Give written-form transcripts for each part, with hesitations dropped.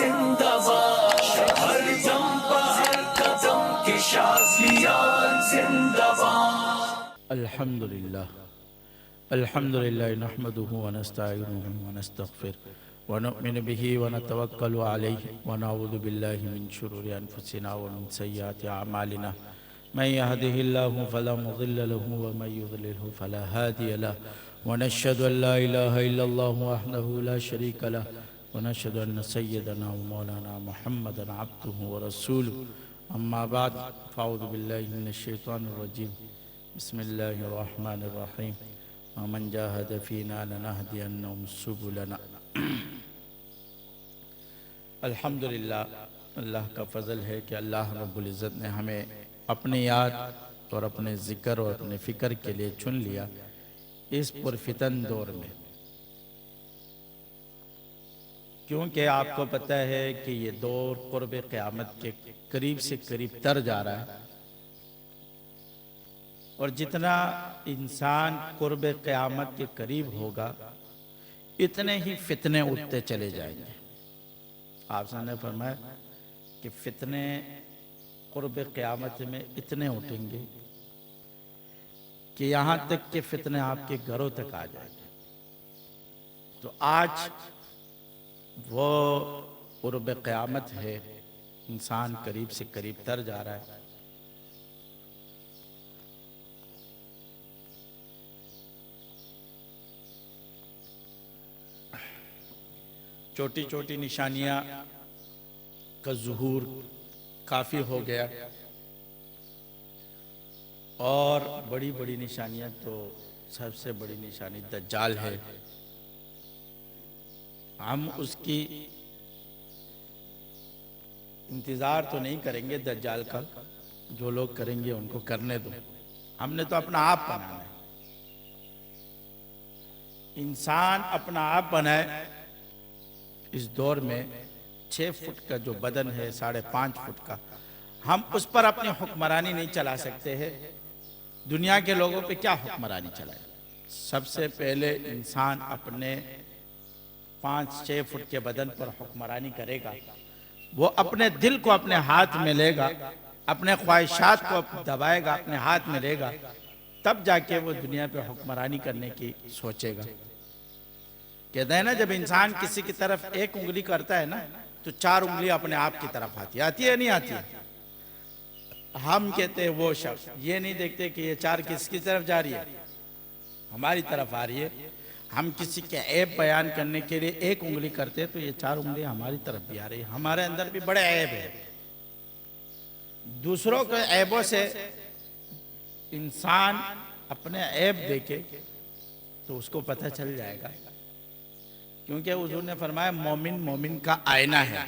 जिंदाबाद, हर दम पर हर कदम के शाज़ियान जिंदाबाद। अल्हम्दुलिल्लाह अल्हम्दुलिल्लाह नहमदुहु व नस्तईनुहु व नस्तगफिर व नुमिनु बिही व नतवक्कलु अलैहि व नऊज़ु बिल्लाहि मिन शुरूरि अनफुसिना व मिन सय्यिआति अमालिना मन यहदिहिल्लाहु फला मुज़िल्ल लहु व मन युज़लिल्हु फला हादिय लहु व नशहदु अन ला इलाहा इल्लल्लाहु वहदहु ला शरीका लहु व नशहदु अन्न सय्यदना व मौलाना मुहम्मदन अब्दुहु व रसूलुहु अम्मा बाद फ़अऊज़ु बिल्लाहि मिनश शैतानिर रजीम बिस्मिल्लाहिर रहमानिर रहीम वमन जाहद फ़ीना लनहदियन्नहुम सुबुलना। अल्हम्दुलिल्लाह, अल्लाह का फ़ज़ल है कि अल्लाह रब्बुल इज़्ज़त ने हमें अपने याद और अपने ज़िक्र और अपने फ़िक्र के लिए चुन लिया इस पुरफितन दौर में, क्योंकि आपको पता है कि ये दौर क़ुर्ब क़यामत के करीब से करीब तर जा रहा है और जितना इंसान क़ुर्ब क़यामत के करीब होगा इतने ही फितने उठते चले जाएंगे। आपने ने फरमाया कि फितने क़ुर्ब क़यामत में इतने उठेंगे कि यहाँ तक कि फितने आपके घरों तक आ जाएंगे। तो आज वो क़ुर्ब क़यामत है, इंसान करीब से करीब तर जा रहा है। छोटी छोटी निशानियां का ज़ुहूर काफ़ी हो गया और बड़ी बड़ी निशानियां, तो सबसे बड़ी निशानी दज्जाल है। हम उसकी इंतज़ार तो नहीं करेंगे दज्जाल का, जो लोग करेंगे उनको करने दो, हमने तो अपना आप बनाना है। इंसान अपना आप बनाए। इस दौर में 6 फुट का जो बदन है, 5.5 फुट का, हम उस पर अपनी हुक्मरानी नहीं चला सकते हैं। दुनिया के लोगों पे क्या हुक्मरानी चलाए? सबसे पहले इंसान अपने 5-6 फुट के बदन पर हुक्मरानी करेगा। वो अपने दिल को अपने हाथ में लेगा, अपने ख्वाहिशात को दबाएगा, अपने हाथ में लेगा, तब जाके वो दुनिया पे हुक्मरानी करने की सोचेगा। कहते हैं ना, जब इंसान किसी की तरफ एक उंगली करता है ना, तो 4 उंगली अपने आप की तरफ आती है नहीं आती है? हम कहते हैं वो शख्स, ये नहीं देखते कि ये 4 किसकी तरफ जा रही है, हमारी तरफ आ रही है। हम किसी के ऐब बयान करने के लिए एक उंगली करते हैं तो ये 4 उंगली हमारी तरफ भी आ रही है। हमारे अंदर भी बड़े ऐब है। दूसरों के ऐबों से इंसान अपने ऐब देखे तो उसको पता चल जाएगा, क्योंकि हुजूर ने फरमाया मोमिन मोमिन का आईना है।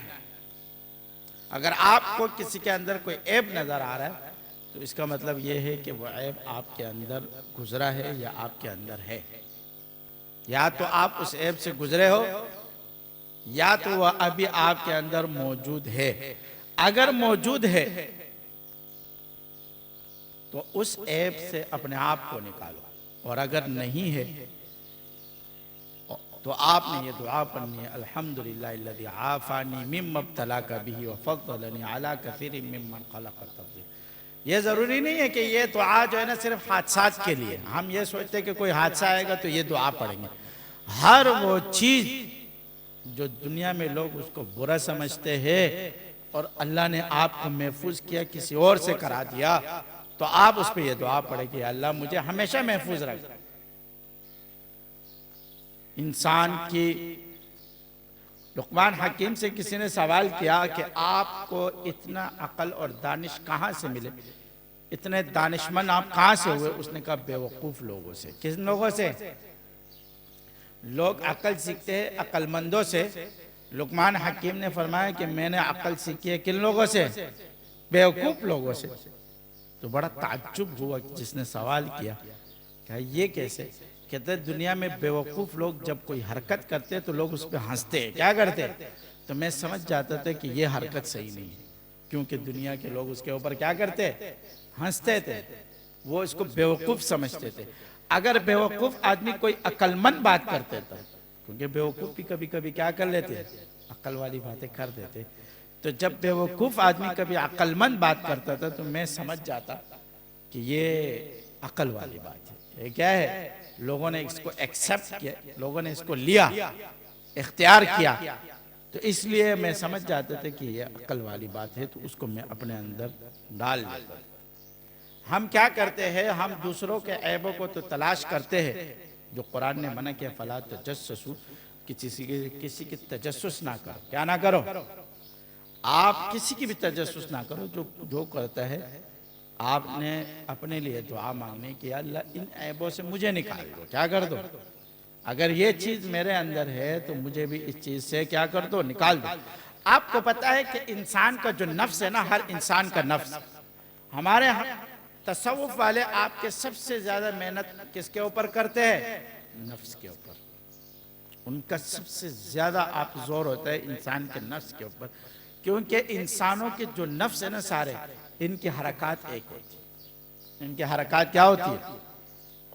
अगर आपको किसी के अंदर कोई ऐब नजर आ रहा है तो इसका मतलब यह है कि वह ऐब आपके अंदर गुजरा है या आपके अंदर है। या तो आप उस ऐब से गुजरे हो या तो वह अभी आपके अंदर मौजूद है। अगर मौजूद है तो उस ऐब से अपने आप को निकालो, और अगर नहीं है तो आपने ये दुआ पढ़नी है, अल्हम्दुलिल्लाहिल्लज़ी आफ़ानी मिम्मा इब्तलाका बिही व फ़द्दलनी अला कसीरिम मिम्मन ख़लक़ तफ़दीला। ये ज़रूरी नहीं है कि ये दुआ जो है ना सिर्फ हादसात के लिए, हम ये सोचते हैं कि कोई हादसा आएगा तो ये दुआ पढ़ेंगे। हर वो चीज़ जो दुनिया में लोग उसको बुरा समझते हैं और अल्लाह ने आपको महफूज किया, किसी और से करा दिया, तो आप उस पर यह दुआ पढ़े कि अल्लाह मुझे हमेशा महफूज रखे। इंसान की लुक़मान हकीम से किसी ने सवाल किया कि आपको इतना अकल और दानिश कहाँ से मिले, इतने दानिशमंद आप कहाँ से हुए? उसने कहा बेवकूफ़ लोगों से। किन लोगों से? लोग अकल सीखते हैं अकलमंदों से। लुक़मान हकीम ने फरमाया कि मैंने अकल सीखी है किन लोगों से? बेवकूफ़ लोगों से। तो बड़ा ताज्जुब हुआ जिसने सवाल किया, क्या ये कैसे? कहते हैं दुनिया में बेवकूफ़ लोग जब कोई हरकत करते तो लोग उस पर हंसते हैं। क्या करते? तो मैं समझ जाता था कि ये हरकत सही नहीं है, क्योंकि दुनिया के लोग उसके ऊपर क्या करते? हंसते थे, वो इसको बेवकूफ़ समझते थे। अगर बेवकूफ़ आदमी कोई अक्लमंद बात करते था, क्योंकि बेवकूफ़ भी कभी कभी क्या कर लेते हैं, अक्ल वाली बातें कर देते। तो जब बेवकूफ़ आदमी कभी अक्लमंद बात करता था तो मैं समझ जाता कि ये अकल वाली बात है। ये क्या है, लोगों ने इसको एक्सेप्ट किया, लोगों ने इसको लिया, इख्तियार किया, तो इसलिए मैं समझ जाते थे कि ये अकल वाली बात है, तो उसको मैं अपने अंदर डाल लेता। हम क्या करते हैं, हम दूसरों के ऐबों को तो तलाश करते हैं, जो कुरान ने मना किया फला तजस्सुसु, कि किसी की तजस्सुस ना करो। क्या ना करो, आप किसी की भी तजस्सुस ना करो। जो करता है, आपने अपने लिए दुआ मांगने की, अल्लाह इन ऐबों से मुझे निकाल दो, क्या कर दो। अगर ये चीज मेरे अंदर है तो मुझे भी इस चीज से क्या कर दो, निकाल दो। आपको पता है कि इंसान का जो नफ्स है ना, हर इंसान का नफ्स, हमारे तसव्वुफ वाले आपके सबसे ज्यादा मेहनत किसके ऊपर करते हैं, नफ्स के ऊपर। उनका सबसे ज्यादा आप जोर होता है इंसान के नफ्स के ऊपर, क्योंकि इंसानों के जो नफ्स है ना सारे, इनकी हरकत एक होती है। इनकी हरकत क्या होती है,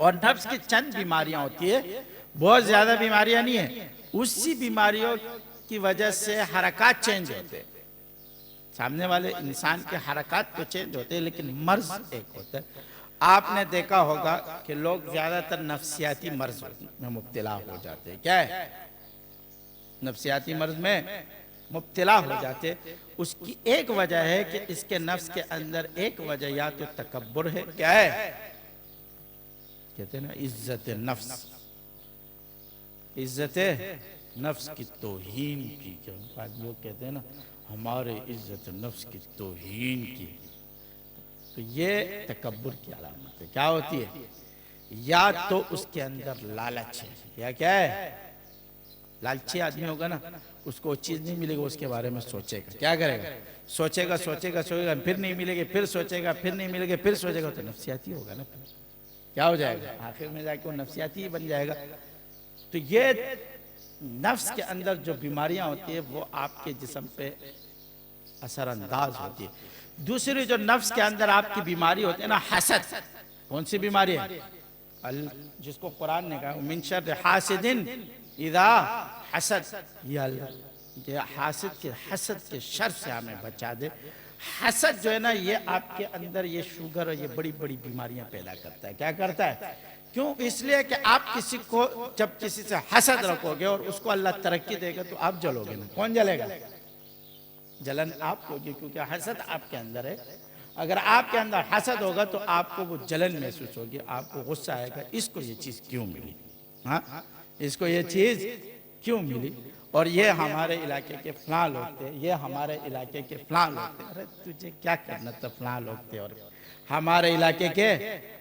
और नफ्स की चंद बीमारियां होती है, बहुत ज्यादा बीमारियां नहीं है। उसी बीमारियों की वजह से हरकत चेंज होते हैं, सामने वाले इंसान के हरकत तो चेंज होते हैं, लेकिन मर्ज एक होता है। आपने देखा होगा कि लोग ज्यादातर नफ्सियाती मर्ज में मुब्तला हो जाते हैं। क्या है, नफ्सियाती मर्ज में मुब्तला हो जाते। उसकी एक वजह है कि इसके नफ्स के अंदर एक वजह या तो तकब्बुर है, क्या है, कहते हैं ना इज्जत नफ्स, इज्जत नफ्स की तौहीन की। लोग कहते हैं ना हमारे इज्जत नफ्स की तौहीन की, तो ये तकब्बुर की अलामत है। क्या होती है, या तो उसके अंदर लालच है, या क्या है, लालची आदमी होगा ना, उसको वो चीज नहीं मिलेगी, उसके बारे में सोचेगा, क्या करेगा, सोचेगा सोचेगा सोचेगा, फिर नहीं मिलेगी, फिर सोचेगा, फिर नहीं मिलेगी, फिर सोचेगा, तो नफ्सियाती होगा ना। क्या हो जाएगा, आखिर में जाके वो नफ्सियाती ही बन जाएगा। तो ये नफ्स के अंदर जो बीमारियां होती है वो आपके जिस्म पे असरअंदाज होती है। दूसरी जो नफ्स के अंदर आपकी बीमारी होती है ना, हसद, कौन सी बीमारी है, जिसको कुरान ने कहा मिन शर्रि हासिदिन इज़ा हसद, ये हसद के शर से हमें बचा दे। हसद जो है ना, ये आपके अंदर ये शुगर और ये बड़ी बड़ी बीमारियां पैदा करता है। क्या करता है, क्यों, इसलिए कि आप किसी को जब किसी से हसद रखोगे और उसको अल्लाह तरक्की देगा तो आप जलोगे ना। कौन जलेगा, जलन आप होगी, क्योंकि हसद आपके अंदर है। अगर आपके अंदर हसद होगा तो आपको वो जलन महसूस होगी, आपको गुस्सा आएगा, इसको ये चीज क्यों मिली, हाँ, इसको ये चीज क्यों मिली, और ये हमारे इलाके के फलां लोग थे, ये हमारे इलाके के फलां लोग थे। अरे तुझे क्या करना था, फलां लोग थे और हमारे इलाके के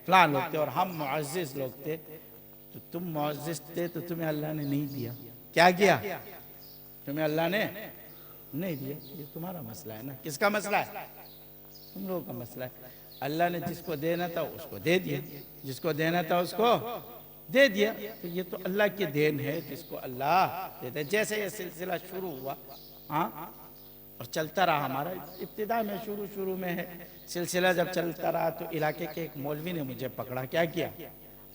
फलां लोग थे और हम मुअज़्ज़िज़ लोग थे। तो तुम मुअज़्ज़िज़ थे तो तुम्हें अल्लाह ने नहीं दिया, क्या किया, तुम्हें अल्लाह ने नहीं दिया, ये तुम्हारा मसला है ना। किसका मसला है, तुम लोगों का मसला है। अल्लाह ने जिसको देना था उसको दे दिया, जिसको देना था उसको दे दिया, तो ये तो अल्लाह की देन है, जिसको अल्लाह देता है। जैसे ये सिलसिला शुरू हुआ, हाँ, और चलता रहा, हमारा इब्तिदा में शुरू में है सिलसिला, जब चलता रहा तो इलाके के एक मौलवी ने मुझे पकड़ा, क्या किया,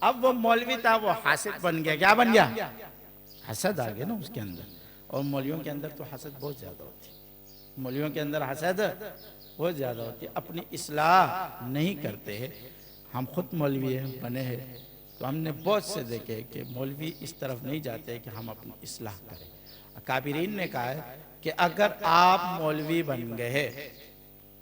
अब वो मौलवी था वो हासिद बन गया। क्या बन गया, हसद आ गया ना उसके अंदर। और मौलवियों के अंदर तो हसद बहुत ज्यादा होती है, मौलवियों के अंदर हसद बहुत ज्यादा होती है, अपनी इस्लाह नहीं करते हैं। हम खुद मौलवी हैं, बने हैं, तो हमने बहुत से देखे कि मौलवी इस तरफ नहीं जाते कि हम अपनी इस्लाह करें। अकाबिरीन ने कहा है कि अगर आप मौलवी बन गए,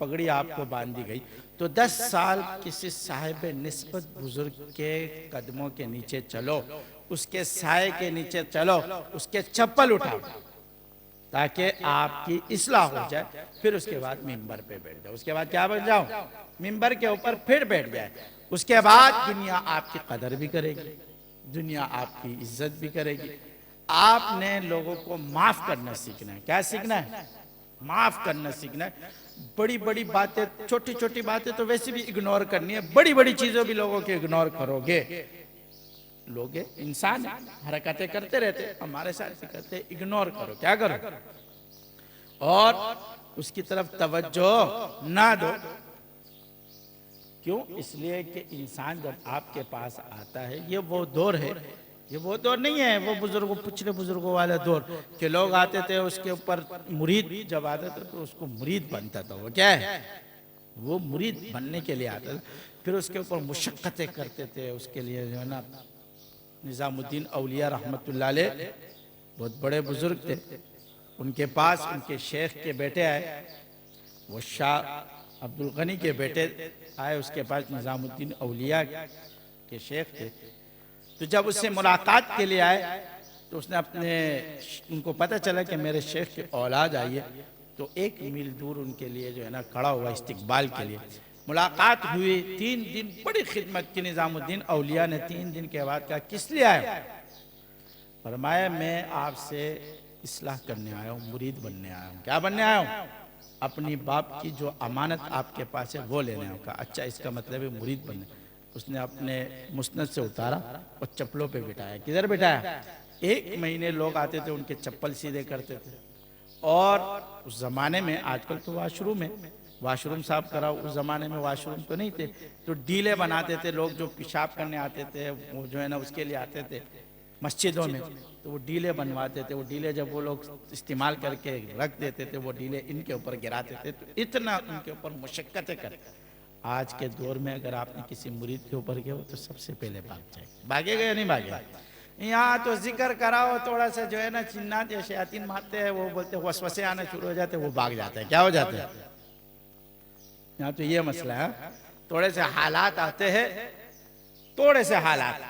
पगड़ी आपको बांधी गई, तो 10 साल किसी साहिब निस्बत बुजुर्ग के कदमों के नीचे चलो, उसके साए के नीचे चलो, उसके चप्पल उठाओ, ताकि आपकी इस्लाह हो जाए। फिर उसके बाद मिंबर पे बैठ जाओ, उसके बाद क्या बन जाओ, मिंबर के ऊपर फिर बैठ जाए। उसके बाद दुनिया आपकी कदर भी करेगी, दुनिया आपकी इज्जत भी करेगी। आपने लोगों को माफ करना सीखना है। क्या सीखना है, माफ करना सीखना है। बड़ी बड़ी बातें, छोटी छोटी बातें तो वैसे भी इग्नोर करनी है, बड़ी बड़ी चीजों भी लोगों के इग्नोर करोगे, लोग इंसान हरकतें करते रहते, हमारे साथ भी करते, इग्नोर करो, क्या करो, और उसकी तरफ तवज्जो ना दो। क्यों, इसलिए कि इंसान जब आपके पास आता है, ये वो दौर है, ये वो दौर नहीं है, वो बुजुर्गों पिछले बुजुर्गों वाला दौर के लोग आते थे, उसके ऊपर मुरीद जब आता था तो उसको मुरीद बनता था। वो क्या है, वो मुरीद बनने के लिए आता था, फिर उसके ऊपर मुशक्कतें करते थे उसके लिए, जो है ना। निज़ामुद्दीन औलिया रहमतुल्लाह अलैह बहुत बड़े बुजुर्ग थे, उनके पास उनके शेख के बेटे आए, वो शाह अब्दुल गनी के बेटे आए उसके पास, निज़ामुद्दीन औलिया के शेख थे। तो जब उससे मुलाकात के लिए आए तो उसने उनको पता चला कि मेरे शेख की औलाद आई है, तो 1 मील दूर उनके लिए जो है ना खड़ा हुआ इस्तकबाल के लिए। मुलाकात हुई, 3 दिन बड़ी खिदमत की निज़ामुद्दीन औलिया ने। 3 दिन के बाद कहा किस लिए आए हो? फरमाया मैं आपसे इस्लाह करने आया हूँ, मुरीद बनने आया हूँ। क्या बनने आया हूँ? अपनी बाप की जो अमानत आपके पास है वो लेने आया हूँ। कहा अच्छा, इसका मतलब है मुरीद बनने। उसने अपने मुस्नद से उतारा और चप्पलों पे बिठाया। किधर बिठाया? 1 महीने लोग आते थे, उनके चप्पल सीधे करते थे। और उस जमाने में, आजकल तो वाशरूम साफ कराओ, उस जमाने में वाशरूम तो नहीं थे, तो डीले बनाते थे लोग। जो पेशाब करने आते थे वो जो है ना उसके लिए आते थे मस्जिदों में, तो वो डीले बनवाते थे। वो डीले जब वो लोग इस्तेमाल करके रख देते थे, वो डीले इनके ऊपर गिराते थे। तो इतना उनके ऊपर मुशक्कतें करते। आज के दौर में अगर आपने किसी मुरीद के ऊपर गए हो तो सबसे पहले भागेगा या नहीं भागेगा? यहाँ तो जिक्र कराओ थोड़ा सा, जो है ना चिन्नात या शयातीन मारते हैं, वो बोलते हैं वसवसे आना शुरू हो जाते हैं, वो भाग जाते हैं। क्या हो जाते हैं? यहाँ तो ये मसला है, थोड़े से हालात आते हैं, थोड़े से हालात,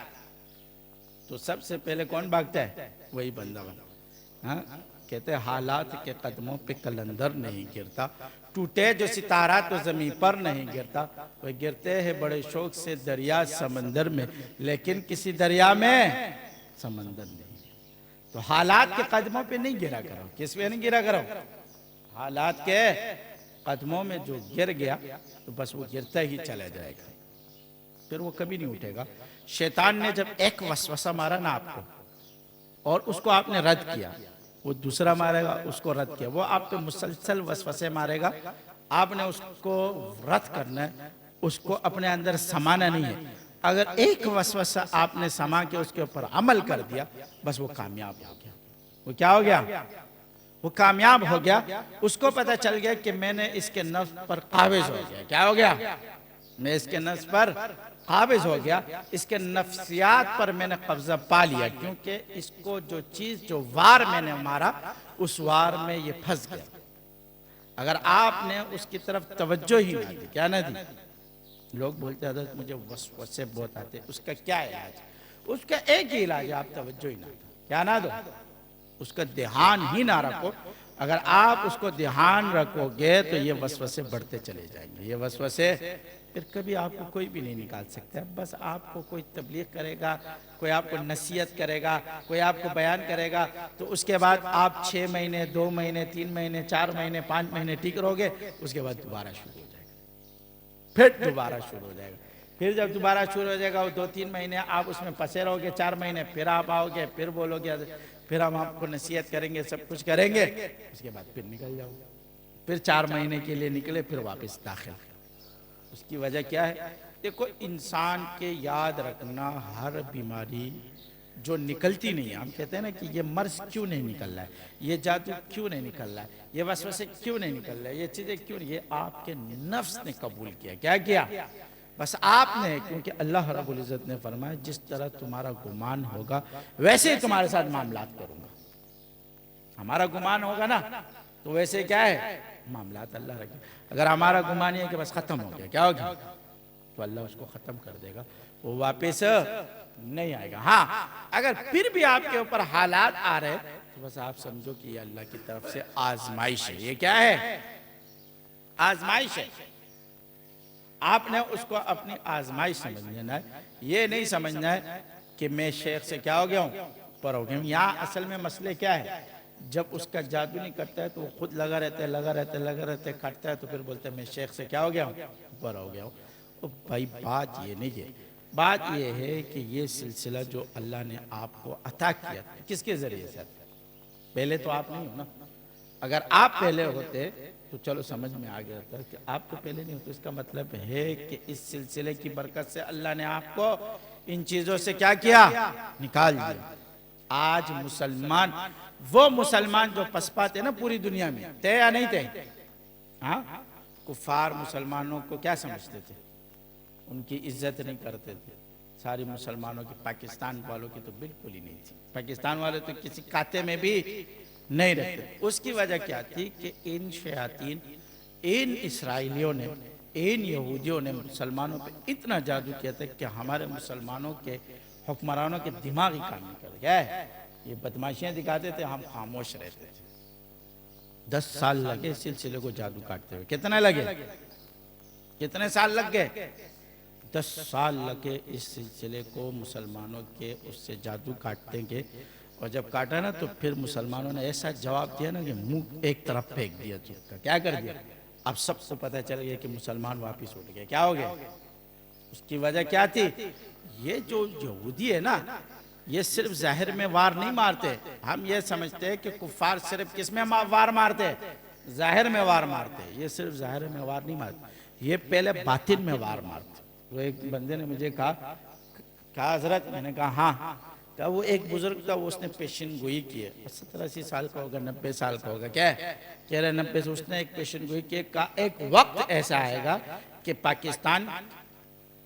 तो सबसे पहले कौन भागता है? वही बंदा बना। हाँ, कहते हैं हालात के कदमों पे कलंदर नहीं गिरता, टूटे जो सितारा तो जमीन पर नहीं गिरता। वह गिरते हैं बड़े शौक से दरिया समंदर में, लेकिन किसी दरिया में समंदर नहीं। तो हालात के कदमों पे नहीं गिरा करो। किस पे नहीं गिरा करो? हालात के कदमों में जो गिर गया तो बस वो गिरता ही चला जाएगा, फिर वो कभी नहीं उठेगा। शैतान ने जब एक वसवसा मारा ना आपको, और उसको आपने रद्द किया, वो दूसरा मारेगा, उसको रद्द किया, वो आप पे मुसलसल वसवसे मारेगा। आपने उसको रद्द करना है, उसको अपने अंदर समाना नहीं है। अगर एक वसवसा आपने समा के उसके ऊपर अमल कर दिया, बस वो कामयाब हो गया। वो क्या हो गया? वो कामयाब हो गया। उसको पता चल गया कि मैंने इसके नफ्स पर काबिज हो गया। क्या हो गया? मैं इसके नफ्स पर काबिज हो गया, इसके नफ्सियात पर मैंने कब्जा पा लिया, क्योंकि इसको जो चीज, जो वार मैंने मारा, उस वार में ये फंस गया। अगर आपने उसकी तरफ तवज्जो ही ना दी, क्या ना दी, लोग बोलते हैं मुझे वसवसे बहुत आते, उसका क्या इलाज? उसका एक ही इलाज है, आप तवज्जो ही ना दो। क्या ना दो? उसका ध्यान ही ना रखो। अगर आप उसको ध्यान रखोगे तो ये वसवसे बढ़ते चले जाएंगे। ये वसवसे फिर कभी आपको कोई भी नहीं निकाल सकता। बस आपको कोई तबलीग करेगा, कोई आपको नसीहत करेगा, कोई आपको बयान करेगा, तो उसके बाद आप 6 महीने, 2 महीने, 3 महीने, 4 महीने, 5 महीने ठीक रहोगे, उसके बाद दोबारा शुरू हो जाएगा, फिर दोबारा शुरू हो जाएगा। फिर जब दोबारा शुरू हो जाएगा, वो 2-3 महीने आप उसमें फंसे रहोगे, 4 महीने फिर आप आओगे, फिर बोलोगे, फिर हम आपको नसीहत करेंगे, सब कुछ करेंगे, उसके बाद फिर निकल जाओगे। फिर 4 महीने के लिए निकले, फिर वापस दाखिल। उसकी वजह क्या है? देखो, इंसान के याद रखना, हर बीमारी जो निकलती नहीं है, हम कहते हैं ना कि ये मर्ज क्यों नहीं निकल रहा है, ये जादू क्यों नहीं निकल रहा है, ये वसवसे क्यों नहीं निकल रहा है, ये चीजें क्यों नहीं, ये आपके नफ्स ने कबूल किया। क्या किया? बस आपने, क्योंकि अल्लाह रब्बुल इज्जत ने फरमाया जिस तरह तुम्हारा गुमान होगा वैसे ही तुम्हारे साथ मामलात करूंगा। हमारा गुमान होगा ना, तो वैसे क्या है मामलात अल्लाह रखे। अगर हमारा गुमान है कि बस खत्म हो गया, क्या हो गया, तो अल्लाह उसको खत्म कर देगा, वो वापस नहीं आएगा। हाँ, अगर फिर भी आपके ऊपर हालात आ रहे तो बस आप समझो कि ये अल्लाह की तरफ से आजमाइश है। ये क्या है? आजमाइश है। आपने उसको अपनी आजमाइश समझ लेना है। ये नहीं समझना है कि मैं शेख से क्या हो गया हूँ, पर हो गया हूँ। यहाँ असल में मसले क्या है, जब उसका जादू नहीं करता है तो वो खुद लगा रहता है, लगा रहता है, लगा रहता है, काटता है, तो फिर बोलता है मैं शेख से क्या हो गया हूँ, ऊपर हो गया हूँ। तो भाई बात ये नहीं है, बात ये है कि ये सिलसिला जो अल्लाह ने आपको अता किया, किसके जरिए से? पहले तो आप नहीं हो ना। अगर आप पहले होते तो चलो समझ में आ गया था कि आप तो पहले नहीं होते। इसका मतलब है कि इस सिलसिले की बरकत से अल्लाह ने आपको इन चीजों से क्या किया, निकाल दिया। आज मुसलमान, वो मुसलमान जो पसपा थे ना पूरी दुनिया में, थे या नहीं थे? हाँ, कुफार मुसलमानों को क्या समझते थे, उनकी इज्जत नहीं करते थे। सारी मुसलमानों की, पाकिस्तान वालों की तो बिल्कुल ही नहीं थी। पाकिस्तान वाले तो किसी खाते में भी नहीं रहते। उसकी वजह क्या थी कि इन शयातीन, इन इसराइलियों ने, इन यहूदियों ने मुसलमानों पे इतना जादू किया था कि हमारे मुसलमानों के हुक्मरानों के दिमाग ही काम नहीं करते। क्या है, ये बदमाशियां दिखाते थे, हम खामोश रहते थे। 10 साल लगे इस सिलसिले को जादू काटते हुए। कितने लगे, कितने साल लग गए? 10 साल लगे इस सिलसिले को मुसलमानों के उससे जादू काटते के। और जब काटा ना तो फिर मुसलमानों ने ऐसा जवाब दिया ना कि मुंह एक तरफ फेंक दिया चुप का। क्या कर दिया? अब सबको पता चल गया कि मुसलमान वापिस उठ गए। क्या हो गया? उसकी वजह क्या थी? ये जो यहूदी है ना, ये सिर्फ जाहिर में वार नहीं मारते। हम ये समझते हैं कि कुफार सिर्फ किस में वार मारते, जाहिर में वार मारते। ये सिर्फ जाहिर में वार नहीं मारते, ये पहले बातिन में वार मारते। वो एक बंदे ने मुझे कहा हजरत, मैंने कहा हाँ, क्या वो एक बुजुर्ग था, वो उसने पेशन गोई की है, 70-80 साल का होगा, 90 साल का होगा। क्या है? कह रहे 90 से। उसने एक पेशन गोई की, का एक वक्त ऐसा आएगा कि पाकिस्तान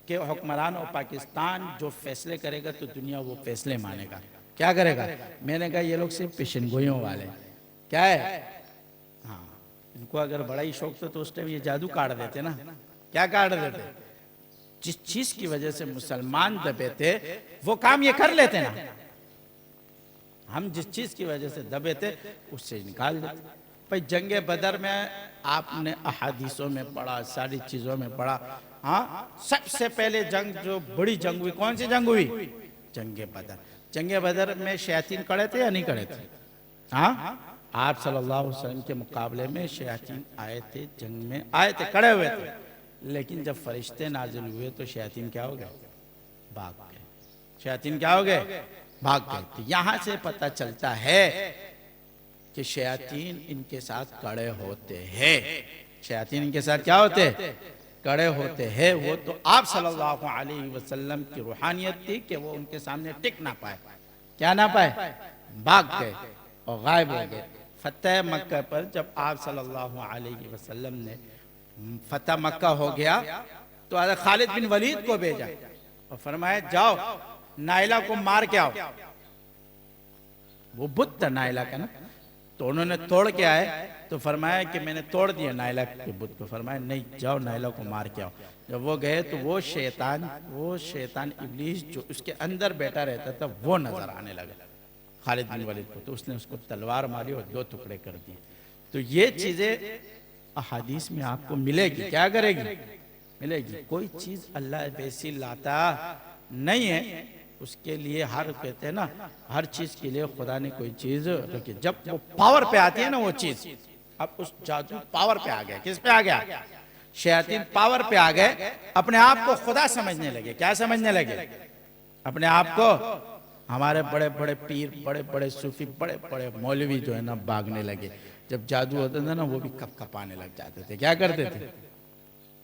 के हुक्मरान और पाकिस्तान जो फैसले करेगा तो दुनिया वो फैसले मानेगा। क्या करेगा? मैंने कहा ये लोग सिर्फ पेशन गोइयों वाले। क्या है? हाँ, इनको अगर बड़ा ही शौक था तो उस टाइम ये जादू काट देते ना। क्या काट देते? जिस चीज की वजह से मुसलमान दबे थे वो काम ये कर लेते ना। हम जिस चीज की वजह से दबे थे उससे निकाल देते। भाई जंगे बदर में आपने अहादीसों में पढ़ा, सारी चीजों में पढ़ा। हाँ, सबसे पहले जंग जो बड़ी जंग हुई, कौन सी जंग हुई? जंगे बदर। जंगे बदर में शयातीन खड़े थे या नहीं खड़े थे? हाँ, आप सल्लल्लाहु अलैहि वसल्लम के मुकाबले में शयातीन आए थे, जंग में आए थे, खड़े हुए थे। लेकिन जब फरिश्ते नाजिल हुए तो शयातीन क्या हो गए? भाग गए। शयातीन क्या हो गए? भाग गए। तो यहां से पता चलता है कि शयातीन इनके साथ खड़े होते हैं। शयातीन इनके साथ क्या होते? खड़े होते हैं। वो तो आप सल्लल्लाहु अलैहि वसल्लम की रूहानियत थी कि वो उनके सामने टिक ना पाए। क्या ना पाए? भाग गए और गायब हो गए। फतेह मक्का पर जब आप सल्लल्लाहु अलैहि वसल्लम ने फतेह मक्का हो गया तो हज़रत खालिद बिन वलीद को भेजा और फरमाया जाओ नाइला को मार के आओ। वो बुत था नाइला का ना, तो उन्होंने तोड़ के आए तो फरमाया कि मैंने तोड़ दिया नाइला के बुत को। फरमाया नहीं, जाओ नाइला को मार के आओ। जब वो गए तो वो शैतान इब्लीस जो उसके अंदर बैठा रहता था वो नजर आने लगा खालिद बिन वलीद को। तो उसने उसको तलवार मारी और 2 टुकड़े कर दिए। तो ये चीजें अहादीस में आपको मिलेगी। क्या करेगी? मिलेगी। कोई चीज अल्लाह वैसी लाता नहीं है, उसके लिए हर कहते हैं ना, हर चीज के लिए खुदा ने कोई चीज रखी। जब वो पावर पे आती है ना वो चीज, अब उस जादू पावर पे आ गया। किस पे आ गया? शयातीन पावर पे आ गए, अपने आप को खुदा समझने लगे। क्या समझने लगे? अपने आप को। हमारे बड़े बड़े पीर, बड़े बड़े सूफी, बड़े बड़े मौलवी जो है ना भागने लगे। जब जादू होता था ना वो भी कप कपाने लग जाते थे। क्या करते थे?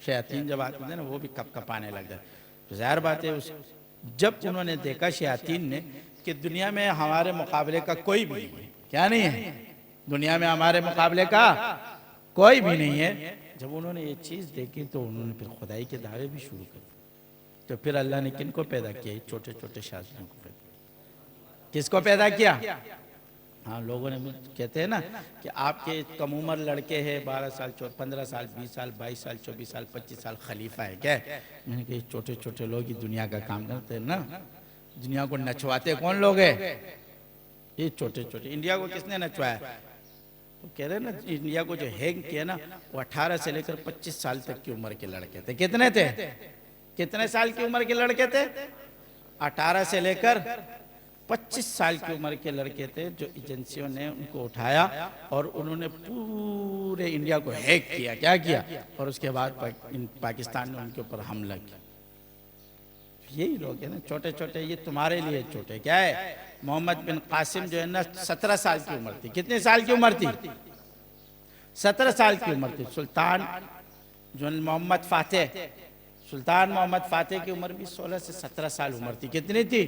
शयातीन जब आते थे ना वो भी कप कपाने लग जाते। तो जाहिर बात है जब उन्होंने देखा शयातीन ने कि दुनिया में हमारे मुकाबले का कोई भी नहीं है। क्या नहीं है? दुनिया में हमारे मुकाबले का कोई भी नहीं है। जब उन्होंने ये चीज देखी तो उन्होंने फिर खुदाई के दावे भी शुरू कर दिए। तो फिर अल्लाह ने किनको पैदा किया? छोटे छोटे शास्त्रियों को पैदा। किसको पैदा किया? हाँ, लोगों ने कहते हैं ना कि आपके कम उम्र लड़के हैं, 12 साल, 15 साल, 20 साल, 22 साल, 24 साल, 25 साल, खलीफा है। क्या? मैंने कहा छोटे छोटे लोग ही दुनिया का काम करते हैं ना। दुनिया को नचवाते कौन लोग हैं? ये छोटे छोटे। इंडिया को किसने नचवाया? वो कह रहे ना, इंडिया को जो हैंग किया ना वो 18 से लेकर 25 साल तक की उम्र के लड़के थे। कितने थे? कितने साल की उम्र के लड़के थे? 18 से लेकर 25 साल की उम्र के लड़के थे जो एजेंसियों ने उनको उठाया और उन्होंने पूरे इंडिया को हैक किया। क्या किया? और उसके बाद पाकिस्तान ने उनके ऊपर हमला किया। यही लोग है ना छोटे छोटे। ये तुम्हारे लिए छोटे। क्या है? मोहम्मद बिन कासिम जो है ना 17 साल की उम्र थी। कितने साल की उम्र थी? 17 साल की उम्र थी। सुल्तान जो मोहम्मद फातेह सुल्तान मोहम्मद फातेह की उम्र भी 16 से 17 साल उम्र थी। कितनी थी?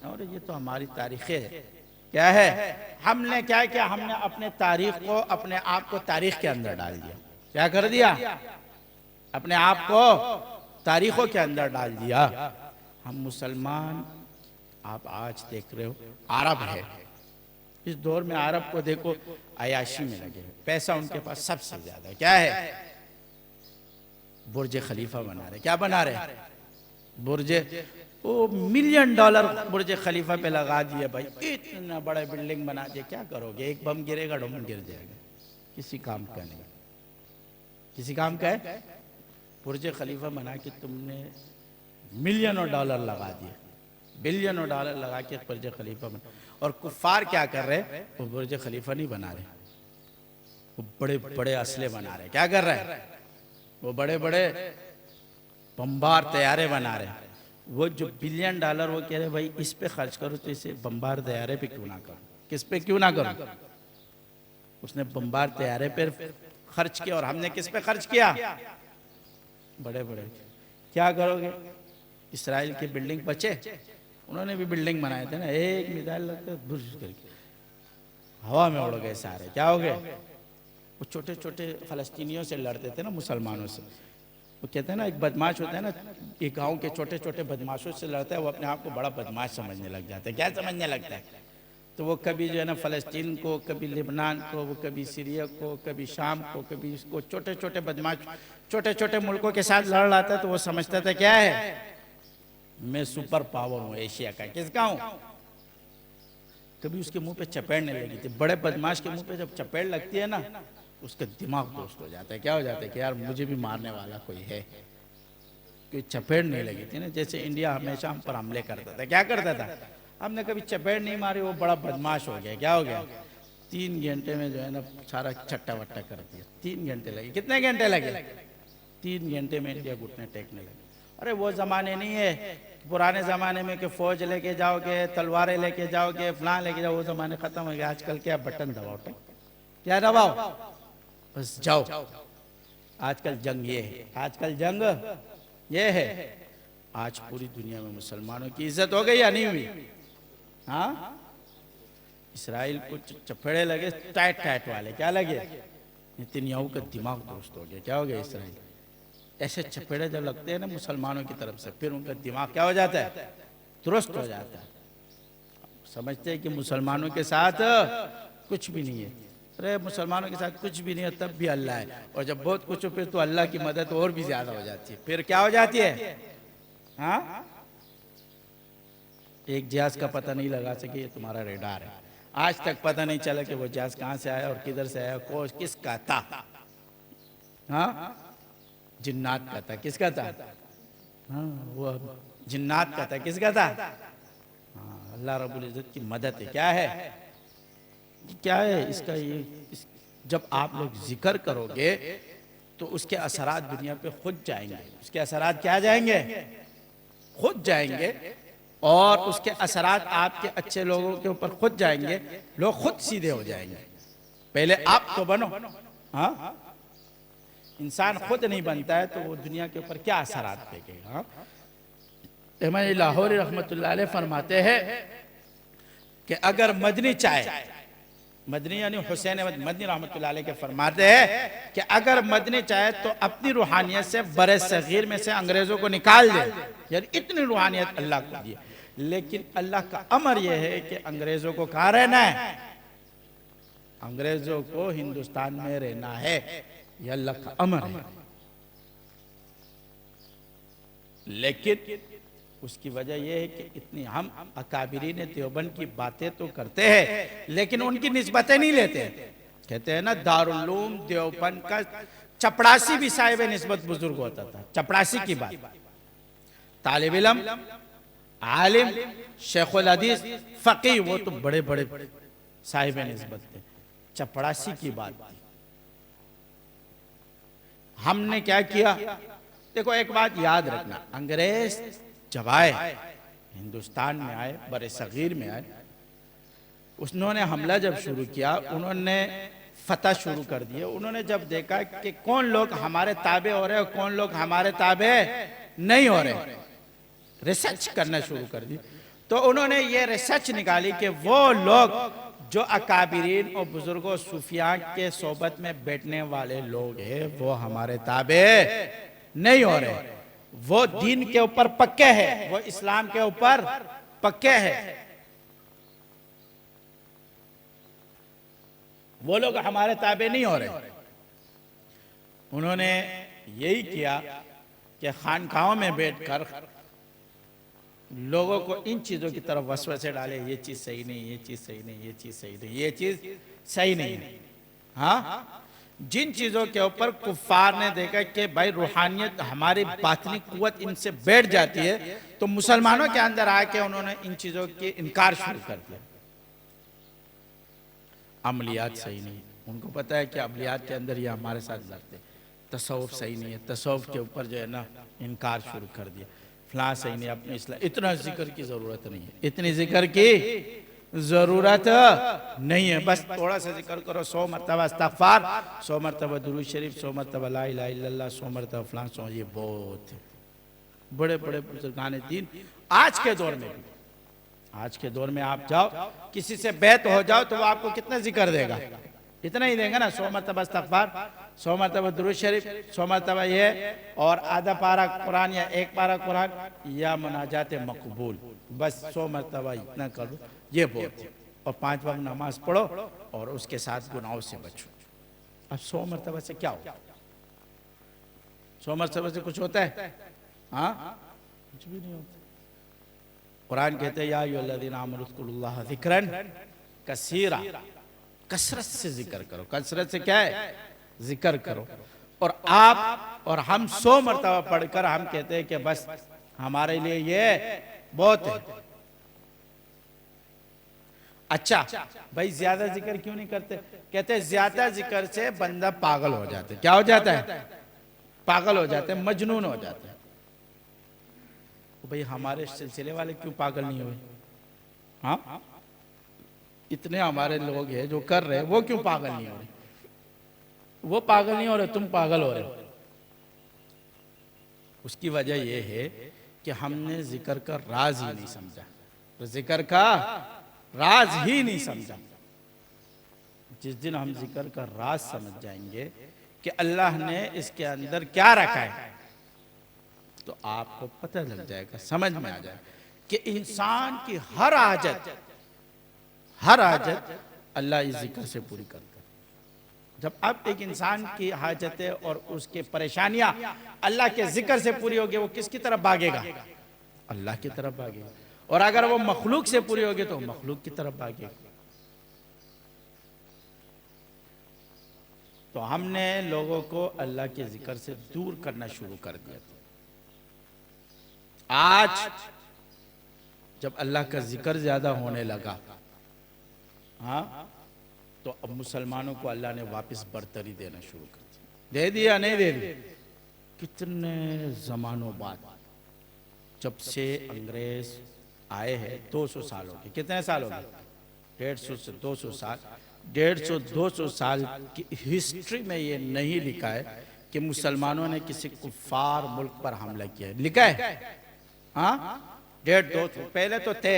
और ये तो हमारी तारीख है। क्या है? हमने क्या किया? हमने अपने तारीख को, अपने आप को तारीख के अंदर डाल दिया। क्या कर दिया? अपने आप को तारीखों के अंदर डाल दिया। हम मुसलमान, आप आज देख रहे हो अरब है, इस दौर में अरब को देखो अयाशी में लगे, पैसा उनके पास सबसे ज्यादा। क्या है? बुर्ज खलीफा बना रहे। क्या बना रहे? बुर्ज, वो $1,000,000 बुर्ज खलीफा पे लगा दिए भाई, इतना बड़ा बिल्डिंग बना दिए। क्या करोगे? एक बम गिरेगा, डोम गिर जाएगा, किसी काम का नहीं, किसी काम का है। बुर्ज खलीफा बना के तुमने $1,000,000 लगा दिए, $1,000,000,000 लगा के बुर्ज खलीफा बना। और कुफार क्या कर रहे? वो बुर्ज खलीफा नहीं बना रहे, वो बड़े बड़े असले बना रहे। क्या कर रहे हैं? वो बड़े बड़े बम्बार तैयारे बना रहे हैं। वो जो $1,000,000,000 वो कह रहे भाई इस पे खर्च करो, तो इसे बम्बार तैयारे पे क्यों ना करो? किस पे क्यों ना करो? उसने बम्बार तैयारे पे खर्च किया और हमने किस पे खर्च किया? बड़े बड़े। क्या करोगे? इसराइल की बिल्डिंग बचे, उन्होंने भी बिल्डिंग बनाए थे ना, एक मिसाइल लगता बुर्ज करके हवा में उड़ गए सारे। क्या हो गए? वो छोटे छोटे फलस्तीनियों से लड़ते थे ना, मुसलमानों से। वो कहते हैं ना, एक बदमाश होता है ना, एक गांव के छोटे छोटे बदमाशों से लड़ता है, वो अपने आप को बड़ा बदमाश समझने लग जाता है। क्या समझने लगता है? तो वो कभी जो है ना फलस्तीन को, कभी लेबनान को, वो कभी सीरिया को, कभी शाम को, कभी इसको, छोटे छोटे बदमाश छोटे छोटे मुल्कों के साथ लड़ रहा था। तो वो समझता था क्या है, मैं सुपर पावर हूँ एशिया का। किसका हूँ? कभी उसके मुंह पे चपेड़ने लगी थी। बड़े बदमाश के मुंह पे जब चपेड़ लगती है ना, उसका दिमाग दोस्त हो जाता है। क्या हो जाता है कि यार मुझे भी मारने वाला कोई है। कोई चपेड़ नहीं लगी थी ना, जैसे इंडिया हमेशा हम पर हमले करता था। क्या करता था? हमने कभी चपेड़ नहीं मारी, वो बड़ा बदमाश हो गया। क्या हो गया? 3 घंटे में जो है ना सारा चट्टा वट्टा कर दिया। 3 घंटे लगे। कितने घंटे लगे? 3 घंटे में इंडिया घुटने टेकने लगे। अरे वो जमाने नहीं है, पुराने जमाने में कि फौज लेके जाओगे, तलवारें लेके जाओगे, फलां लेके जाओ, वो जमाने खत्म हो गया। आजकल क्या, बटन दबाओ, क्या दबाओ, बस जाओ। आजकल जंग ये है, आजकल जंग ये है। आज पूरी दुनिया में मुसलमानों की इज्जत हो गई या नहीं हुई? हाँ, इसराइल को चपेड़े लगे, टाइट टाइट वाले। क्या लगे? नेतन्याहू का दिमाग दुरुस्त हो गया। क्या हो गया? इसराइल ऐसे चपेड़े जब लगते हैं ना मुसलमानों की तरफ से, फिर उनका दिमाग क्या हो जाता है? दुरुस्त हो जाता है। समझते हैं कि मुसलमानों के साथ कुछ भी नहीं है। अरे मुसलमानों के साथ कुछ भी नहीं है, तब भी अल्लाह है। और जब बहुत कुछ हो, फिर तो अल्लाह की मदद और भी ज्यादा हो जाती है। फिर क्या हो जाती है? हाँ, एक जहाज का पता नहीं लगा सके ये तुम्हारा रेडार है। आज तक पता नहीं चला कि वो जहाज कहाँ से आया और किधर से आया, किसका था। हाँ, जिन्नात का था। किसका था? हाँ, वो जिन्नात का था। किसका था? हाँ, अल्लाह रब्बुल इज्जत की मदद है। क्या है? क्या है इसका? ये जब आप लोग जिक्र करोगे तो उसके असरात दुनिया पे खुद जाएंगे। उसके असरात क्या जाएंगे? खुद जाएंगे। और उसके असरात आपके अच्छे लोगों के ऊपर खुद जाएंगे। लोग खुद सीधे हो जाएंगे। पहले आप तो बनो। हाँ, इंसान खुद नहीं बनता है तो वो दुनिया के ऊपर क्या असरात फेंकेगा। इमाम लाहौरी रहमतुल्लाह अलैह फरमाते हैं कि अगर मदनी चाहे, मदनी यानी हुसैन मदनी रहमतुल्लाह अलैह के फरमाते हैं कि अगर मदनी चाहे तो अपनी रूहानियत से बरे सगीर में से अंग्रेजों को निकाल दे। यानी इतनी रूहानियत अल्लाह को दी। लेकिन अल्लाह का अमर यह है कि अंग्रेजों को कहाँ रहना है? अंग्रेजों को हिंदुस्तान में रहना है। यह अल्लाह का अमर है। लेकिन उसकी वजह यह है कि इतनी हम अकाबिरीन देवबंद की बातें तो करते हैं, लेकिन उनकी निस्बतें नहीं लेते। कहते हैं ना, दारुल उलूम देवबंद का चपड़ासी भी साहिब निस्बत बुजुर्ग होता था। चपड़ासी की बात, तालिब इल्म, आलिम, शेखुल हदीस, फकीह, वो तो बड़े बड़े साहिब निस्बत थे। चपड़ासी की बात थी। हमने क्या किया? देखो एक बात याद रखना, अंग्रेज जब आए, हिंदुस्तान में आए, बड़े सगीर में आए, उन्होंने हमला जब शुरू किया, उन्होंने फतह शुरू कर दिए। उन्होंने जब देखा कि कौन लोग हमारे ताबे हो रहे हैं और कौन लोग हमारे ताबे नहीं हो रहे, रिसर्च करना शुरू कर दी। तो उन्होंने ये रिसर्च निकाली कि वो लोग जो अकाबिरीन और बुजुर्गों सूफिया के सोबत में बैठने वाले लोग हैं वो हमारे ताबे नहीं हो रहे, वो दीन के ऊपर पक्के हैं, वो इस्लाम के ऊपर पक्के हैं, वो लोग हमारे ताबे नहीं हो रहे। उन्होंने यही किया कि खानकाहों में बैठकर लोगों को इन चीजों की तरफ वसवसे डाले, ये चीज सही नहीं, ये चीज सही नहीं, ये चीज सही नहीं, ये चीज सही नहीं है। हाँ, जिन चीजों के ऊपर कुफ्फार ने देखा कि भाई रूहानियत हमारी बातनी कुव्वत इनसे बैठ जाती है, तो मुसलमानों के अंदर आके उन्होंने इन चीजों की इनकार शुरू कर दिया। अमलियात सही नहीं, उनको पता है कि अमलियात के अंदर ये हमारे साथ लड़ते, तसव्वुफ सही नहीं है, तसव्वुफ के ऊपर जो है ना इनकार शुरू कर दिया, फलां सही नहीं, अपने इस्लाम, इतना जिक्र की जरूरत नहीं है, इतनी जिक्र की जरूरत नहीं है, बस थोड़ा सा जिक्र करो, 100 मरतबा इस्तगफार, 100 मरतबा दुरूद शरीफ, 100 मरतबा ला इलाहा इल्लल्लाह, 100 मरतबा फलां, 100, ये बहुत है। बड़े बड़े बुजुर्गान दीन आज के दौर में भी, आज के दौर में आप जाओ किसी से बैत हो जाओ तो वो आपको कितना जिक्र देगा, इतना ही देगा ना, 100 मरतबा इस्तगफार, 100 मरतबा दुरूद शरीफ, 100 मरतबा ये, और आधा पारा कुरान या एक पारा कुरान या मुनाजात मकबूल, बस 100 मरतबा इतना करो, ये बहुत है। और 5 वक्त नमाज पढ़ो और उसके साथ गुनाहों से बचो। अब 100 मरतबा से क्या होगा? 100 मरतबा से कुछ होता है? हाँ, कुछ भी नहीं होता। कुरान कहते हैं या अय्युहल्लज़ीना आमनू उज़्कुरुल्लाह ज़िक्रन कसीरा, कसरत से जिक्र करो, कसरत से क्या है? जिक्र करो। और आप और हम 100 मरतबा पढ़कर हम कहते हैं कि बस हमारे लिए ये बहुत है। अच्छा भाई, ज्यादा जिक्र क्यों नहीं करते? कहते हैं ज्यादा जिक्र से बंदा पागल हो जाता है। क्या हो जाता है? पागल हो जाते हैं, मजनून हो जाते हैं। तो भाई हमारे सिलसिले वाले क्यों पागल नहीं हुए? हाँ, इतने हमारे लोग हैं जो कर रहे हैं, वो क्यों पागल नहीं हो रहे? वो पागल नहीं हो रहे, तुम पागल हो रहे हो। उसकी वजह यह है कि हमने जिक्र का राज ही नहीं समझा, तो जिक्र का राज ही नहीं समझा। जिस दिन हम जिक्र का राज समझ जाएंगे कि अल्लाह ने इसके अंदर क्या रखा है, तो आपको पता लग जाएगा, समझ में आ जाएगा कि इंसान की हर हाजत अल्लाह इस जिक्र से पूरी करता है। जब अब एक इंसान की हाजतें और उसके परेशानियां अल्लाह के जिक्र से पूरी होगी, वो किसकी तरफ भागेगा? अल्लाह की तरफ भागेगा। और अगर वो मखलूक से पूरी होगी तो मखलूक की तरफ भागेगा। तो हमने लोगों को अल्लाह के जिक्र से दूर करना शुरू कर दिया। आज जब अल्लाह का जिक्र ज्यादा होने लगा, हाँ, तो अब मुसलमानों को अल्लाह ने वापस बरतरी देना शुरू कर दिया। दे दिया नहीं दे दिया? कितने जमानों बाद, जब से अंग्रेज आए हैं 200 साल हो गए। कितने साल हो गए? 150 से 200 साल। 150-200 साल की हिस्ट्री में ये नहीं लिखा है कि मुसलमानों ने किसी कुफार मुल्क पर हमला किया है। लिखा है? हाँ, 150-200 पहले तो थे।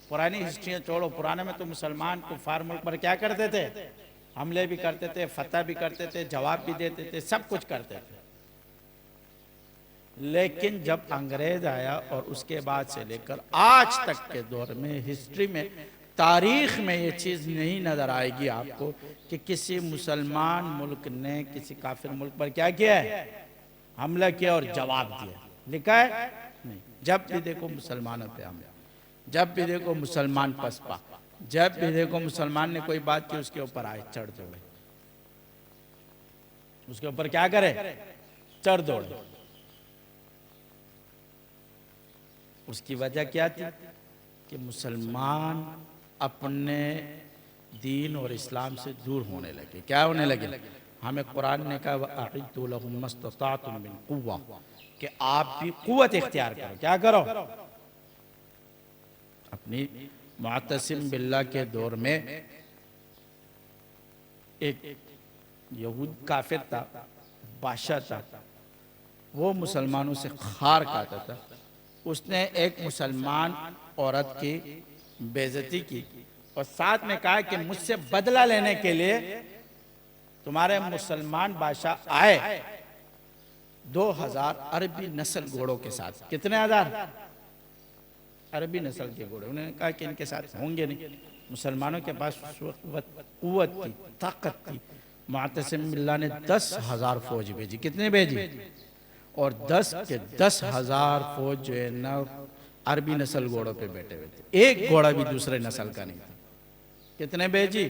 पुरानी हिस्ट्रियाँ छोड़ो, पुराने में तो मुसलमान कुफार मुल्क पर क्या करते थे? हमले भी करते थे, फतह भी करते थे, जवाब भी देते थे, सब कुछ करते थे। लेकिन जब अंग्रेज आया और उसके बाद से लेकर आज तक के दौर में, हिस्ट्री में, तारीख में ये चीज़ नहीं नजर आएगी आपको कि किसी मुसलमान मुल्क ने किसी काफिर मुल्क पर क्या किया है? हमला किया और जवाब दिया। लिखा है? नहीं। जब भी देखो मुसलमानों पे हमला, जब भी देखो मुसलमान पसपा, जब भी देखो मुसलमान ने कोई बात की उसके ऊपर आए चढ़ दौड़े, उसके ऊपर क्या करे? चढ़ दौड़े। उसकी वजह क्या थी? कि मुसलमान अपने दीन और इस्लाम से दूर होने लगे। क्या होने लगे? हमें कुरान ने कहा वअइद्दू लहुम मस्तताअतुम मिन कुव्वा, कि आप भी कुव्वत इख्तियार करो। क्या करो? अपनी मुअतसिम बिल्लाह के दौर में एक यहूद काफिर था, बादशाह था, वो मुसलमानों से खार खाता था। उसने एक मुसलमान औरत की बेइज्जती की और साथ में कहा कि मुझसे बदला लेने के लिए तुम्हारे मुसलमान बादशाह आए 2000 अरबी नस्ल घोड़ों के साथ। कितने हजार अरबी नस्ल के घोड़े। उन्होंने कहा कि इनके साथ होंगे नहीं। मुसलमानों के पास उस वक्त कुव्वत थी, ताकत थी। मुअत्तसिम बिल्लाह ने 10,000 फौज भेजी। कितने भेजी? और 10 के 10,000 फौज जो है ना अरबी नस्ल घोड़ों पे बैठे हुए थे। एक घोड़ा भी दूसरे नस्ल का नहीं था। कितने भेजी?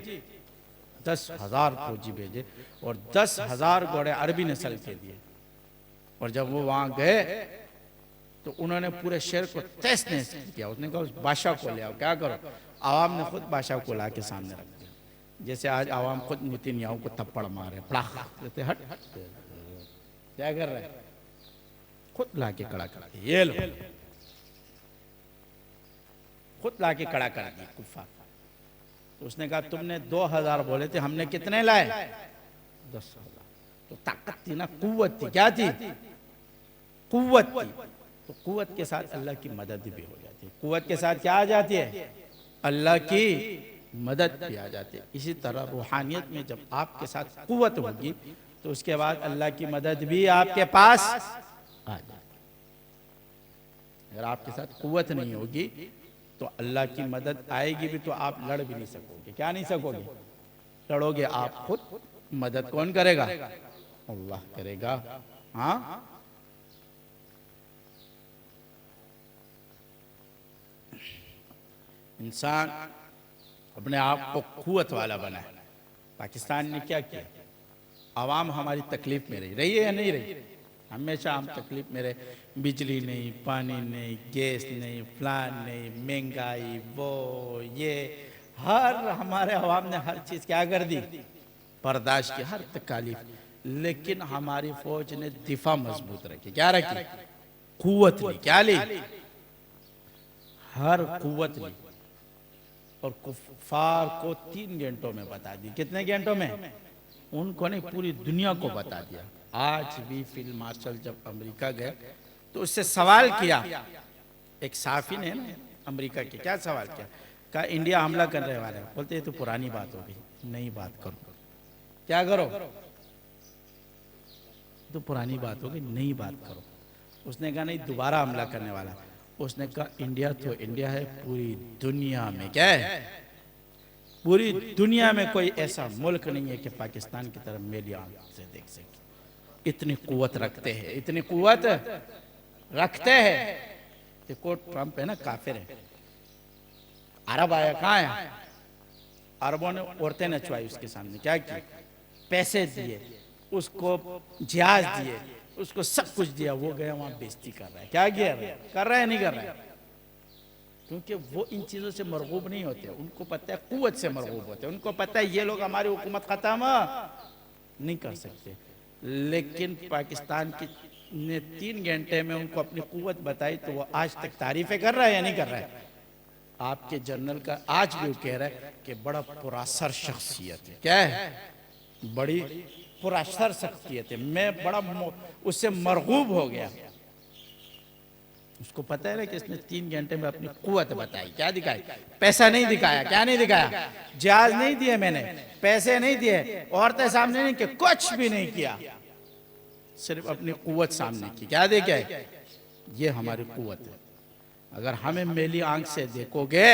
10,000 फौजी भेजे और 10,000 घोड़े अरबी नस्ल के दिए। और जब वो वहां गए तो उन्होंने पूरे शहर को तहस नहस किया। उसने कहा उस बादशाह को ले आओ। क्या करो? आवाम ने खुद बादशाह को ला के सामने रख दिया। जैसे आज आवाम खुद नेतन्याहू को थप्पड़ मारे, पड़ाख कहते हट। क्या कर रहे हैं? खुद ला के खड़ा कर दिया। ये लो, खुद ला के खड़ा कर दिया कुफार। तो उसने कहा तुमने 2000 बोले थे, हमने कितने लाए? 10,000। तो ताकत थी ना, कुव्वत थी। क्या थी? कुव्वत थी। तो कुव्वत के साथ अल्लाह की मदद भी हो जाती है। कुव्वत के साथ क्या आ जाती है? अल्लाह की मदद भी आ जाती है। इसी तरह रूहानियत में जब आपके साथ कुव्वत होगी तो उसके बाद अल्लाह की मदद भी आपके पास आ जाती है। अगर आपके साथ कुव्वत नहीं होगी तो अल्लाह की मदद आएगी भी तो आप लड़ भी नहीं सकोगे। क्या नहीं सकोगे? लड़ोगे आप खुद, मदद कौन करेगा? अल्लाह करेगा। हाँ, इंसान अपने आप को कुव्वत वाला बनाए। पाकिस्तान ने क्या किया? आवाम हमारी तकलीफ में रही है या नहीं रही? हमेशा हम तकलीफ में रहे। बिजली नहीं, पानी नहीं, गैस नहीं, फलान नहीं, महंगाई, वो ये हर हमारे आवाम ने हर चीज क्या कर दी? बर्दाश्त की, हर तकलीफ। लेकिन हमारी फौज ने दिफा मजबूत रखी। क्या रखी? कुव्वत ली। क्या ली? हर कुव्वत ली और कुफार को 3 घंटों में बता दी। कितने घंटों में? उनको नहीं, पूरी दुनिया को बता दिया। आज भी फील्ड मार्शल जब अमेरिका गए तो उससे सवाल किया, एक साफी ने ना अमेरिका के, क्या सवाल किया? कहा इंडिया हमला करने वाला है। बोलते ये तो पुरानी बात हो गई, नई बात करो। क्या करो? तो पुरानी बात हो गई, नई बात करो। उसने कहा नहीं, दोबारा हमला करने वाला। उसने कहा इंडिया तो इंडिया है, पूरी दुनिया में क्या है? पूरी दुनिया में कोई ऐसा मुल्क नहीं है कि पाकिस्तान की तरफ मेरी आंख से देख सके। इतनी कुव्वत रखते हैं, इतनी कुव्वत रखते हैं। देखो ट्रंप है ना, काफिर है। अरब आया, कहाँ है? अरबों ने औरतें नचवाई उसके सामने। क्या किया? पैसे दिए उसको, जहाज दिए उसको, सब कुछ दिया। वो गया वहां बेइज्जती कर रहा है। क्या किया? कर रहा है नहीं कर रहा है? क्योंकि वो इन चीजों से मरगूब नहीं होते। उनको पता है कुव्वत से मरगूब होते हैं। उनको पता है ये लोग हमारी हुकूमत खत्म नहीं कर सकते। लेकिन पाकिस्तान की ने 3 घंटे में उनको अपनी कुव्वत बताई तो वो आज तक तारीफें कर रहा है या नहीं कर रहा है? आपके जनरल का आज भी वो कह रहा है कि बड़ा पुरासर शख्सियत है। क्या है? बड़ी पुरासर शख्सियत है। मैं बड़ा उससे मरगूब हो गया। उसको पता है ना कि इसने 3 घंटे में अपनी कुव्वत बताई। क्या दिखाई? पैसा नहीं दिखाया। क्या नहीं दिखाया? जहाज नहीं दिए मैंने, पैसे नहीं दिए, औरतें सामने नहीं, कि कुछ भी नहीं किया, सिर्फ अपनी कुव्वत सामने की। क्या देखे? ये हमारी कुव्वत है। अगर हमें मेली आंख से देखोगे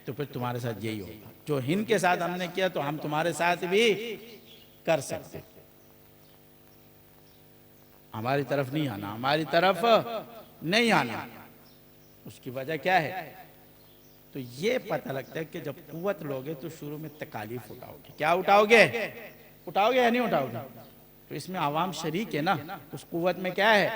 तो फिर तुम्हारे साथ यही होगा। जो हिंद के साथ हमने किया तो हम तुम्हारे साथ भी कर सकते। हमारी तरफ नहीं आना, हमारी तरफ नहीं आना। उसकी वजह क्या है? तो ये पता लगता है कि जब कुव्वत लोगे तो शुरू में तकालीफ उठाओगे। क्या उठाओगे? उठाओगे या नहीं उठाओगे? तो इसमें आवाम शरीक है ना। उस कुव्वत में क्या है?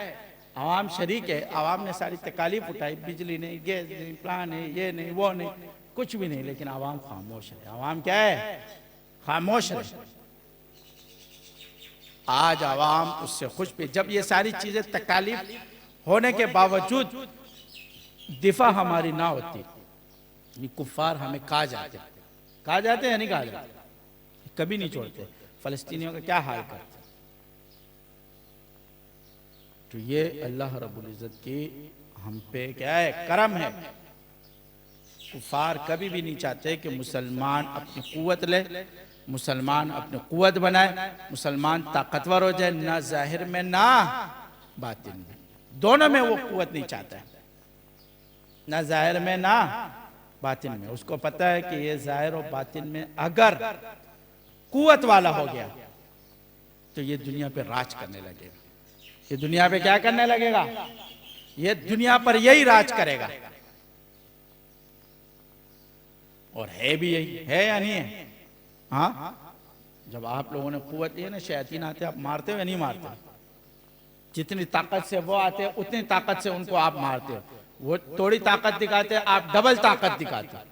आवाम शरीक है। आवाम ने सारी तकालीफ उठाई, बिजली नहीं, गैस नहीं, प्लान है, ये नहीं, वो नहीं, कुछ भी नहीं। लेकिन आवाम खामोश है। आवाम क्या है? खामोश है। आज आवाम उससे खुश पे। जब ये सारी चीजें तकालीफ होने के बावजूद दिफा हमारी ना होती, ये कुफार हमें कहा जाते हैं या नहीं कहा जाते? कभी नहीं छोड़ते। फलस्तीनियों का क्या हाल करते। तो ये अल्लाह रब्बुल इज़्ज़त की हम पे क्या है, करम है। कुफार कभी भी नहीं चाहते कि मुसलमान अपनी कुव्वत ले, मुसलमान अपनी कुव्वत बनाए, मुसलमान ताकतवर हो जाए, ना जाहिर में ना बातिन में, दोनों में वो कुव्वत नहीं चाहता है, ना जाहिर में ना बातिन में। उसको पता है कि ये जाहिर और बातिन में अगर कुव्वत वाला हो गया तो ये दुनिया पे राज करने लगेगा। ये दुनिया पे क्या करने लगेगा, ये दुनिया पर यही राज करेगा। और है भी यही है या नहीं है? हाँ, जब आप लोगों ने कुव्वत ली है ना, शैतान आते आप मारते हो या नहीं मारते? जितनी ताकत से वो आते हैं उतनी ताकत से उनको आप मारते हो। वो थोड़ी ताकत दिखाते हैं, आप डबल ताकत दिखाते हो।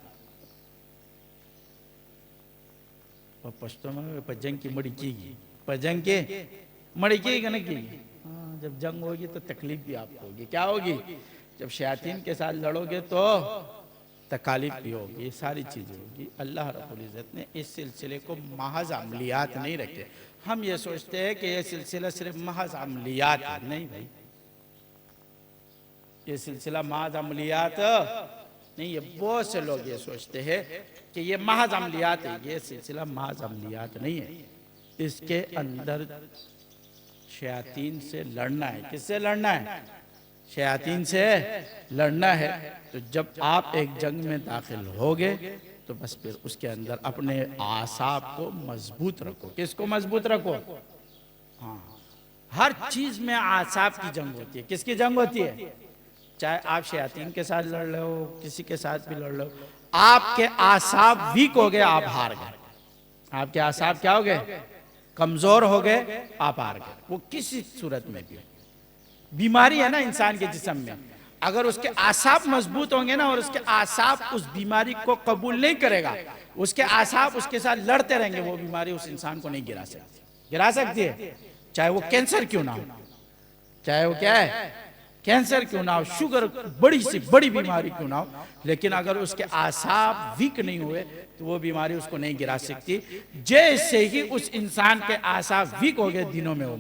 और पश्तो में पजंग की मड़ी की, पजंग के मड़ी की ना की। जब जंग होगी तो तकलीफ भी आपको होगी। क्या होगी? जब शैतान के साथ लड़ोगे तो तकालीफ भी होगी, ये सारी चीजें होगी। अल्लाह रब्बुल इज़्ज़त ने इस सिलसिले को महज अमलियात नहीं रखे। हम ये सोचते हैं कि ये सिलसिला सिर्फ महज अमलियात है। नहीं भाई, ये सिलसिला महज अमलियात नहीं है। बहुत से लोग ये सोचते हैं कि ये महज अमलियात है। ये सिलसिला महज अमलियात नहीं है। इसके अंदर शयातीन से लड़ना है। किससे लड़ना है? शयातीन से लड़ना है। तो जब आप एक जंग में दाखिल होगे तो बस फिर उसके अंदर अपने आसाब को मजबूत रखो। किसको मजबूत रखो? हाँ, हर चीज में आसाब की जंग होती है। किसकी जंग होती है? चाहे आप शयातीन के साथ लड़ रहे हो, किसी के साथ भी लड़ रहे हो, आपके आसाब वीक हो गए, आप हार गए। आपके आसाब क्या हो गए? कमजोर हो गए, आप हार गए। वो किसी सूरत में भी बीमारी है ना इंसान के जिस्म में, अगर उसके आसाब मजबूत होंगे ना और उसके आसाब उस बीमारी को कबूल नहीं करेगा, उसके आसाब उसके साथ लड़ते रहेंगे, वो बीमारी उस इंसान को नहीं गिरा सकती। गिरा सकती है चाहे वो कैंसर क्यों ना हो, चाहे वो क्या है, कैंसर क्यों ना हो, शुगर बड़ी से बड़ी बीमारी क्यों ना हो, लेकिन अगर उसके आसाब वीक नहीं हुए तो वो बीमारी उसको नहीं गिरा सकती। जैसे ही उस इंसान के आसाब वीक हो गए, दिनों में वो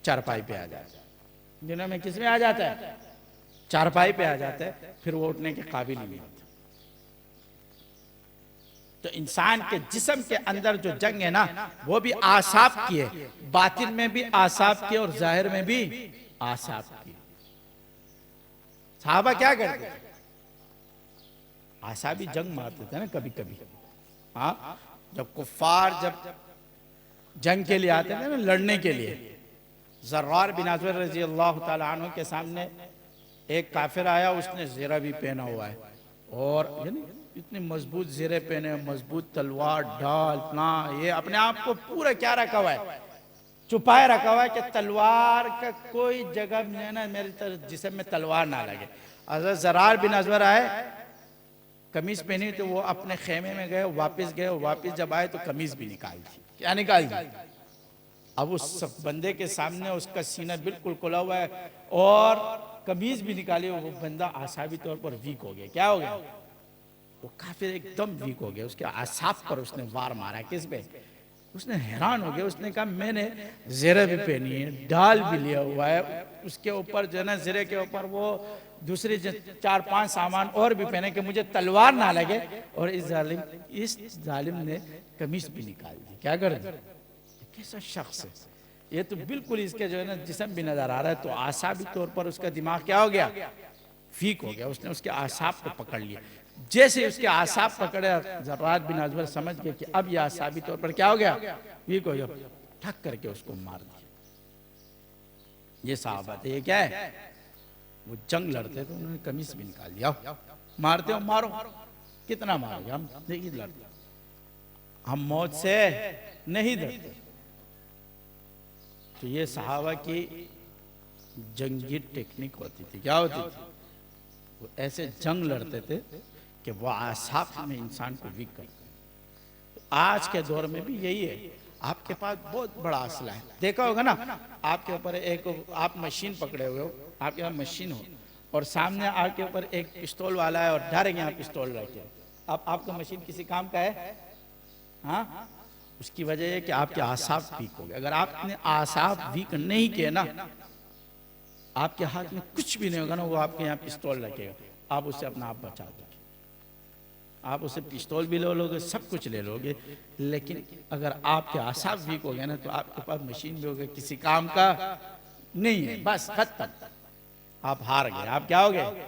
चारपाई पे आ जाता है। दिनों में किस में आ जाता है? चारपाई पे आ जाता है, फिर वो उठने के काबिल नहीं होता। तो इंसान के जिस्म के अंदर जो जंग है ना, वो भी आसाब की है, बातिन में भी आसाब की और जाहिर में भी आसाब की। साहबा क्या करते थे? आसाबी जंग मारते थे ना कभी कभी। हाँ, जब कुफार जब जंग के लिए आते थे ना, लड़ने के लिए, ज़र्रार बिन अज़वर रज़ी अल्लाह ताला अन्हु के सामने एक काफिर आया, उसने ज़ेरा भी पहना हुआ है और यानी इतने मजबूत ज़ेरे पहने, मजबूत तलवार ढाल ना, ये अपने आप को पूरा क्या रखा हुआ है, छुपाए रखा हुआ है कि तलवार का कोई जगह नहीं ना, मेरे जिस्म में तलवार ना लगे। हज़रत ज़र्रार बिन अज़वर आए, कमीज पहनी तो वो अपने खेमे में गए, वापस गए, वापस जब आए तो कमीज भी निकाल दी। क्या निकाल दी? अब उस बंदे के सामने उसका सीना बिल्कुल खुला हुआ है और कमीज भी निकाली, वो बंदा आसाबी तौर पर वीक हो गया। क्या हो गया? वो काफिर एकदम वीक हो गया। उसके आसाब पर उसने वार मारा। किस पे? उसने हैरान हो गया। उसने कहा मैंने ज़ेरा भी पहनी है, डाल भी लिया हुआ है, उसके ऊपर जो है ना ज़ेरे के ऊपर वो दूसरे 4-5 सामान और भी पहने कि मुझे तलवार ना लगे, और इस जालिम ने कमीज भी निकाल दी। क्या कर दी? कैसा शख्स है ये, तो बिल्कुल इसके जो है ना जिस्म भी नजर आ रहा है। तो आसाबी तौर पर उसका दिमाग क्या हो गया? फीक हो गया। उसने उसके आसाब को पकड़ लिया। जैसे उसके आसाब पकड़े, ज़र्रार बिन अज़वर समझ गए कि अब ये आसाबी तौर पर क्या हो गया? फीक हो गया। ठक करके उसको मार दिया। ये सहाबा थे। ये क्या है? वो जंग लड़ते थे, उन्होंने कमीज भी निकाल दिया। मारते हो मारो, कितना मारोगे, हम नहीं लड़ते, हम मौत से नहीं डरते। तो ये सहाबा की जंगी टेक्निक होती थी। क्या होती थी? वो ऐसे जंग लड़ते थे कि वो आसाब में इंसान को वीक करते। तो आज के दौर में भी यही है। आपके पास बहुत बड़ा असला है, देखा होगा ना, आपके ऊपर एक आप मशीन पकड़े हुए हो, आपके पास मशीन हो और सामने आपके ऊपर एक पिस्तौल वाला है और डायरेक्ट यहाँ पिस्तौल रखे हो। अब आपका मशीन किसी काम का है? हाँ, उसकी वजह है कि आपके आसाब वीक हो गए। अगर आपने आसाब वीक नहीं किए ना, आपके हाथ में कुछ भी नहीं होगा ना, वो आपके यहाँ पिस्तौल रखेगा, आप उससे अपना आप बचा दोगे। आप उसे पिस्तौल भी ले लोगे, सब कुछ ले लोगे, लेकिन अगर आपके आसाब वीक हो गए ना, तो आपके पास मशीन भी होगा, किसी काम का नहीं है, बस खत्म, आप हार गए। आप क्या हो गए?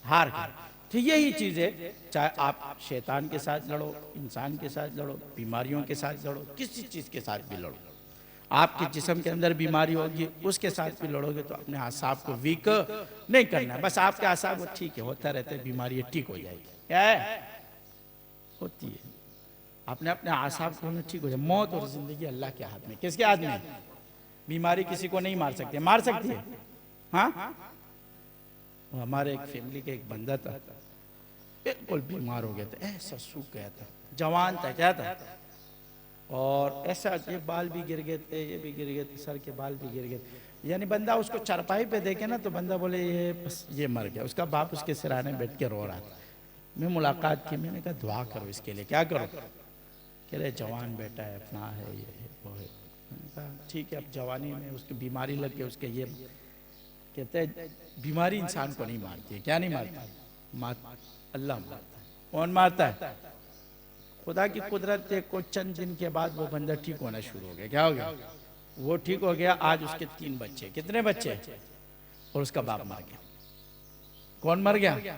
हार गए। तो यही चीज है, चाहे आप शैतान के साथ लड़ो, इंसान के साथ लड़ो, बीमारियों के साथ लड़ो, किसी चीज के साथ भी लड़ो, आपके जिस्म के अंदर बीमारी होगी उसके साथ भी लड़ोगे, तो अपने आसाब को वीक नहीं करना। बस आपके आसाब वो ठीक है, होता रहता है, बीमारी ठीक हो जाएगी। क्या है? होती है। आपने अपने आसाब को ठीक हो जाए। मौत और जिंदगी अल्लाह के हाथ में। किसके हाथ में? बीमारी किसी को नहीं मार सकती, मार सकती है? हाँ, हमारे एक फैमिली के एक बंदा था, बिल्कुल बीमार हो गया था, ऐसा सूख गया था, जवान था, क्या था, और ऐसा ये बाल भी गिर गए थे, ये भी गिर गए थे, सर के बाल भी गिर गए थे। यानी बंदा उसको चारपाई पे देखे ना, तो बंदा बोले ये बस ये मर गया। उसका बाप उसके सिराने बैठ के रो रहा था। मैं मुलाकात की, मैंने कहा दुआ करो इसके लिए। क्या करो? कह रहे जवान बेटा है, अपना है, ये है, वो है। मैंने कहा ठीक है, अब जवानी में उसकी बीमारी लग गई, उसके ये कहते हैं बीमारी इंसान को नहीं मारती है। क्या नहीं मारती? अल्लाह मारता है। कौन मारता है? खुदा की कुदरत है। कुछ चंद दिन के बाद वो बंदा ठीक होना शुरू हो गया। क्या हो गया? वो ठीक हो गया। आज उसके 3 बच्चे। कितने बच्चे? और उसका बाप मर गया। कौन मर गया?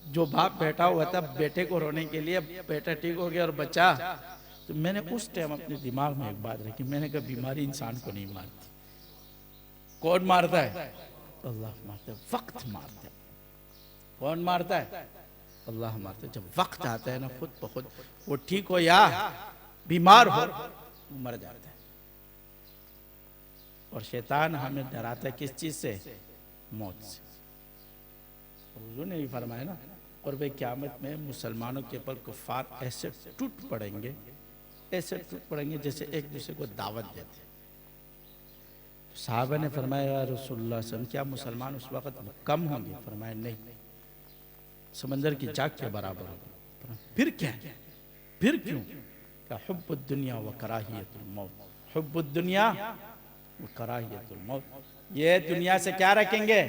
जो बाप बैठा हुआ था बेटे को रोने के लिए, बेटा ठीक हो गया और बच्चा। तो मैंने उस टाइम अपने दिमाग में एक बात रखी, मैंने कहा बीमारी इंसान को नहीं मारती। कौन मारता है? अल्लाह मारता है। वक्त मारता है। कौन मारता है? अल्लाह मारता है। जब वक्त आता है ना, खुद ब खुद वो ठीक हो या बीमार हो, मर जाता है। और शैतान हमें डराता है किस चीज से? मौत से। हुजूर ने भी फरमाया ना, और वे क़यामत में मुसलमानों के ऊपर कुफ़ार ऐसे टूट पड़ेंगे, ऐसे टूट पड़ेंगे जैसे एक दूसरे को दावत देते। साहबा ने फरमाया या रसूलुल्लाह सल्लल्लाहु अलैहि वसल्लम, क्या मुसलमान उस वक़्त कम होंगे? फरमाया नहीं, समंदर की जाग के बराबर होगा। फिर क्या है? फिर क्यों? क्या? हुब्बुद दुनिया व कराहियतुल मौत। हुब्बुद दुनिया व कराहियतुल मौत। ये दुनिया से क्या रखेंगे?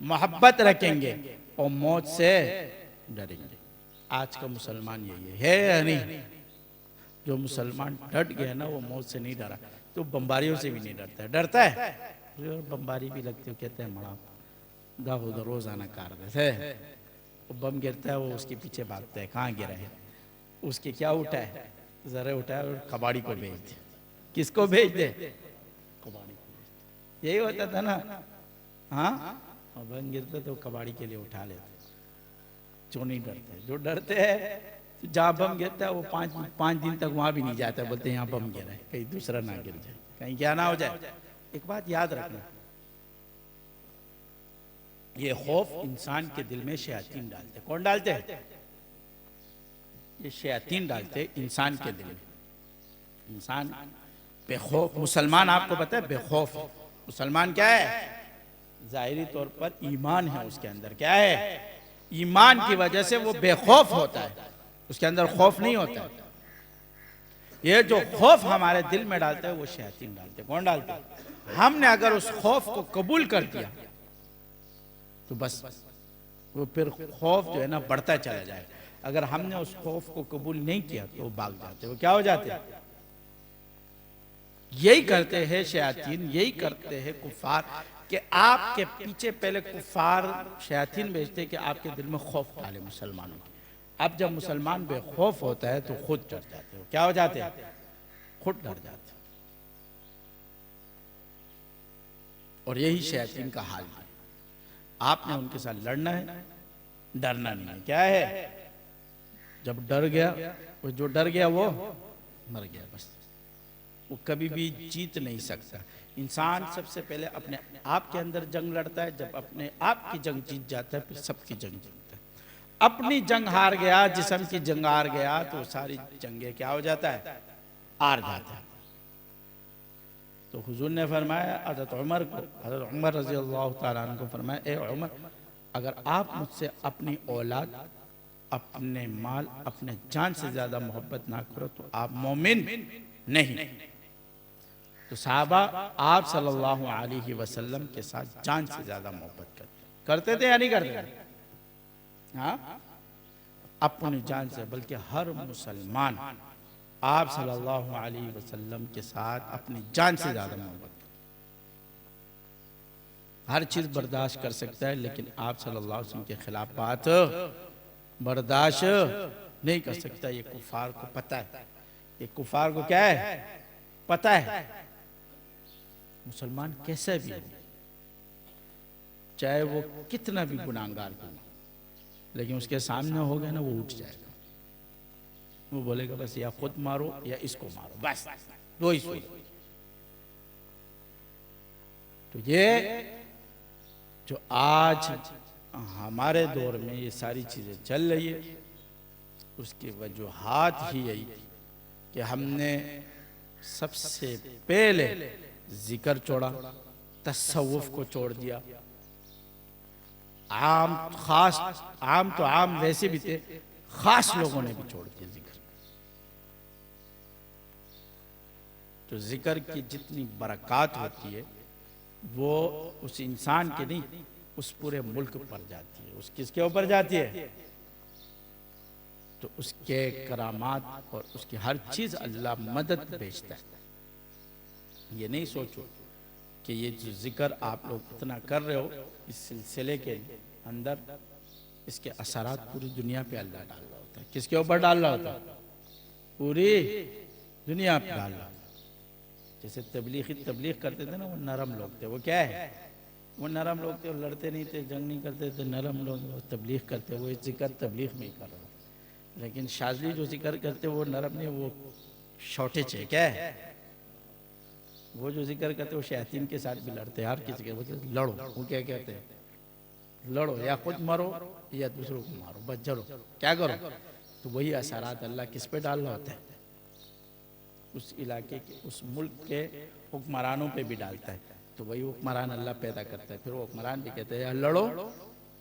मोहब्बत रखेंगे और मौत से डरेंगे। आज का मुसलमान यही है या नहीं? जो मुसलमान डट गया ना, वो मौत से नहीं डरा, तो बम्बारियों से भी नहीं डरता है। डरता है? बम्बारी भी लगती है, कहते हैं मड़ा गाँव रोजाना कार है, वो बम गिरता है, वो उसके पीछे भागता है, कहाँ गिरा है, उसके क्या उठा है, जरा उठा है और कबाड़ी को भेज दे। किसको भेज दे? कबाड़ी को भेज दे। यही होता था ना। हाँ, बम गिरता तो कबाड़ी के लिए उठा लेते। जो नहीं डरते, जो डरते हैं तो जहाँ बम गिरता है वो पाँच दिन तक वहाँ भी नहीं जाता, बोलते यहाँ बम गिरा है, कहीं दूसरा ना गिर जाए, कहीं क्या ना हो जाए। एक बात याद रखना, ये खौफ इंसान के दिल में शयातीन डालते। कौन डालते हैं? ये शयातीन डालते इंसान के दिल में। इंसान बेखौफ, मुसलमान आपको पता है बेखौफ है। मुसलमान क्या है? जाहिरी तौर पर ईमान है उसके अंदर। क्या है? ईमान की वजह से वो बेखौफ होता है, उसके अंदर खौफ नहीं होता है। ये जो खौफ हमारे दिल में डालते हैं वो शैतान डालते हैं। कौन डालते हैं? हमने अगर उस खौफ को कबूल कर दिया तो बस वो फिर खौफ जो है ना बढ़ता चला जाए। अगर हमने उस खौफ को कबूल नहीं किया तो वो भाग जाते। वो क्या हो जाते हैं? यही करते हैं शैतान, यही करते हैं कुफार, कि आपके पीछे पहले कुफार शैतान भेजते कि आपके दिल में खौफ डाले मुसलमानों की। अब जब मुसलमान बेखौफ होता है तो खुद डर जाते हो। क्या हो जाते हैं? खुद डर जाते। और यही शैतान का हाल है। आपने उनके साथ लड़ना है, डरना नहीं है। क्या है? जब डर गया, वो जो डर गया वो मर गया, बस वो कभी भी जीत नहीं सकता। इंसान सबसे पहले अपने आप के अंदर जंग लड़ता है, जब अपने आप की जंग जीत जाता है फिर सबकी जंग जीतता है। अपनी जंग हार गया, जिस्म की जंग हार गया तो सारी जंगें क्या हो जाता है? हार जाता है। तो हुजूर ने फरमाया हज़रत उमर को, हज़रत उमर रज़ी अल्लाह तआला अन्हु को फरमाया, ए उमर, अगर आप मुझसे अपनी औलाद अपने माल अपने जान से ज्यादा मोहब्बत ना करो तो आप मोमिन नहीं। तो साहबा आप सल्लल्लाहु अलैहि वसल्लम के साथ जान से ज्यादा मोहब्बत करते थे या नहीं करते थे? हाँ, अपनी जान से, बल्कि हर मुसलमान आप सल्लल्लाहु अलैहि वसल्लम के साथ अपनी जान से ज्यादा मोहब्बत, हर चीज बर्दाश्त कर सकता है, लेकिन आप सल्लल्लाहु अलैहि वसल्लम के खिलाफ बात बर्दाश्त नहीं कर सकता। ये कुफार को पता है, ये कुफार को क्या है पता है। मुसलमान कैसे भी हो, चाहे वो कितना भी गुनाहगार हो, लेकिन उसके सामने हो गया ना वो उठ जाएगा, वो बोलेगा बस या खुद मारो या इसको मारो, बस दो ही सूरत। तो ये जो आज हमारे दौर में ये सारी चीजें चल रही है, उसकी वजूहात ही यही कि हमने सबसे पहले जिक्र छोड़ा, तसव्वुफ को छोड़ दिया। आम खास, आम तो आम वैसे भी थे, खास लोगों ने भी छोड़ दिया जिक्र। तो जिक्र की जितनी बरकत होती है वो उस इंसान के नहीं, उस पूरे मुल्क पर जाती है। उस किसके ऊपर जाती है? तो उसके करामात और उसकी हर चीज अल्लाह मदद भेजता है। ये नहीं सोचो कि ये जो जिक्र आप लोग इतना कर रहे हो, इस सिलसिले के अंदर इसके असरात पूरी दुनिया पे अल्लाह डाल रहा होता है। किसके ऊपर डाल रहा होता है? पूरी दुनिया पे डाल रहा होता है। जैसे तबलीग करते थे ना, वो नरम लोग थे। वो क्या है? वो नरम लोग थे, वो लड़ते नहीं थे, जंग नहीं करते थे, नरम लोग। वो तबलीग करते, वो जिक्र तबलीग में ही कर रहा था। लेकिन शाजली जो जिक्र करते वो नरम नहीं, वो शॉर्टेज है। क्या है? वो जो जिक्र करते वो शैतान के साथ भी लड़ते। यार किसी के बोलते लड़ो, वो क्या कहते हैं? लड़ो या खुद मरो या दूसरों को मारो, बस जरो, क्या करो। तो वही असरात अल्लाह किस पे डाल रहा होता है? उस इलाके के, उस मुल्क के हुक्मरानों पे भी डालता है। तो वही हुक्मरान अल्लाह पैदा करता है। फिर वो हुक्मरान भी कहते हैं या लड़ो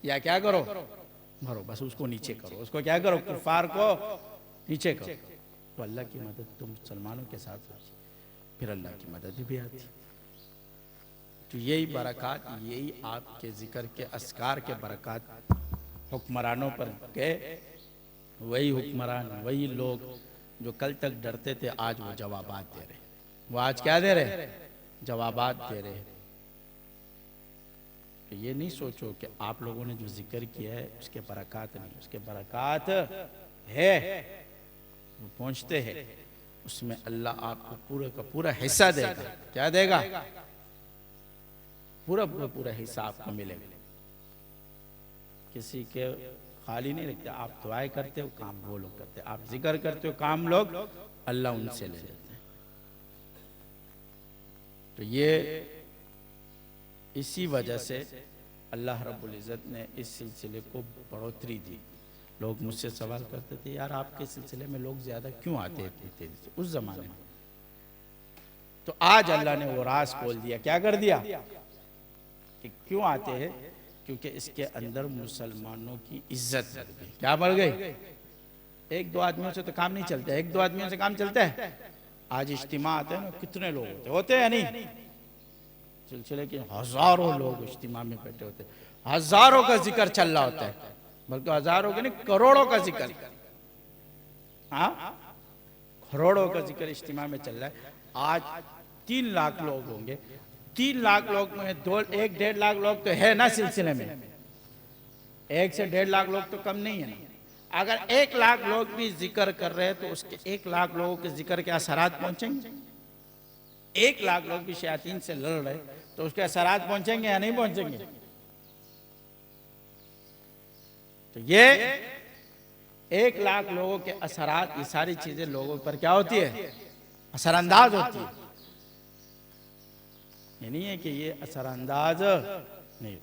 या क्या करो, मरो, बस उसको नीचे करो। उसको क्या करो? कुफार को नीचे करो। तो अल्लाह की मदद तो मुसलमानों के साथ होती, फिर अल्लाह की मदद भी आती। तो यही बरकत, यही आपके जिक्र के अस्कार के बरकत हुक्मरानों पर गए। वही हुक्मरान, वही लोग जो कल तक डरते थे, आज वो जवाबात दे रहे। वो आज क्या दे रहे? जवाबात दे रहे। तो ये नहीं सोचो कि आप लोगों ने जो जिक्र किया है उसके बरकत नहीं, उसके बरकत है, वो पहुंचते हैं। उसमें अल्लाह आपको पूरा का पूरा हिस्सा देगा। क्या देगा? पूरा हिस्सा आपको मिलेगा। किसी के खाली नहीं रखते। आप दुआएं करते हो, काम वो लोग करते हैं। आप जिक्र करते हो, काम लोग अल्लाह उनसे ले लेते हैं। तो ये इसी वजह से अल्लाह रब्बुल इज़्ज़त ने इस सिलसिले को बढ़ोतरी दी। लोग मुझसे सवाल करते थे, यार आपके सिलसिले में लोग ज्यादा क्यों आते थे उस जमाने में? तो आज अल्लाह ने वो राज खोल दिया। क्या कर दिया? कि क्यों आते हैं? क्योंकि इसके अंदर मुसलमानों की इज्जत बढ़ गई। क्या बढ़ गई? एक दो आदमियों से तो काम नहीं चलता। एक दो आदमियों से काम चलता है? आज इज्तिमा आते हैं ना, कितने लोग होते हैं या नहीं? सिलसिले के हजारों लोग इज्तिमा में बैठे होते हैं, हजारों का जिक्र चल रहा होता है, बल्कि हजारों के नहीं करोड़ों का जिक्र। हाँ, करोड़ों का जिक्र इज्तिमा में चल रहा है। आज 3 लाख लोग होंगे। 3 लाख लोग में 1-1.5 लाख लोग तो है ना सिलसिले में। 1 से 1.5 लाख लोग तो कम नहीं है ना। अगर 1 लाख लोग भी जिक्र कर रहे हैं तो उसके 1 लाख लोगों के जिक्र के असरात पहुंचेंगे। 1 लाख लोग भी शैतान से लड़ रहे तो उसके असरात पहुंचेंगे या नहीं पहुंचेंगे? तो ये 1 लाख लोगों के असरात, ये सारी चीजें लोगों पर क्या होती है? असरअंदाज होती है। ये नहीं है कि ये असरअंदाज नहीं।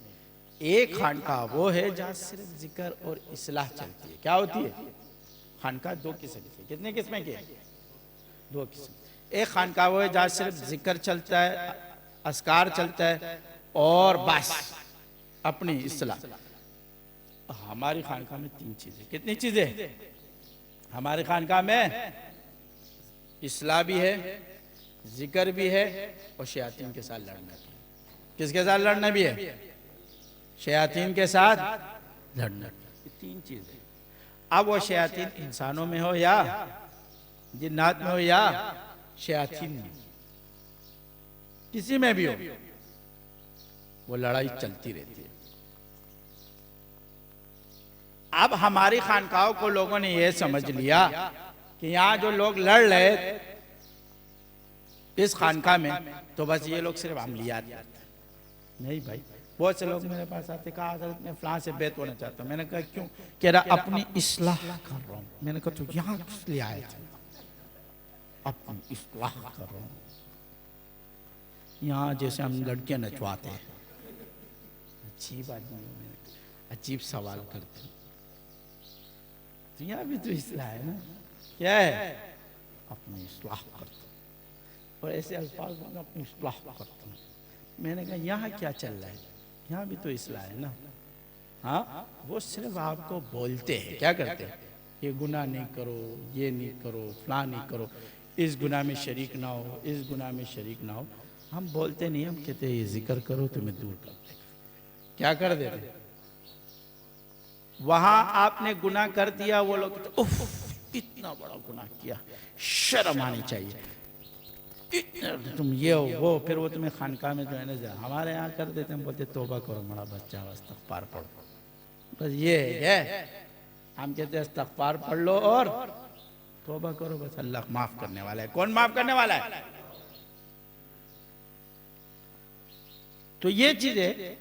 एक खानका वो है जहां सिर्फ जिक्र और इस्लाह चलती है। क्या होती है? खानका 2 किस्म की। कितने किस्में की? 2 किस्म। एक खानका वो है जहां सिर्फ जिक्र चलता है, अस्कार चलता है और बस अपनी इस्लाह। हमारी खानका में 3 चीजें, कितनी चीजें हमारी खानका में? इस्लाह भी है, जिक्र भी है और शयातीन के साथ लड़ना भी है। किसके साथ लड़ना भी है? शयातीन के साथ लड़ना। ये 3 चीजें। अब वो शयातीन इंसानों में हो या जिन्नात में हो या शयातीन में, किसी में भी हो, वो लड़ाई चलती रहती है। अब हमारी खानकाहों को लोगों ने यह समझ लिया कि यहाँ जो लोग लड़ रहे इस खानका में, तो बस ये लोग सिर्फ अमलियात करते हैं। नहीं भाई, बहुत से लोग मेरे पास आते, कहा हज़रत मैं फलां से बैत होना चाहता हूँ। मैंने कहा क्यों? कह रहा अपनी इस्लाह कर रहा हूँ। मैंने कहा तो यहाँ किस लिए आए थे? अपनी इस्लाह कर रहा हूँ। यहाँ जैसे हम लड़कियां नचवाते हैं। अजीब आदमी, अजीब सवाल करते हैं। तो यहाँ भी तो इस्लाह है ना? क्या है? अपनी इस्लाह करता हूँ, और ऐसे अल्फाज में अपनी इस्लाह करता हूँ। मैंने कहा यहाँ क्या चल रहा है? यहाँ भी तो इस्लाह है ना? हाँ, वो सिर्फ आपको बोलते हैं, क्या करते हैं? ये गुनाह नहीं करो, ये नहीं करो, फलां नहीं करो, इस गुनाह में शरीक ना हो, इस गुनाह में शरीक ना हो। हम बोलते नहीं, हम कहते हैं ये जिक्र करो तुम्हें दूर कर देगा। क्या कर देते? वहां आपने गुनाह कर दिया, वो लोग कहते उफ इतना बड़ा गुनाह किया, शर्म आनी चाहिए, तुम ये हो वो। फिर वो तुम्हें खानका में जो है ना, हमारे यहाँ कर देते हैं, बोलते तौबा करो बड़ा बच्चा, इस्तग़फ़ार पढ़ो, बस ये है। हम कहते हैं इस्तग़फ़ार पढ़ लो और तौबा करो, बस अल्लाह माफ करने वाला है। कौन माफ करने वाला है? तो ये चीजें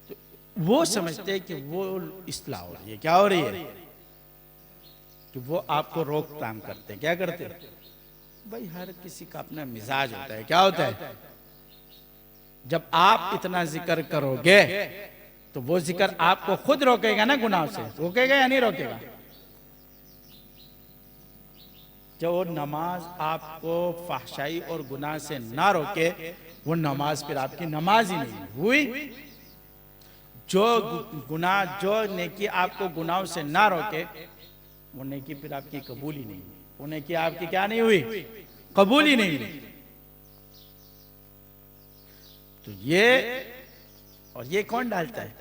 तो वो समझते हैं कि वो इस्लाह हो रही है। क्या हो रही है? कि वो आपको रोकथाम करते हैं। क्या करते हैं भाई? हर किसी का अपना मिजाज होता है। क्या होता है? जब आप इतना जिक्र करोगे तो वो जिक्र आपको खुद रोकेगा ना गुनाह से। रोकेगा या नहीं रोकेगा? जो नमाज आपको फहशाई और गुनाह से ना रोके, वो नमाज फिर आपकी नमाज ही नहीं हुई। जो गुनाह, जो नेकी आपको गुनाहों से ना रोके, वो नेकी फिर आपकी कबूल ही नहीं हुई। वो नेकी आपकी क्या नहीं हुई? कबूल ही नहीं हुई। तो ये, और ये कौन डालता है?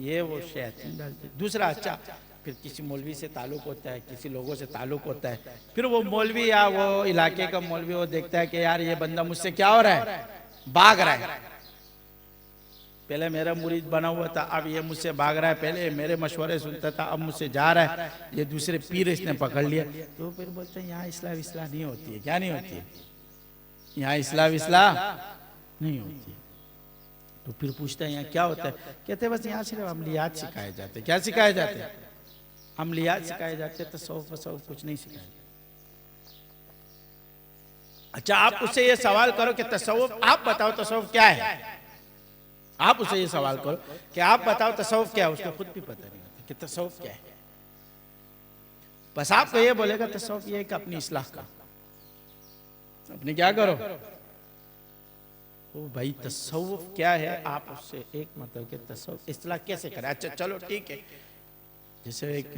ये वो शैतान डालते हैं। दूसरा, अच्छा फिर किसी मौलवी से ताल्लुक होता है, किसी लोगों से ताल्लुक होता है, फिर वो मौलवी या वो इलाके का मौलवी वो देखता है कि यार ये बंदा मुझसे क्या हो रहा है? भाग रहा है। पहले मेरा मुरीद बना हुआ था, अब ये मुझसे भाग रहा है। पहले मेरे मशवरे सुनता था, अब मुझसे जा रहा है। ये दूसरे पीर इसने पकड़ लिया। तो फिर बोलते हैं यहाँ इस्लाह विस्लाह नहीं होती है। क्या नहीं होती है? यहाँ इस्लाह विस्लाह नहीं होती है। तो फिर पूछता है यहाँ क्या होता है? कहते हैं बस यहाँ सिर्फ अमलियात सिखाए जाते हैं। क्या सिखाए जाते हैं? अमलियात सिखाए जाते हैं, तसव्वुफ वसव्वुफ कुछ नहीं सिखाया। अच्छा, आप उससे ये सवाल करो कि तसव्वुफ, आप बताओ तसव्वुफ क्या है? आप उसे ये सवाल करो कि आप बताओ तसव्वुफ क्या है, उसको खुद भी पता नहीं होता कि तसव्वुफ क्या है। बस आपको ये बोलेगा तसव्वुफ ये है कि अपनी इस्लाह करो। अपनी क्या करो? ओ भाई तसव्वुफ क्या है? आप उससे एक मतलब कि तसव्वुफ इस्लाह कैसे करें। अच्छा चलो ठीक है। जैसे एक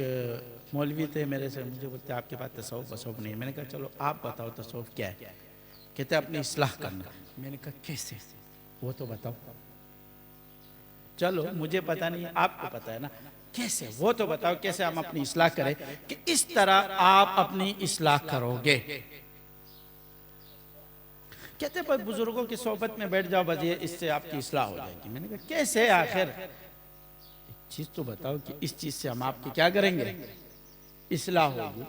मौलवी थे मेरे से, मुझे बोलते आपके पास तसव्वुफ वसव्वुफ नहीं है। मैंने कहा चलो आप बताओ तसव्वुफ क्या है। कहते अपनी इस्लाह करना। मैंने कहा कैसे? वो तो बताओ। चलो मुझे पता नहीं है, आपको पता है ना, कैसे? वो तो बताओ कैसे हम अपनी इस्लाह करें कि इस तरह आप अपनी इस्लाह करोगे। कहते भाई बुजुर्गों की सोबत में बैठ जाओ, बस ये इससे आपकी इस्लाह हो जाएगी। मैंने कहा कैसे? आखिर एक चीज तो बताओ कि इस चीज से हम आपकी क्या करेंगे? इस्लाह होगी।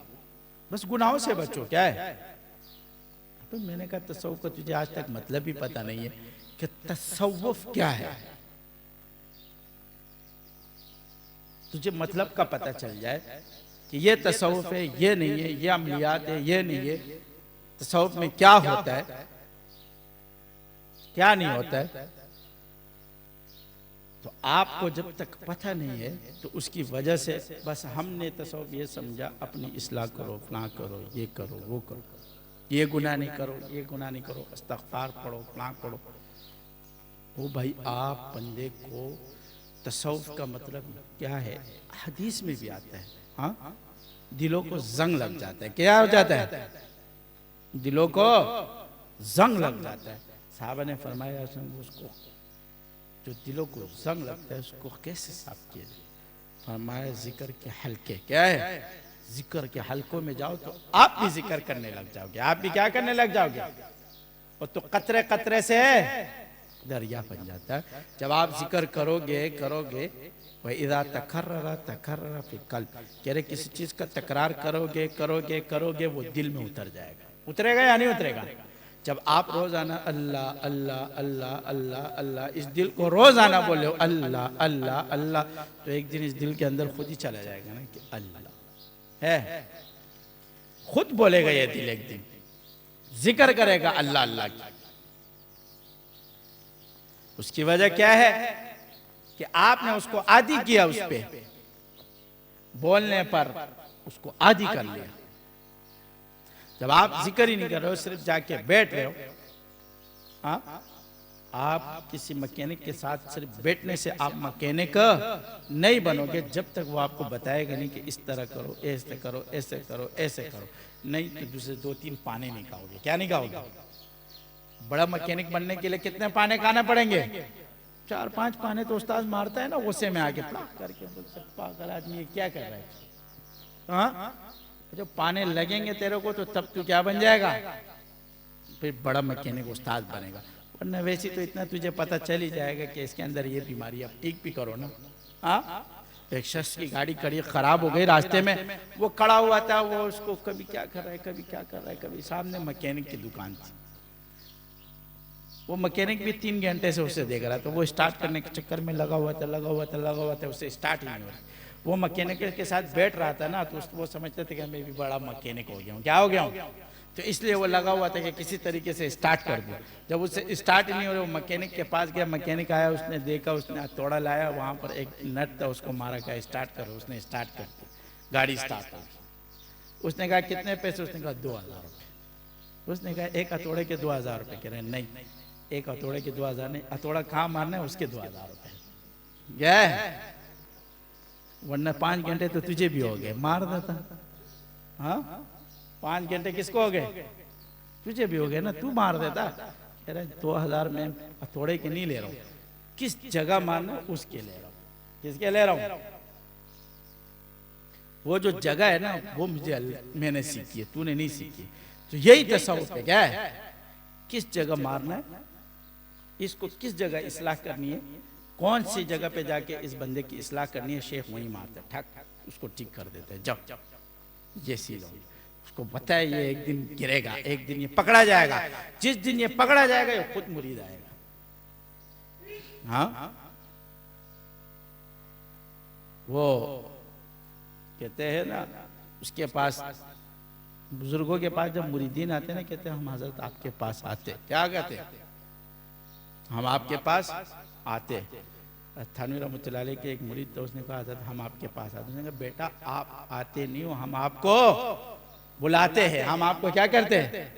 बस गुनाहों से बचो। क्या है? तो मैंने कहा तसव्वुफ का तुझे आज तक मतलब ही पता नहीं है कि तसव्वुफ क्या है। तुझे मतलब का पता चल जाए कि ये तसव्वुफ है, ये नहीं है, ये अमलियात है, ये नहीं है। तसव्वुफ में क्या होता है, क्या नहीं होता है, तो आपको जब तक पता नहीं है तो उसकी वजह से बस हमने तसव्वुफ ये समझा अपनी इस्लाह करो, फलां करो, ये करो, वो करो, ये गुनाह नहीं करो, ये गुनाह नहीं करो, इस्तग़फ़ार पढ़ो, फलां पढ़ो। ओ भाई आप बंदे को तसव्वुफ का मतलब क्या है, हदीस में भी आता है। हाँ, दिलों को जंग लग जाता है। क्या हो जाता है? दिलों को जंग लग जाता है। साहबा ने फरमाया उसको, जो दिलों को जंग लगता है उसको कैसे साफ किया जाए? फरमाया जिक्र के हल्के। क्या है? जिक्र के हल्कों में जाओ तो आप भी जिक्र करने लग जाओगे। आप भी क्या करने लग जाओगे? और तो कतरे कतरे से दरिया बन जाता है। जब आप जिक्र करोगे करोगे, वह इदा तकर्ररा फिर कल्ब, कह रहे किसी चीज का तकरार करोगे करोगे करोगे वो दिल में उतर जाएगा। उतरेगा या नहीं उतरेगा? जब आप रोजाना अल्लाह अल्लाह अल्लाह अल्लाह अल्लाह इस दिल को रोजाना बोले हो अल्लाह अल्लाह अल्लाह, तो एक दिन इस दिल के अंदर खुद ही चला जाएगा ना कि अल्लाह है। खुद बोलेगा ये दिल, एक दिन जिक्र करेगा अल्लाह अल्लाह की। उसकी वजह क्या है कि आपने उसको आदी किया, उस पे बोलने पर उसको आदी कर लिया। जब आप जिक्र ही नहीं कर रहे हो, सिर्फ जाके बैठ रहे हो, हाँ, आप किसी मैकेनिक के साथ सिर्फ बैठने से आप मैकेनिक नहीं बनोगे जब तक वो आपको बताएगा नहीं कि इस तरह करो, ऐसे करो, ऐसे करो, ऐसे करो। नहीं तो दूसरे 2-3 पाने नहीं खाओगे। क्या नहीं खाओगे? बड़ा मैकेनिक बनने के लिए कितने पाने खाने पड़ेंगे? 4-5 पाने तो उस्ताद मारता है ना, गुस्से में आके प्लाक करके बोलते पागल आदमी ये क्या कर रहा है। हाँ, जब पाने लगेंगे तेरे को तो तब तू क्या बन जाएगा? फिर बड़ा मैकेनिक उस्ताद बनेगा। वरना वैसे तो इतना तुझे पता चल ही जाएगा कि इसके अंदर ये बीमारी, अब ठीक भी करो ना। हाँ, एक शख्स की गाड़ी कड़ी खराब हो गई रास्ते में, वो खड़ा हुआ था, वो उसको कभी क्या कर रहा है कभी क्या कर रहा है, कभी सामने मैकेनिक की दुकान थी। वो मैकेनिक भी 3 घंटे से उसे देख रहा था, वो स्टार्ट करने के चक्कर में लगा हुआ था, उसे स्टार्ट ही नहीं हो रहा। वो मैकेनिक के साथ बैठ रहा था ना, तो वो समझते थे कि मैं भी बड़ा मैकेनिक हो गया हूँ। क्या हो गया हूँ? तो इसलिए वो लगा हुआ था कि किसी तरीके से स्टार्ट कर दूं। जब उससे स्टार्ट ही नहीं हो रहा, वो मैकेनिक के पास गया, मैकेनिक आया, उसने देखा, उसने हथौड़ा लाया, वहाँ पर एक नट था, उसको मारा, कहा स्टार्ट करो। उसने स्टार्ट कर दी, गाड़ी स्टार्ट कर। उसने कहा कितने पैसे? उसने कहा 2000 रुपये। उसने कहा एक हथौड़े के 2000 रुपये। कह रहे नहीं, एक हथौड़े के 2000 नहीं, हथौड़ा कहाँ मारना है उसके 2000 रुपये। गया, वरना 5 घंटे तो तुझे भी हो गए, मार देता। हाँ, 5 घंटे किसको हो गए? तुझे भी हो गए ना, तू मार देता। कह रहे 2000 में हथौड़े के नहीं ले रहा हूँ, किस जगह मारना उसके ले रहा हूँ। किसके ले रहा हूँ? वो जो जगह है ना, वो मुझे मैंने सीखी है, तूने नहीं सीखी। तो यही तसव्वुफ है। क्या है? किस जगह मारना है, इसको किस जगह इस्लाह करनी है, कौन सी जगह पे जाके इस बंदे की इस्लाह करनी है, शेख वहीं मारते ठक उसको ठीक कर देते हैं। जाओ ये सी लो, उसको पता है ये एक दिन गिरेगा, एक दिन ये पकड़ा जाएगा। जिस दिन ये पकड़ा जाएगा ये खुद मुरीद आएगा। हाँ, वो कहते हैं ना, उसके पास बुजुर्गों के पास जब मुरीदीन आते ना, कहते हैं हम हजरत आपके पास आते। क्या कहते हैं? हम आपके पास आते। थानवी रहमतुल्लाह अलैह के एक मुरीद था, उसने कहा हजरत हम आपके पास आते। उसने कहा बेटा आप आते नहीं हो, हम आपको बुलाते हैं। हम आपको क्या करते हैं?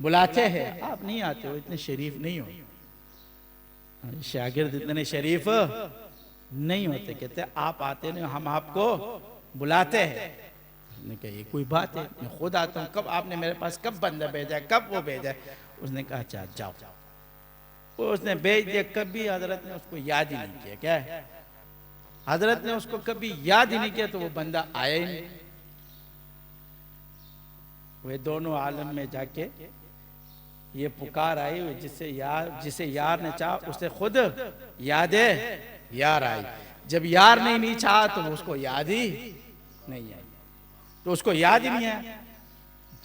बुलाते हैं। आप नहीं आते हो, इतने शरीफ नहीं हो, शागिर्द इतने शरीफ नहीं होते। कहते आप आते नहीं, हम आपको बुलाते हैं। उसने कहा ये कोई बात है, मैं खुद आता हूँ। कब आपने मेरे पास कब बंदा भेजा है, कब वो भेजा है? उसने कहा अच्छा जाओ। वो उसने भेज दिया, कभी हजरत ने उसको याद ही नहीं किया। क्या है? हजरत ने उसको कभी याद ही नहीं किया, तो वो बंदा आया ही नहीं। वे दोनों आलम में जाके ये पुकार आई, जिसे यार ने चाहा उसे खुद याद यार आई। जब यार ने नहीं चाहा तो उसको याद ही नहीं आई, तो उसको याद ही नहीं आया।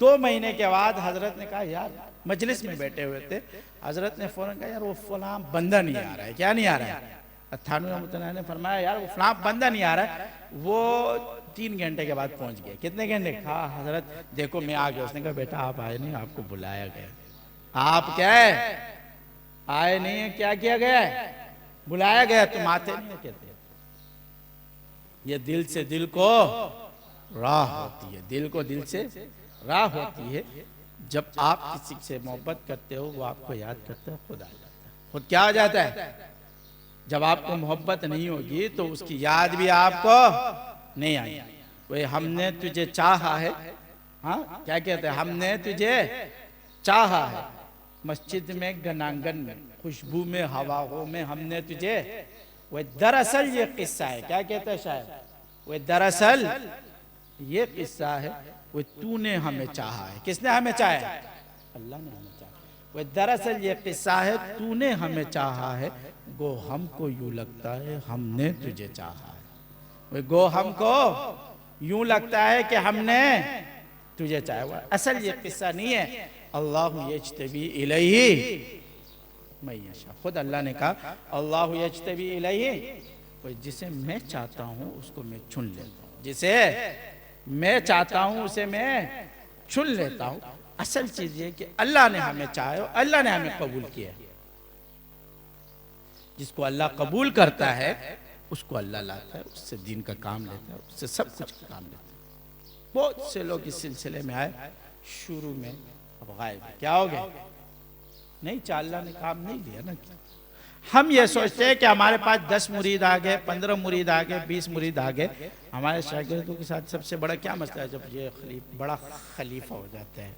2 महीने के बाद हजरत ने कहा यार, मजलिस में बैठे हुए थे, हजरत ने फौरन कहा यार वो फलां बंदा नहीं आ रहा है। क्या नहीं आ रहा है? थानवी रहमतुल्लाह ने फरमाया यार वो फलां बंदा नहीं आ रहा है। वो 3 घंटे के बाद पहुंच गए। कितने घंटे? कहा हजरत देखो मैं आ गया। उसने कहा बेटा आप आए नहीं, आपको बुलाया गया। आप क्या है? आए नहीं है, क्या किया गया है? बुलाया गया। तुम आते नहीं है। कहते ये दिल से दिल को राह होती है, दिल को दिल से राह होती है। जब आप किसी से मोहब्बत करते हो, वो आपको याद करते हो, खुद आ जाता है। खुद क्या आ जाता है? जब आपको मोहब्बत नहीं होगी तो उसकी याद भी आपको नहीं आई। वही हमने तुझे चाहा है, हाँ क्या कहते हैं, हमने तुझे चाहा है, मस्जिद में गनांगन में खुशबू में हवाओं में हमने तुझे। वह दरअसल ये किस्सा है, क्या कहते हैं शायद, वह दरअसल ये किस्सा है, वह तूने हमें चाहा है। किसने हमें चाहा है? अल्लाह ने हमें चाहा। वह दरअसल ये किस्सा है, तूने हमें चाहा है, गो हमको यूं लगता है हमने तुझे चाहा है। वह गो हमको यूं लगता है कि हमने तुझे चाहा हुआ। असल ये किस्सा नहीं है। अल्लाह यज्तबी इलैहि मैं यशा, खुद अल्लाह ने कहा अल्लाह यज्तबी इलैहि, जिसे मैं चाहता हूँ उसको मैं चुन लेता हूँ, जिसे मैं चाहता हूँ उसे मैं चुन लेता हूँ। असल चीज ये कि अल्लाह ने हमें चाहा, अल्लाह ने हमें कबूल किया। जिसको अल्लाह कबूल करता है उसको अल्लाह लाता है, उससे दीन का काम लेता है, उससे सब कुछ का काम लेता है। बहुत से लोग इस सिलसिले में आए शुरू में, अब गायब क्या हो गया, नहीं चाह, अल्लाह ने काम नहीं लिया ना। हम ये सोचते हैं कि हमारे पास 10 मुरीद आ गए, 15 मुरीद आ गए, 20 मुरीद आ गए। हमारे शागिर्दों के साथ सबसे बड़ा क्या मसला है, जब ये बड़ा खलीफा हो जाता है,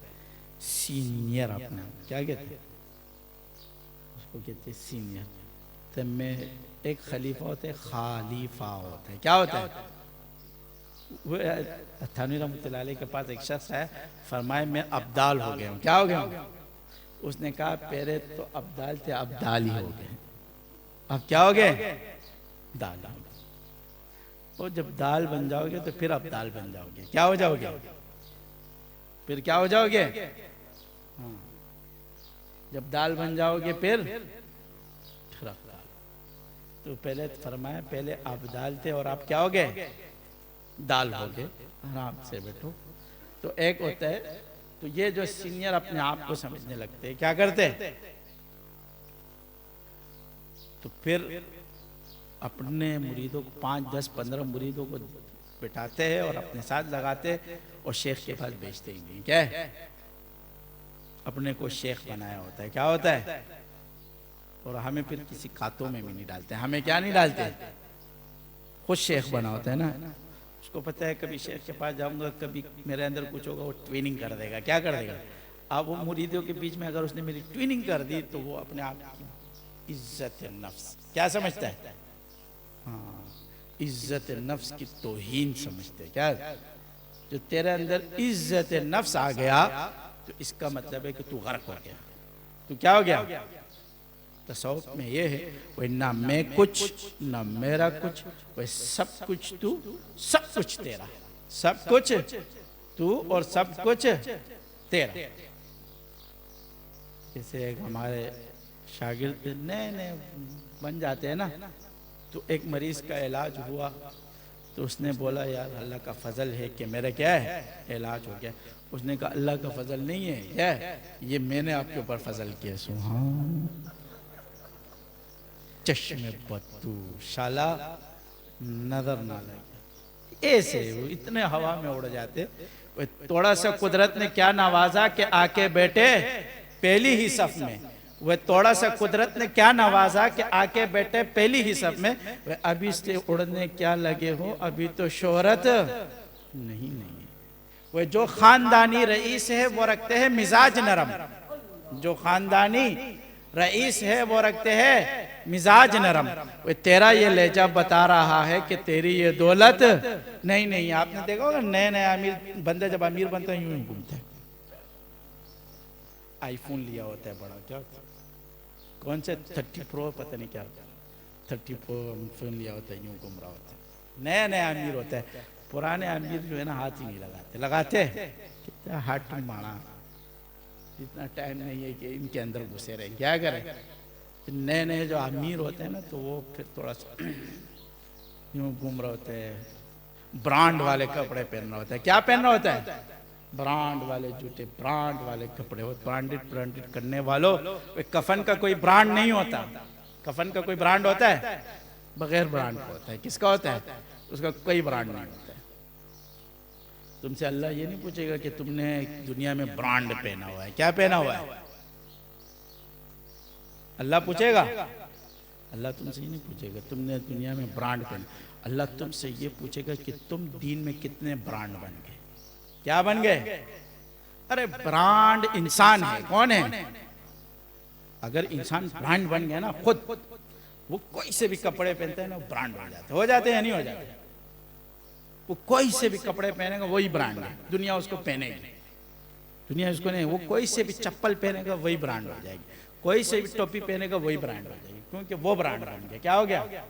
सीनियर अपना क्या कहते हैं उसको, कहते हैं सीनियर। तो में एक खलीफा होता है, खालीफा होता है, क्या होता है? वो थानवी रहमतुल्लाह अलैह के पास एक शख्स है, फरमाए मैं अब्दाल हो गया हूँ। क्या हो गया हूँ? उसने कहा पहले तो अब्दाल थे, अब्दाल ही हो गए, अब क्या हो गए? दाल हो गए। और जब दाल बन जाओगे तो फिर अब्दाल बन जाओगे, क्या हो जाओगे? फिर क्या हो जाओगे? हाँ, जब दाल बन जाओगे फिर अब्दाल। तो पहले फरमाया पहले अब्दाल थे और आप क्या हो गए? दाल हो गए। आराम से बैठो। तो एक होता है, तो ये जो सीनियर अपने आप को समझने लगते हैं, क्या करते हैं? तो फिर अपने मुरीदों को 5, 10, 15 मुरीदों को बिठाते हैं और अपने साथ लगाते हैं और शेख के पास भेजते ही नहीं। क्या है? अपने को शेख बनाया होता है, क्या होता है? और हमें फिर किसी खातों में भी नहीं डालते। हमें क्या नहीं डालते? खुद शेख बना होता है ना। उसको पता है कभी शेख के पास जाऊंगा, कभी मेरे अंदर कुछ होगा, वो ट्विनिंग कर देगा। क्या कर देगा? अब वो मुरीदों के बीच में अगर उसने मेरी ट्विनिंग कर दी तो वो अपने आप की इज्जत नफ्स क्या समझता है? हाँ, इज्जत नफ्स की तौहीन समझते हैं। क्या जो तेरे अंदर इज्जत नफ्स आ गया तो इसका मतलब है कि तू गर्क हो गया। तू क्या हो गया? तसव्वुफ में ये है, वह ना मैं कुछ ना मेरा कुछ, वह सब कुछ तू, सब कुछ तेरा, सब कुछ तू और सब कुछ तेरा। जैसे एक हमारे शागिर्द नए नए बन जाते हैं ना, तो एक मरीज का इलाज हुआ तो उसने बोला यार अल्लाह का फजल है कि मेरा क्या है, इलाज हो गया। उसने कहा अल्लाह का फजल नहीं है, क्या है? ये मैंने आपके ऊपर फजल किया। सुभान चश्मे बत्तू शाला नजर ना लगे। ऐसे वो इतने हवा में उड़ जाते। थोड़ा सा कुदरत ने क्या नवाजा कि आके बैठे पहली ही सफ में। वह थोड़ा सा कुदरत ने क्या नवाजा कि आके बैठे पहली ही सफ में। वह अभी से उड़ने क्या लगे हो, अभी तो शोहरत नहीं है। वह जो खानदानी रईस है वो रखते हैं मिजाज नरम, जो खानदानी रईस है वो रखते हैं मिजाज नरम। वो तेरा ये लहजा बता रहा है कि तेरी ये दौलत नहीं। आपने देखा होगा नए नए अमीर बंदे जब अमीर बनते हैं यूं ही घूमते हैं। आईफोन लिया होता है बड़ा, क्या कौन से 30 प्रो पता नहीं क्या 30 प्रो फोन लिया होता है, यूं घूम रहा होता है। नया नया अमीर होता है। पुराने अमीर जो है ना हाथ ही नहीं लगाते कितना हाथ मारा, इतना टाइम नहीं है कि इनके अंदर घुसे रहे। क्या करें? नए नए जो अमीर होते हैं ना तो वो फिर थोड़ा सा यूं घूम रहे होते हैं, ब्रांड वाले कपड़े पहनना होता है। क्या पहनना होता है? ब्रांड वाले जूते, ब्रांड वाले कपड़े हो। ब्रांडेड करने वालों, कफन का कोई ब्रांड नहीं होता। कफन का कोई ब्रांड होता है? बगैर ब्रांड का होता है। किसका होता है? उसका कोई ब्रांड नहीं होता है। तुमसे अल्लाह ये नहीं पूछेगा कि तुमने दुनिया में ब्रांड पहना हुआ है, क्या पहना हुआ है? अल्लाह पूछेगा? अल्लाह तुमसे ये नहीं पूछेगा तुमने दुनिया में ब्रांड पहना, अल्लाह तुमसे ये पूछेगा कि तुम दीन में कितने ब्रांड बन गए। क्या बन गए? अरे ब्रांड इंसान है। कौन है? अगर इंसान ब्रांड बन गया ना, खुद वो कोई से भी कपड़े पहनते हैं ना, ब्रांड हो जाते हैं या नहीं हो जाते? वो कोई से भी कपड़े पहनेगा वही ब्रांड है, दुनिया उसको पहनेगी, दुनिया उसको नहीं। वो कोई से भी चप्पल पहनेगा वही ब्रांड हो जाएगी, कोई से भी टोपी पहनेगा वही ब्रांड हो जाएगी, क्योंकि वो ब्रांड बन गया। क्या हो गया?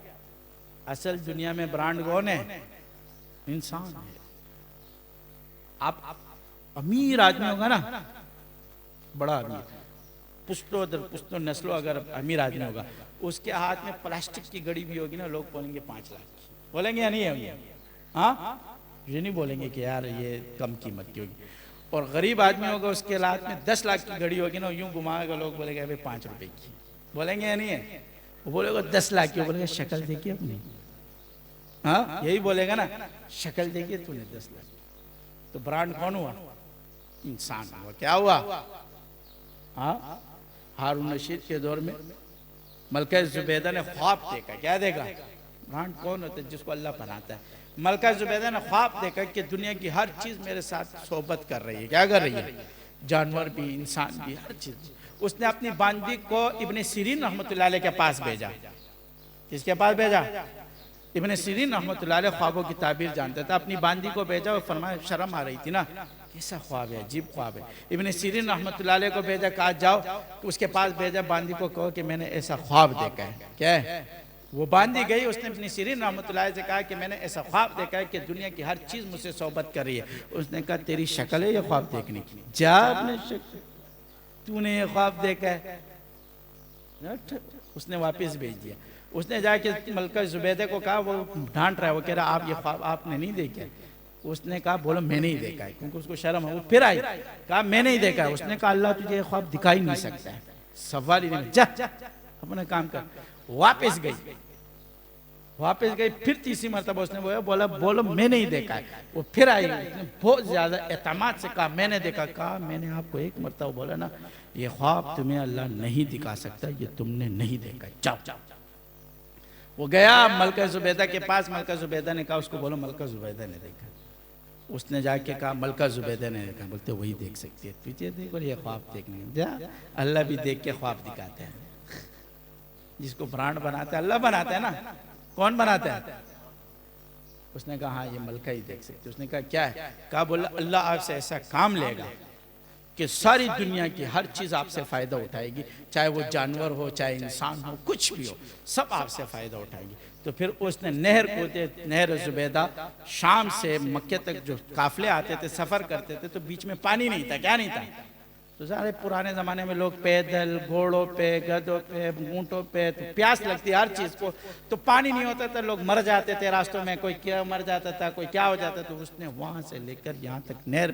असल दुनिया में ब्रांड कौन है? इंसान है। आप अमीर आदमी होगा ना, बड़ा अमीर, पुश्तो दर पुश्तो नस्लों अगर अमीर आदमी होगा, उसके हाथ में प्लास्टिक की घड़ी भी होगी ना, लोग बोलेंगे 5 लाख की। बोलेंगे या नहीं होंगे? हाँ, ये नहीं बोलेंगे कि यार ये कम कीमत की होगी। और गरीब आदमी होगा, उसके हाथ में 10 लाख की घड़ी होगी ना, यूं घुमाएगा, लोग बोलेंगे अभी 5 रुपए की। बोलेंगे या नहीं है? वो बोलेगा 10 लाख की, बोलेगा शक्ल देखिए अपनी। हाँ, यही बोलेगा ना, शक्ल देखिए तूने 10 लाख। तो ब्रांड कौन हुआ? इंसान हुआ। क्या हुआ? हाँ, हारून रशीद के दौर में मलका जुबैदा ने ख्वाब देखा। क्या देखा? ब्रांड कौन होता है? जिसको अल्लाह बनाता है। मलका जुबैदा ने ख्वाब देखा कि दुनिया की हर चीज मेरे साथ सोबत कर रही है। क्या कर रही है? जानवर भी, इंसान भी, हर चीज। उसने अपनी बांदी को इब्ने सीरीन रहमतुल्लाह अलैह के पास भेजा। किसके पास भेजा? इब्ने सीरीन रहमतुल्लाह अलैह ख्वाबों की ताबीर जानता था। अपनी बांदी को भेजा और फरमाया, शर्म आ रही थी ना, कैसा ख्वाब है, अजीब ख्वाब है। इब्ने सीरीन रहमतुल्लाह अलैह को भेजा, कहा जाओ, तो उसके पास भेजा, बांदी को कहो कि मैंने ऐसा ख्वाब देखा है। क्या है? वो बांदी गई, उसने अपनी सीरीन रहमतुल्लाह अलैह से कहा कि मैंने ऐसा ख्वाब देखा है कि दुनिया की हर चीज मुझसे सोबत कर रही है। उसने कहा तेरी शक्ल है ये ख्वाब देखने की? जा अपने शक्ल, तूने ये ख्वाब देखा है। उसने वापस भेज दिया। उसने जाके मलका जुबैदा को कहा, वो डांट रहा है, वो कह रहा आप ये ख्वाब आपने नहीं देखा है। उसने कहा बोलो मैंने ही देखा है, क्योंकि उसको शर्म है। वो फिर आई, कहा मैंने ही देखा है। उसने कहा अल्लाह तुझे ये ख्वाब दिखा ही नहीं सकता है, सवाल ही नहीं, जा अपना काम कर। वापस गई, वापस गई, फिर तीसरी मरतबा उसने बोला बोलो मैंने ही देखा है। वो फिर आई, उसने बहुत ज्यादा एतमाद से कहा मैंने देखा। कहा मैंने आपको एक मरतबा बोला ना, ये ख्वाब तुम्हें अल्लाह नहीं दिखा सकता, ये तुमने नहीं देखा, जाओ। वो गया मलका जुबैदा के पास। मलका जुबैदा ने कहा उसको बोलो मलका जुबैदा ने देखा। उसने जाके कहा मलका जुबैदा ने देखा। बोलते वही देख सकती है, तुझे देख और ये ख्वाब देखने जा। अल्लाह भी देख के ख्वाब दिखाते हैं। जिसको ब्रांड बनाता है अल्लाह बनाता है ना, कौन बनाता है? उसने कहा हाँ ये मलका ही देख सकते। उसने कहा क्या है? कहा बोला अल्लाह आपसे ऐसा काम लेगा कि सारी दुनिया की हर चीज आपसे फायदा उठाएगी, चाहे वो जानवर हो, चाहे इंसान हो, कुछ भी हो, सब आपसे फायदा उठाएगी। तो फिर उसने नहर खोदे, नहर जुबैदा। शाम से मक्के तक जो काफले आते थे, सफर करते थे, तो बीच में पानी नहीं था। क्या नहीं था? तो सारे पुराने जमाने में लोग पैदल, घोड़ों पे, गधों पे, ऊंटों पे, तो प्यास लगती हर चीज को, तो पानी नहीं होता था, लोग मर जाते थे रास्तों में, कोई क्या मर जाता था, कोई क्या हो जाता। तो उसने वहां से लेकर यहाँ तक नहर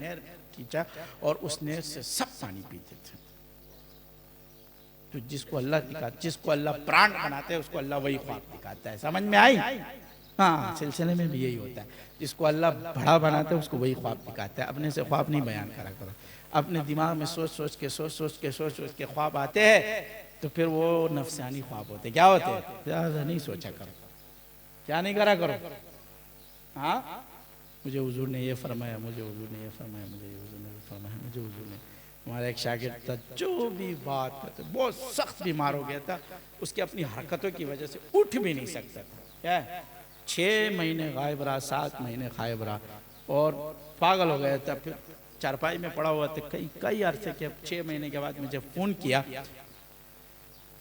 खींचा और उस नहर से सब पानी पीते थे। तो जिसको अल्लाह दिखाता, जिसको अल्लाह प्राण बनाते है, उसको अल्लाह वही ख्वाब दिखाता है। समझ में आई? हाँ, सिलसिले में भी यही होता है। जिसको अल्लाह बड़ा बनाता है उसको वही ख्वाब दिखाता है। अपने से ख्वाब नहीं बयान करा करो। अपने दिमाग में सोच सोच के ख्वाब आते हैं, तो फिर वो नफसानी ख्वाब होते। क्या होते हैं? ज़्यादा नहीं सोचा करो, क्या नहीं करा करो। हाँ, मुझे हुजूर ने ये फरमाया, मुझे हुजूर ने ये फरमाया, मुझे हुजूर ने ये फरमाया, मुझे हुजूर ने। हमारा एक शागिर्द था, जो भी बात करते, बहुत सख्त बीमार हो गया था, उसकी अपनी हरकतों की वजह से उठ भी नहीं सकता था। क्या 6 महीने गायब रहा, 7 महीने गायब रहा और पागल हो गया था। फिर चारपाई में पड़ा हुआ था कई अरसे के। 6 महीने के बाद मुझे फोन किया,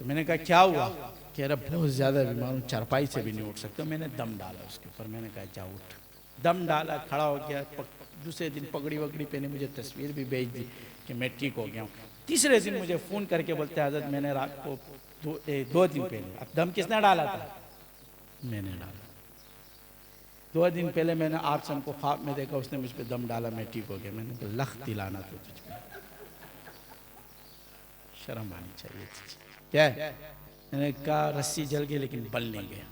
तो मैंने कहा क्या हुआ? कह रहा बहुत ज्यादा बीमार हूँ, चारपाई से भी नहीं उठ सकता। मैंने दम डाला उसके ऊपर, मैंने कहा जा उठ। दम डाला, खड़ा हो गया। दूसरे दिन पगड़ी वगड़ी पहने, मुझे तस्वीर भी भेज दी कि मैं ठीक हो गया हूँ। तीसरे दिन मुझे फोन करके बोलते हजरत मैंने रात को 2 दिन पहले, अब दम किसने डाला था? मैंने डाला। 2 दिन पहले मैंने आप सबको ख्वाब में देखा, उसने मुझ पर दम डाला, मैं ठीक हो गया। मैंने कहा लख दिलाना तो तुझ पे, शर्म आनी चाहिए। क्या है? मैंने कहा रस्सी जल गई लेकिन बल नहीं गया।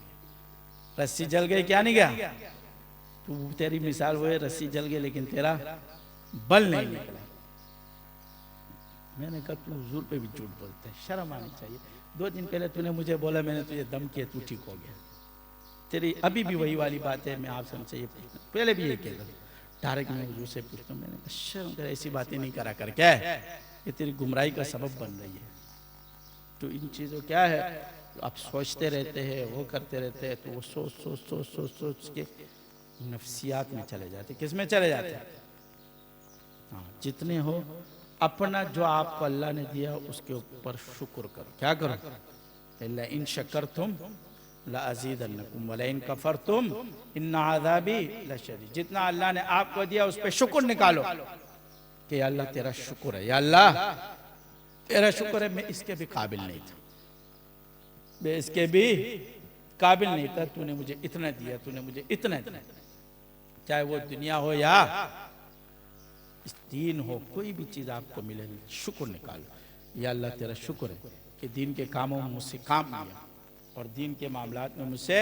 रस्सी जल गई, क्या नहीं गया? तू तेरी मिसाल वो है, रस्सी जल गई लेकिन तेरा बल नहीं निकला। मैंने कहा तू हुजूर पे भी झूठ बोलता है, शर्म आनी चाहिए। 2 दिन पहले तूने मुझे बोला, मैंने तुझे दम किया, तू ठीक हो गया। तेरी अभी भी वही वाली बात है। मैं आपसे हमसे ये पूछना, पहले भी ये कहता था, डायरेक्ट मैं हुजूर से पूछता हूँ, मैंने कहा शर्म कर, ऐसी बातें नहीं करा कर, क्या है ये तेरी गुमराही का सबब बन रही है। तो इन चीज़ों क्या है, तो आप सोचते रहते हैं, वो करते रहते हैं, तो वो सोच सोच सोच सोच सोच के नफ्सियात में चले जाते। किस में चले जाते हैं? हाँ, जितने हो अपना जो आपको अल्लाह ने दिया उसके ऊपर शुक्र करो। क्या करो? इल्ला इन शक्रतुम लाज़ीदन्नकुम वला इन कफरतुम इन्न अज़ाबी लशदीद। जितना अल्लाह ने आपको दिया उस पर शुक्र निकालो कि या अल्लाह तेरा शुक्र है, या अल्लाह तेरा शुक्र है, मैं इसके भी काबिल नहीं था, मैं इसके भी काबिल नहीं था, तूने मुझे इतना दिया, तूने मुझे इतना दिया। चाहे वो दुनिया हो या इस दीन हो, कोई भी चीज़ आपको मिले, शुक्र निकालो। या अल्लाह तेरा शुक्र है कि दीन के कामों में मुझसे काम लिया और दीन के मामलात में मुझसे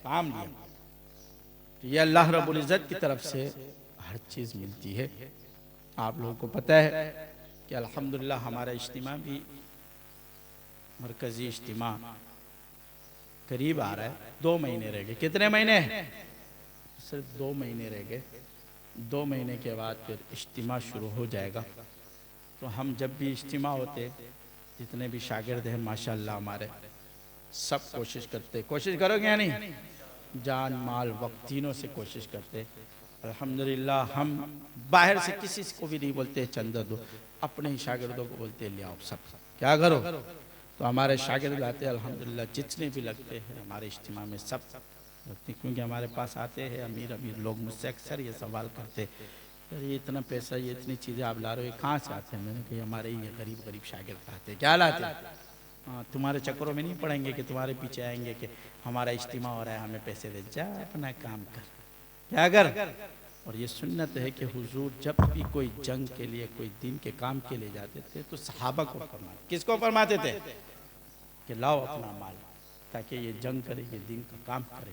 काम लिया। तो ये अल्लाह रब्बुल इज़्ज़त की तरफ से हर चीज़ मिलती है। आप लोगों को पता है कि अल्हम्दुलिल्लाह हमारा इज्तिमा भी, मरकज़ी इज्तिमा करीब आ रहा है। 2 महीने रह गए। कितने महीने? सिर्फ 2 महीने रह गए। 2 महीने के बाद फिर इज्तिमा शुरू हो जाएगा। तो हम जब भी इज्तिमा होते, जितने भी शागिर्द हैं माशाअल्लाह हमारे, सब कोशिश करते, कोशिश करोगे या नहीं, जान माल वक्त तीनों से कोशिश करते। अल्हम्दुलिल्लाह हम बाहर से किसी को भी नहीं बोलते चंदा दो, अपने ही शागिर्दों को बोलते ले आओ सब, क्या करो। तो हमारे शागिर्द आते अल्हम्दुलिल्लाह, जितने भी लगते हैं हमारे इज्तिमा में सब लगते, क्योंकि हमारे पास आते हैं अमीर अमीर लोग, मुझसे अक्सर ये सवाल करते, यार ये इतना पैसा, ये इतनी चीज़ें आप ला रहे हो, कहाँ से आते हैं? मैंने कहा हमारे ही गरीब गरीब शागिर्द आते हैं। क्या लाते हैं? हाँ, तुम्हारे चक्करों में नहीं पड़ेंगे कि तुम्हारे पीछे आएंगे कि हमारा इज्तिमा हो रहा है हमें पैसे दे, जा अपना काम कर, क्या कर। और ये सुन्नत है कि हुजूर जब भी कोई जंग के लिए, कोई दीन के काम के लिए जाते थे तो सहाबा को फरमाते, किसको फरमाते थे कि लाओ अपना माल, ताकि ये जंग करे, ये दीन का काम करे।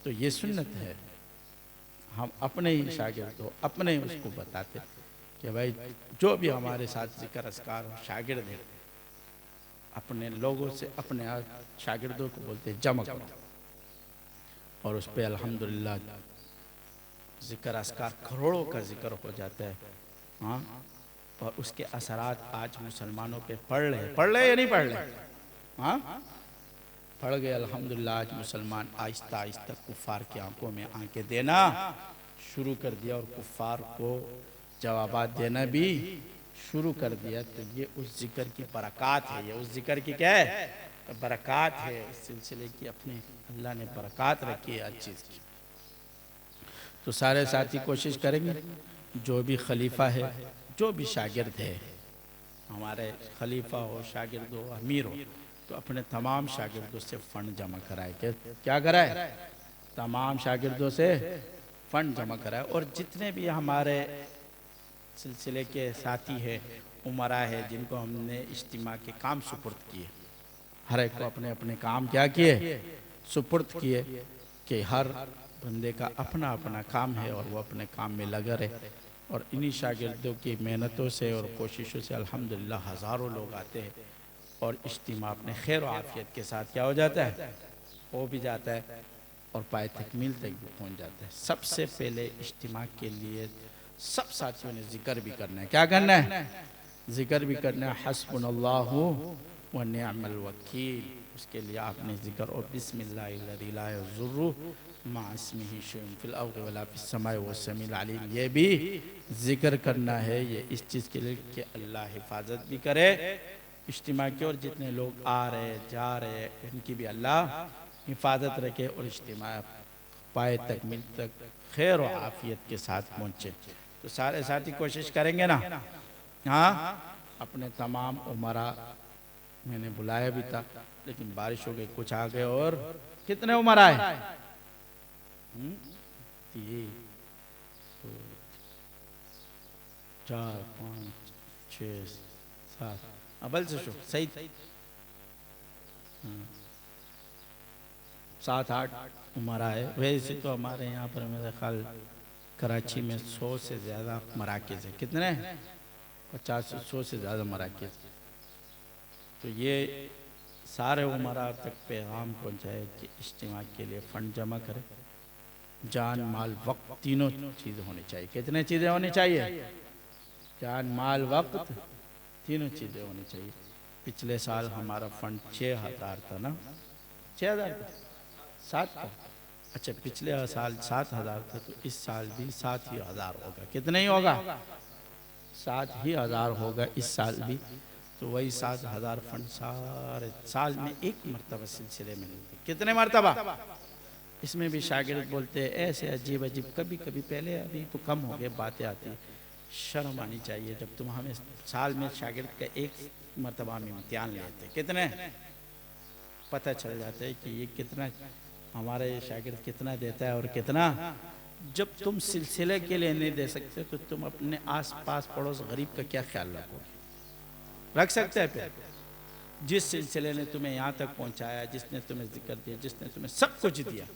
तो ये सुन्नत है। हम अपने ही शागिर्द को, अपने उसको बताते कि भाई जो भी हमारे साथ जिक्र अस्कार हो, शागिर्द है, अपने लोगों से अपने शागिर्दों को बोलते जमा करो, और उस पर अल्हम्दुलिल्लाह जिक्र अस्कार करोड़ों का जिक्र हो जाता है। हाँ, और उसके असरात आज मुसलमानों पे पड़ रहे या नहीं पड़ रहे? हाँ, पड़ गए अल्हम्दुलिल्लाह। आज मुसलमान आहिस्ता आहिस्ता कुफ़ार की आंखों में आंखें देना शुरू कर दिया और कुफ़ार को जवाबात देना भी शुरू कर दिया। तो ये उस जिक्र की बरक़ात है, ये उस जिक्र की क्या है? बरक़ात है। इस सिलसिले की अपने अल्लाह ने बरक़ात रखी है हर चीज़ की। तो सारे साथी कोशिश करेंगे, जो भी खलीफा है, जो भी शागिर्द है, हमारे खलीफा हो, शागिर्द हो, अमीर हो, तो अपने तमाम शागिर्दों से फ़ंड जमा कराए। क्या कराए? तमाम शागिर्दों से फ़ंड जमा कराए। और जितने भी हमारे सिलसिले के साथी हैं, उमरा है, जिनको हमने इज्तिमा के काम सुपुर्द किए, हर एक को अपने अपने काम क्या किए? सुपुर्द किए, कि हर बंदे का अपना अपना काम है और वो अपने काम में लगा रहे। और इन्हीं शागिर्दों की मेहनतों से और कोशिशों से अल्हम्दुलिल्लाह हज़ारों लोग आते हैं और इज्तिमा अपने खैर व आफियत के साथ क्या हो जाता है? हो भी जाता है और पाए तकमील तक भी पहुँच जाता है। सबसे पहले इज्तिमा के लिए सब साथियों ने जिक्र भी करना है। क्या करना है? जिक्र भी करना है। हस्बुनल्लाहु व निअमल वकील, उसके लिए आपने जिक्र और बिस्मिल्लाहिल्लज़ी ला यज़ुर्रु मअ इस्मिही शैउन फिल अर्ज़ि वला फिस समाई वहुवस समीउल अलीम, ये भी जिक्र करना है। ये इस चीज़ के लिए कि अल्लाह हिफाजत भी करे इज्तिमा की, और जितने लोग आ रहे जा रहे उनकी भी अल्लाह हिफाजत रखे और इज्तिमा पाए तकमील तक खैर और आफियत के साथ पहुँचे। तो सारे साथी कोशिश करेंगे ना? हाँ, अपने तमाम उमरा, मैंने बुलाया भी था लेकिन बारिश हो गई, कुछ आ गए। और कितने उमरा है? 3 2 4 5 6 7, अबल से शो सही, 7 8 उमरा है। वैसे तो हमारे यहाँ पर मेरे ख्याल कराची में 100 से ज़्यादा मराकज़ है। कितने? 50-100 से ज़्यादा मराकज़। तो ये सारे उमरा तक पैगाम पहुँचाए कि इज्तिमा के लिए फ़ंड जमा करें। जान माल वक्त तीनों चीज़ें होनी चाहिए। कितने चीज़ें होनी चाहिए? जान माल वक्त तीनों चीज़ें होनी चाहिए। पिछले साल हमारा फ़ंड 6,000 था ना, 6,000 था, 7 था। अच्छा, पिछले साल 7,000 था, तो इस साल भी 7,000 होगा। कितने ही होगा? 7,000 होगा इस साल भी। तो वही 7,000 फंड सारे साल में एक मरतबा सिलसिले में मिलते। कितने मरतबा? इसमें भी शागिर्द बोलते हैं ऐसे अजीब अजीब, कभी कभी पहले, अभी तो कम हो गए बातें आती है। शर्म आनी चाहिए जब तुम हमें साल में शागिर्द का एक मरतबा में इम्तिहान लेते। कितने पता चल जाता है कि ये कितना हमारा ये शागिर्द कितना देता है और कितना। जब तुम सिलसिले के लिए नहीं दे सकते तो तुम अपने आस पास पड़ोस गरीब का क्या ख्याल रखोगे? रख सकते हैं? फिर जिस सिलसिले ने तुम्हें यहाँ तक पहुँचाया, जिसने तुम्हें जिक्र दिया, जिसने तुम्हें सब कुछ दिया,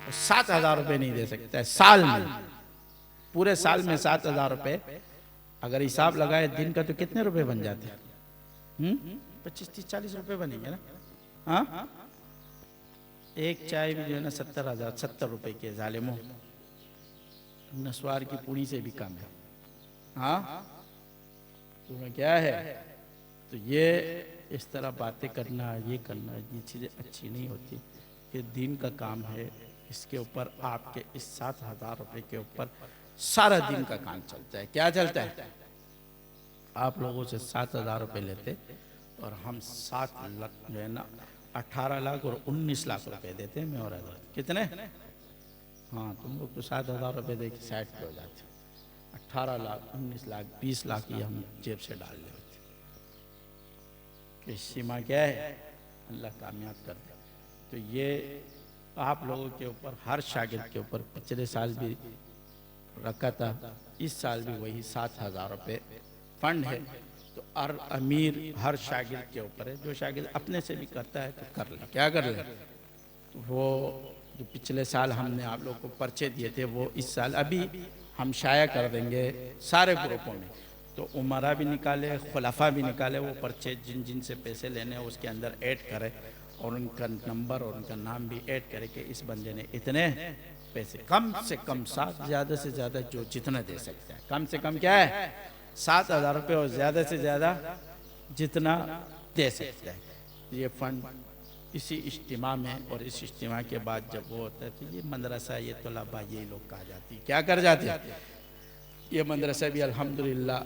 तो 7,000 रुपये नहीं दे सकता है साल में। पूरे साल में 7,000 रुपये अगर हिसाब लगाए दिन का तो कितने रुपए बन जाते हैं? 25-30-40 रुपये बनेंगे ना। हाँ, एक चाय भी जो है ना 70 रुपए के जालिमो, नस्वार की पूरी से भी कम है। हाँ, तुम्हें क्या है? तो ये इस तरह बातें करना, ये करना, ये चीज़ें अच्छी नहीं होती। ये दीन का काम है, इसके ऊपर आपके इस 7,000 रुपये के ऊपर सारा दिन का काम चलता है। क्या चलता है? आप लोगों से 7,000 रुपये लेते और हम 7 लाख जो है ना 18 लाख और 19 लाख रुपए देते हैं। मैं और कितने? हाँ, तुम लोग तो 7,000 रुपये दे के साइड पे हो जाते। 18 लाख, 19 लाख, 20 लाख ये हम जेब से डाल लेते। कि सीमा क्या है? अल्लाह कामयाब कर दे। तो ये आप लोगों के ऊपर, हर शागिर्द के ऊपर पिछले साल भी रखा था, इस साल भी वही 7,000 रुपये फंड है। तो हर अमीर, हर शागिर्द के ऊपर है। जो शागिर्द अपने से भी करता है तो कर ले। क्या कर ले? वो जो पिछले साल हमने आप लोगों को पर्चे दिए थे वो इस साल अभी हम शाया कर देंगे सारे ग्रुपों में। तो उमरा भी निकाले, खुलाफा भी निकाले, वो पर्चे जिन जिन से पैसे लेने हैं उसके अंदर ऐड करे और उनका नंबर और उनका नाम भी ऐड करे कि इस बंदे ने इतने पैसे, कम से कम 7, ज़्यादा से ज़्यादा जो जितना दे सकता है। कम से कम क्या है? 7,000 रुपये और ज़्यादा से ज़्यादा जितना दे सकता है। ये फंड इसी इज्तिमा में और इस इज्तिमा के बाद जब वो होता है तो ये मदरसा, ये तलबा, ये लोग कहा जाती है। क्या कर जाते हैं? ये मदरसा भी अल्हम्दुलिल्लाह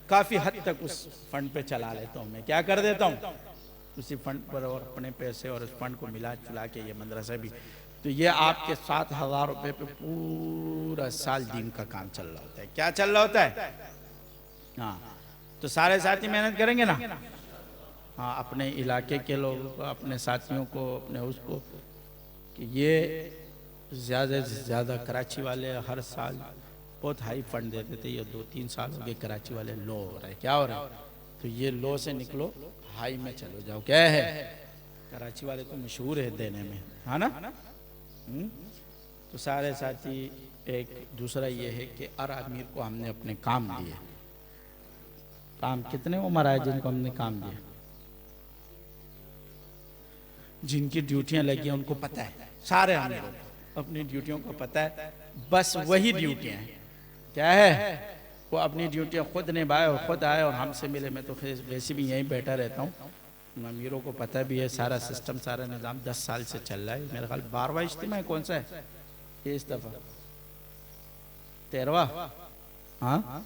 काफ़ी हद तक उस फंड पे चला लेता हूँ। मैं क्या कर देता हूँ उसी फंड पर और अपने पैसे और उस फंड को मिला जुला के ये मदरसा भी। तो ये आपके 7,000 रुपये पे पूरा साल दिन का काम चल रहा होता है। क्या चल रहा होता है? हाँ, तो सारे साथी मेहनत करेंगे ना। हाँ, अपने इलाके के लोगों को, अपने साथियों को, अपने उसको, कि ये ज़्यादा से ज़्यादा कराची वाले हर साल बहुत हाई फंड देते थे। ये 2-3 साल हो गए कराची वाले लो हो रहे। क्या हो रहा है? तो ये लो से निकलो, हाई में चलो जाओ। क्या है? कराची वाले तो मशहूर है देने में, है ना। तो सारे साथी, एक दूसरा ये है कि हर आदमी को हमने अपने काम दिए। काम कितने उम्र आए जिनको हमने काम दिया, जिनकी ड्यूटियां लगी हैं उनको पता है। सारे आमिरों को अपनी ड्यूटियों को पता है। बस वही ड्यूटियां हैं। क्या है? वो अपनी ड्यूटियां खुद निभाए और खुद आए और हमसे मिले। मैं तो वैसे भी यहीं बैठा रहता हूँ। अमीरों को पता भी है सारा सिस्टम, सारा निज़ाम 10 साल से चल रहा है। मेरा ख्याल 12वां इज्तिमा है। कौन सा है ये इस दफ़ा? 13वां। हाँ,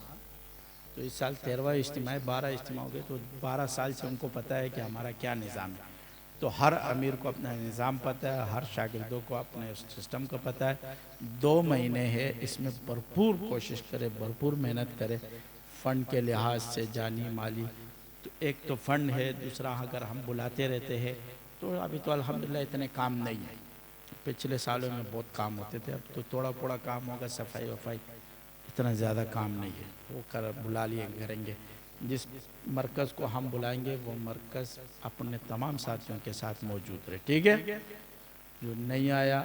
तो इस साल 13वां इज्तिमा है। 12 इज्तिमा हो गए तो 12 साल से उनको पता है कि हमारा क्या निज़ाम है। तो हर अमीर को अपना निज़ाम पता है, हर शागिर्दों को अपने सिस्टम का पता है। 2 महीने है, इसमें भरपूर कोशिश करे, भरपूर मेहनत करे फ़ंड के लिहाज से, जानी माली। तो एक तो फ़ंड है, दूसरा अगर हम बुलाते रहते हैं तो अभी तो अल्हम्दुलिल्लाह इतने काम नहीं है। पिछले सालों में बहुत काम होते थे, अब तो थोड़ा थोड़ा काम होगा, सफाई वफाई, इतना ज़्यादा काम नहीं है। वो कर बुला लिए करेंगे। जिस मरकज़ को हम बुलाएंगे वो मरकज़ अपने तमाम साथियों के साथ मौजूद रहे। ठीक है? जो नहीं आया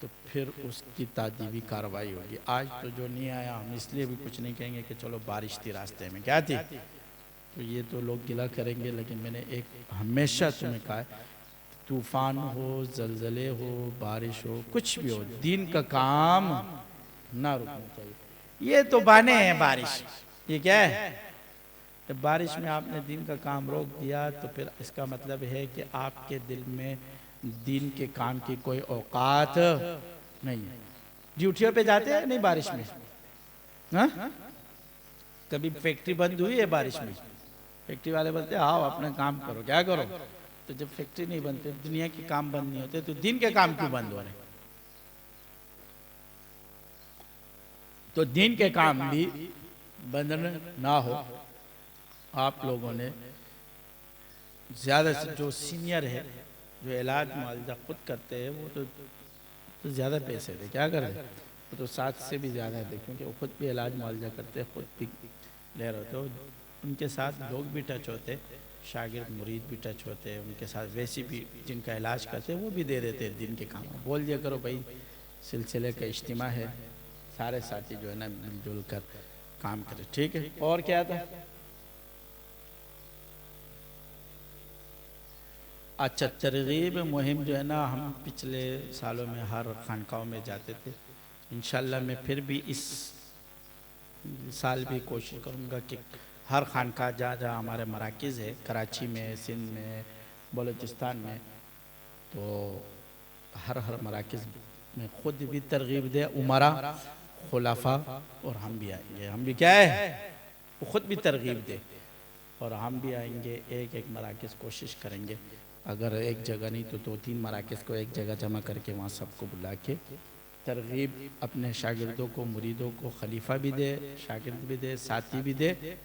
तो फिर उसकी तादीबी कार्रवाई होगी। आज तो जो नहीं आया हम इसलिए भी कुछ नहीं कहेंगे कि चलो बारिश थी रास्ते में, क्या थी, तो ये तो लोग गिला करेंगे। लेकिन मैंने एक हमेशा तुम्हें कहा है, तूफान हो, जलजले हो, बारिश हो, कुछ भी हो, दीन का काम ना रुकना चाहिए। ये तो बहाने हैं बारिश, ये क्या है, जब बारिश में आपने दीन का काम रोक दिया तो फिर इसका मतलब है कि आपके दिल में दीन के काम की कोई औकात नहीं है। ड्यूटियों पे जाते हैं नहीं बारिश में, हाँ? कभी फैक्ट्री बंद हुई है बारिश में? फैक्ट्री वाले बोलते हैं आओ अपना काम करो, क्या करो? तो जब फैक्ट्री नहीं बनते, दुनिया के काम बंद नहीं होते, तो दिन के काम क्यों बंद हो रहे? तो दिन के काम भी बंद ना हो। आप लोगों ने ज्यादा से जो सीनियर है, जो इलाज मुआवजा खुद करते हैं, वो तो ज़्यादा पैसे दे, क्या करें, वो तो 7 से भी ज़्यादा दे, क्योंकि वो खुद भी इलाज मुआवजा करते हैं, खुद भी ले रहे होते, उनके साथ लोग भी टच होते, शागिर्द मुरीद भी टच होते हैं उनके साथ, वैसे भी जिनका इलाज करते हैं वो भी दे देते हैं दिन के काम। बोल दिया करो भाई सिलसिले का इज्तिमा है, सारे साथी जो है ना मिलजुल कर काम करें, ठीक है। और क्या था? अच्छा, तरगीब मुहिम जो है ना, हम पिछले सालों में हर खानकाहों में जाते थे। इंशाल्लाह मैं फिर भी इस साल भी कोशिश करूँगा कि हर खानका जहाँ जहाँ हमारे मराकिज़ है, कराची में, सिंध में, बलूचिस्तान में, तो हर मराकिज़ में ख़ुद भी तरगीब दे, उमरा, खुलाफा, और हम भी आएंगे। हम भी क्या है, वो ख़ुद भी तरगीब दे और हम भी आएंगे। एक एक मराकिज़ कोशिश करेंगे, अगर एक जगह नहीं तो 2-3 मराकिज़ को एक जगह जमा करके वहाँ सबको बुला के तरगीब अपने शागिर्दों को, मुरीदों को, खलीफा भी दे, शागिर्द भी दे, साथी भी दे।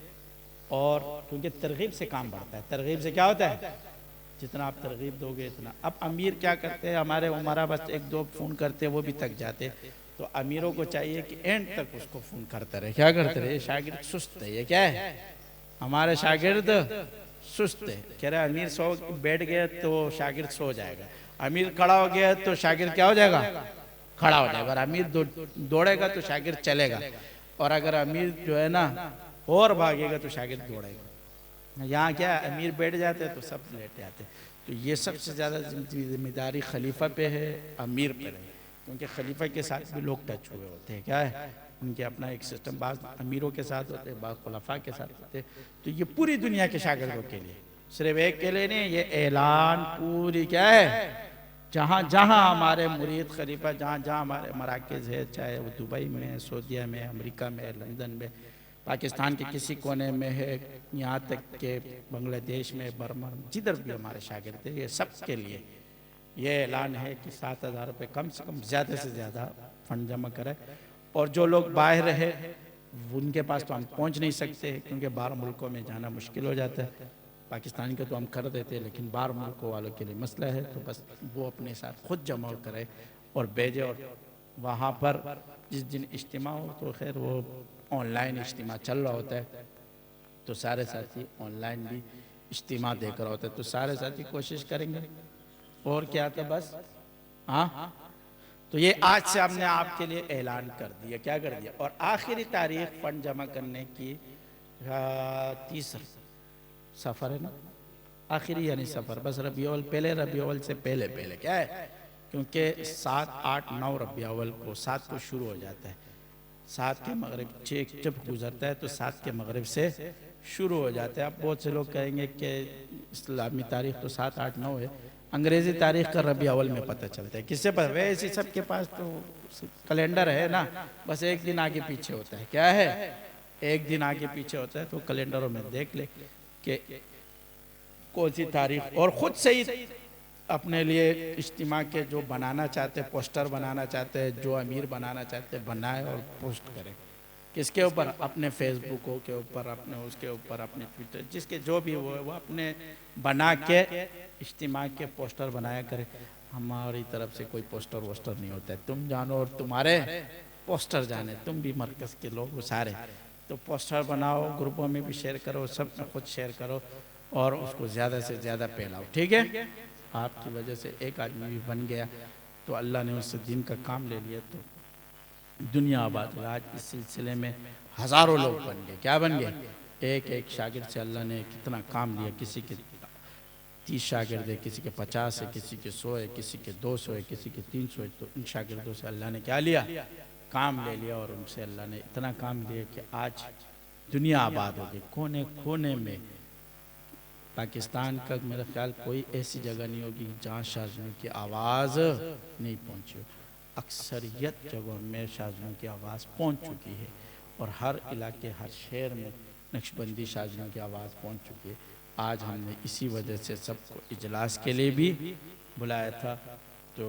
और क्योंकि तरगीब से काम बढ़ता है। तरगीब से क्या होता है, जितना आप तरगीब दोगे इतना। अब अमीर क्या करते हैं, हमारे उमरा बस 1-2 फ़ोन करते हैं, वो भी थक जाते, तो अमीरों को चाहिए कि एंड तक उसको फ़ोन करते रहे। क्या करते रहे, शागिर्द सुस्त है, ये क्या है, हमारे शागिर्द सुस्त है। कह रहे अमीर सो बैठ गया तो शागिर्द सो जाएगा, अमीर खड़ा हो गया तो शागिर्द क्या हो जाएगा, खड़ा हो जाएगा। और अमीर दौड़ेगा तो शागिर्द चलेगा, और अगर अमीर जो है ना और भागेगा तो शागिर्द दौड़ेगा। यहाँ क्या, अमीर बैठ जाते हैं तो सब लेट जाते हैं। तो ये सबसे ज़्यादा जिम्मेदारी खलीफा पे है, अमीर पे है, क्योंकि खलीफा के साथ भी लोग टच हुए होते हैं। क्या है, उनके अपना एक सिस्टम, बाज़ अमीरों के साथ होते हैं, बाज़ खुलफा के साथ होते हैं। तो ये पूरी दुनिया के शागिर्दों के लिए, सिर्फ एक के लिए नहीं, ये ऐलान पूरी क्या है, जहाँ जहाँ हमारे मुरीद खलीफा, जहाँ जहाँ हमारे मराकज़ है, चाहे वो दुबई में, सऊदीया में, अमेरिका में, लंदन में, पाकिस्तान के किसी कोने में है, यहाँ तक के बांग्लादेश में, बर्मा, जिधर भी हमारे शागिर्द हैं, ये सब के लिए ये ऐलान है कि 7,000 रुपये कम से कम, ज़्यादा से ज़्यादा फ़ंड जमा करें। और जो लोग बाहर है उनके पास तो हम पहुंच नहीं सकते, क्योंकि बाहर मुल्कों में जाना मुश्किल हो जाता है। पाकिस्तान का तो हम कर देते हैं, लेकिन बाहर मुल्कों वालों के लिए मसला है, तो बस वो अपने साथ खुद जमा करे और भेजे। और वहाँ पर जिस दिन इज्तिमा हो, तो खैर वो ऑनलाइन इज्तिमा चल रहा होता है, तो सारे साथी ऑनलाइन भी इज्तिमा देकर होता है, तो सारे साथी कोशिश करेंगे। और क्या था, बस हाँ, तो ये आज से हमने आपके लिए ऐलान कर दिया, क्या कर दिया। और आखिरी तारीख फंड जमा करने की 30 सफ़र है ना, आखिरी यानी सफ़र, बस रबी अव्वल पहले, रबी अव्वल से पहले पहले क्या है, क्योंकि 7, 8, 9 रबी अव्वल को 7 को शुरू हो जाता है, 7 के मगरिब 6 जब गुजरता है तो 7 के मगरिब से शुरू हो जाता है। अब बहुत से लोग कहेंगे कि इस्लामी तारीख तो 7, 8, 9 है, अंग्रेज़ी तारीख का रबी अव्वल में पता चलता है। किससे पता, वैसे सब के पास तो कैलेंडर है ना, बस एक दिन आगे पीछे होता है। क्या है, एक दिन आगे पीछे होता है, तो कैलेंडरों में देख ले कि कौन सी तारीख, और ख़ुद से ही अपने लिए इज्तिमा के जो बनाना चाहते, पोस्टर बनाना चाहते हैं, जो अमीर बनाना चाहते बनाए और पोस्ट करें। किसके ऊपर, अपने फेसबुकों के ऊपर, अपने उसके ऊपर, अपने ट्विटर, जिसके जो भी वो अपने बना के इज्तिमा के पोस्टर बनाया करे। हमारी तरफ से कोई पोस्टर वोस्टर नहीं होता है, तुम जानो और तुम्हारे पोस्टर जाने, तुम भी मरकज़ के लोग सारे, तो पोस्टर बनाओ, ग्रुपों में भी शेयर करो, सब में खुद शेयर करो और उसको ज़्यादा से ज़्यादा फैलाओ, ठीक है। आपकी वजह से एक आदमी भी बन गया तो तो अल्लाह ने उससे दीन का काम ले लिया तो दुनिया आबाद हुई। आज इस सिलसिले में हज़ारों लोग बन गए। क्या बन गए? एक एक शागिर्द से अल्लाह ने कितना काम लिया। किसी के 30 शागिर्द है, किसी के 50 है, किसी के 100 है, किसी के 200 है, किसी के 300 है। तो इन शागिर्दों से अल्लाह ने क्या लिया? काम ले लिया। और उनसे अल्लाह ने इतना काम लिया कि आज दुनिया आबाद हो गई। कोने कोने में पाकिस्तान का मेरा ख्याल कोई ऐसी जगह नहीं होगी जहाँ शाज़नों की आवाज़ नहीं पहुँची हो। अक्सरियत जगहों में शाज़नों की आवाज़ पहुँच चुकी है और हर इलाके, हर शहर में नक्शबंदी शाज़नों की आवाज़ पहुँच चुकी है। आज हमने इसी वजह से सबको इजलास के लिए भी बुलाया था, तो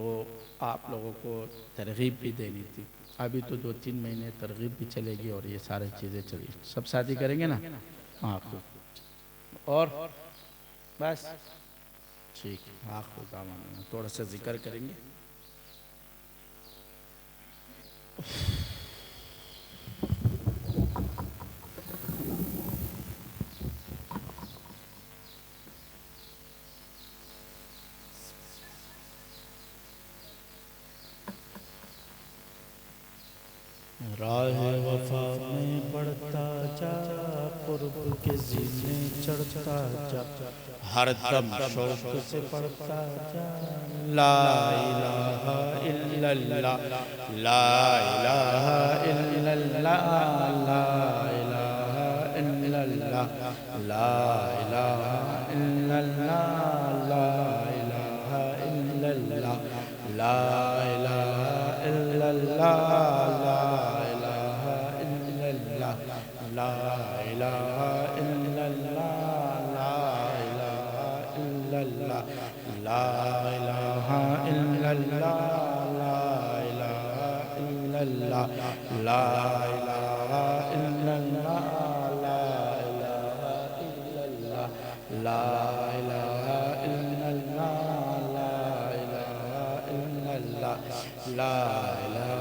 आप लोगों को तरगीब भी देनी थी। अभी तो 2-3 महीने तरगीब भी चलेगी और ये सारी चीज़ें चलेगी। सब शादी करेंगे ना? हाँ खूब। और बस ठीक है। हाँ खूब। थोड़ा सा जिक्र करेंगे। राह वफा में बढ़ता जा, कुर्ब के जीने चढ़ता जा, हर दम शौक से पढ़ता जा। ला इलाहा इल्लल्लाह, ला इलाहा इल्लल्लाह, ला इलाहा इल्लल्लाह, ला इलाहा इल्लल्लाह, ला इलाहा इल्लल्लाह, ला इलाहा इल्लल्लाह, ला इलाहा इल्लल्लाह, ला इलाहा इल्लल्लाह, ला इलाहा इल्लल्लाह, ला इलाहा इल्लल्लाह, ला इलाहा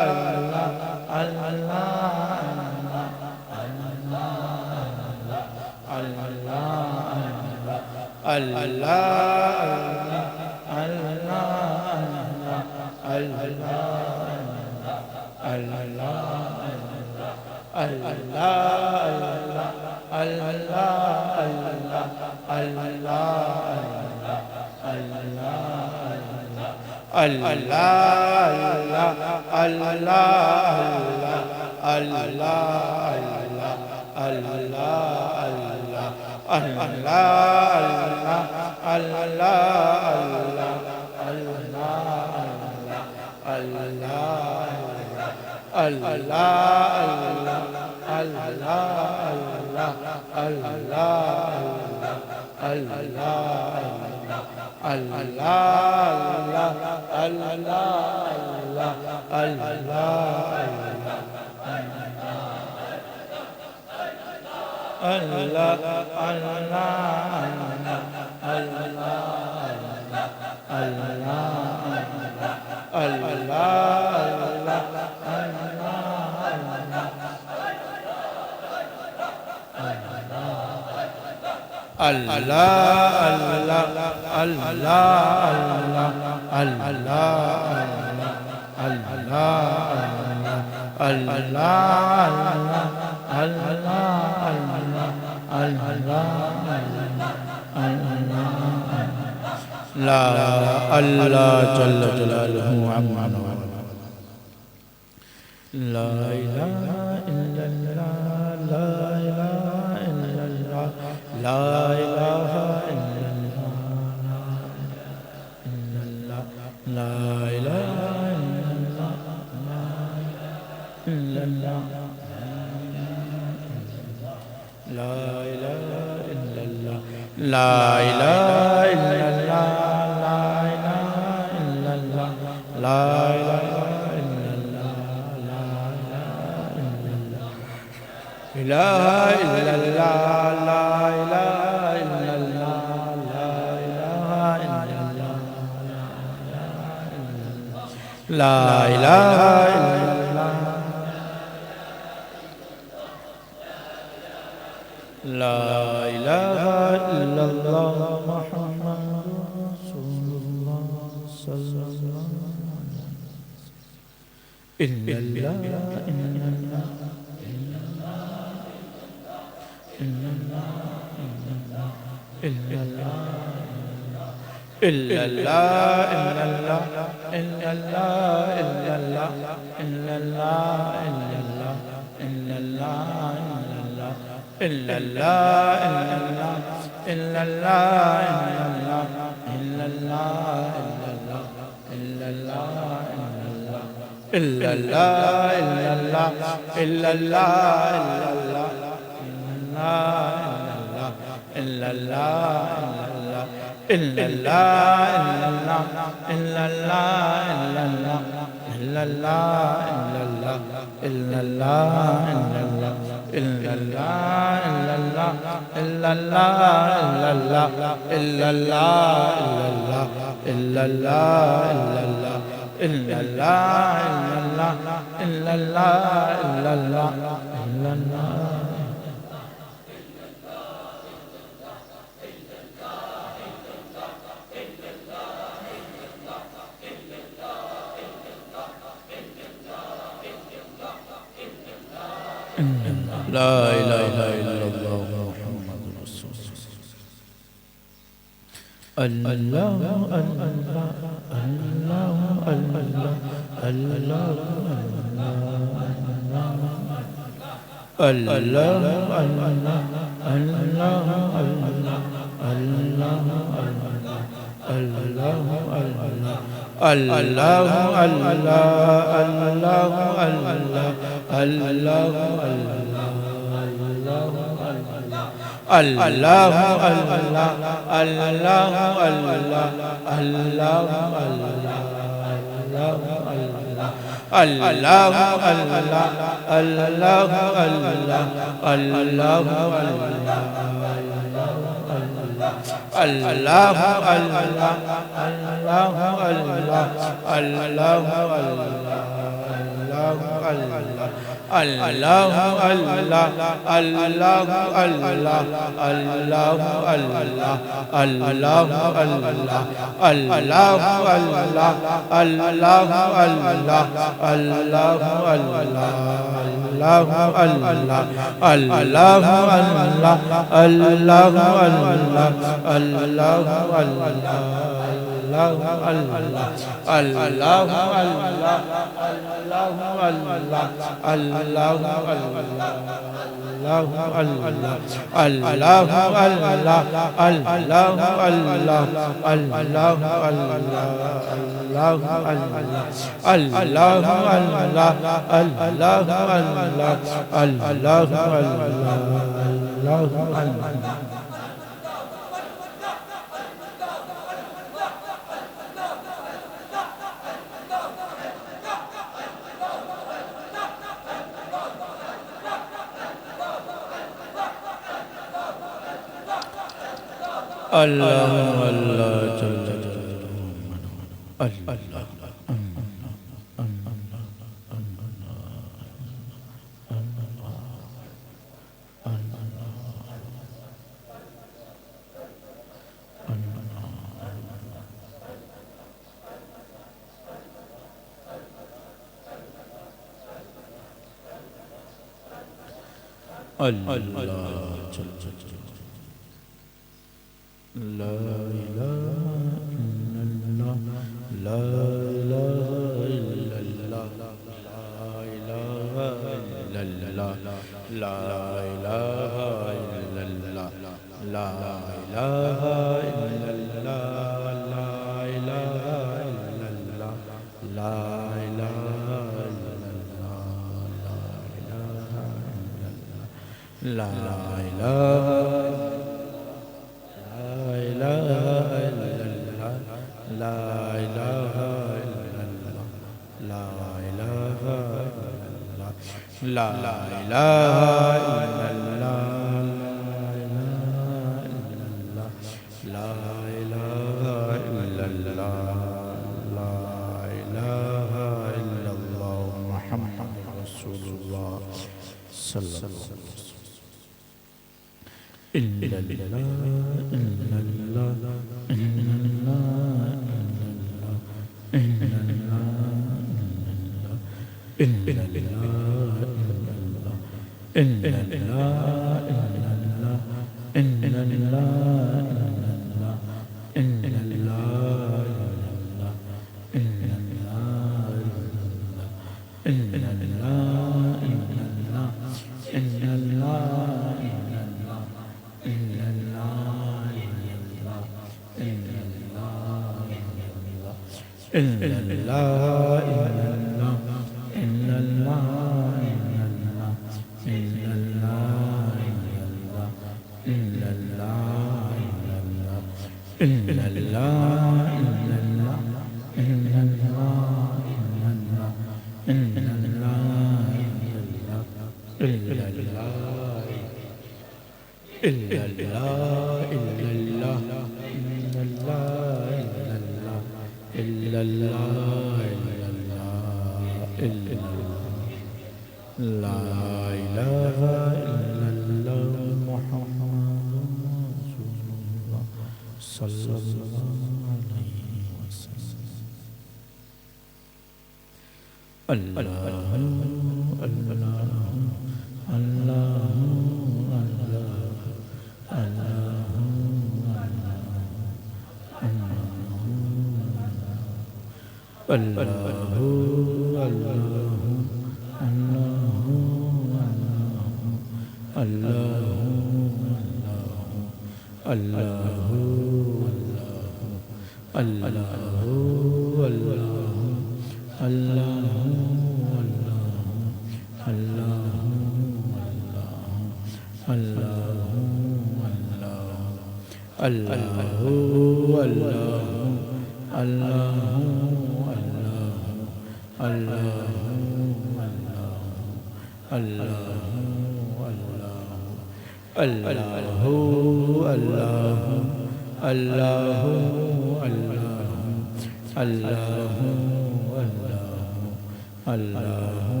अल्लाहु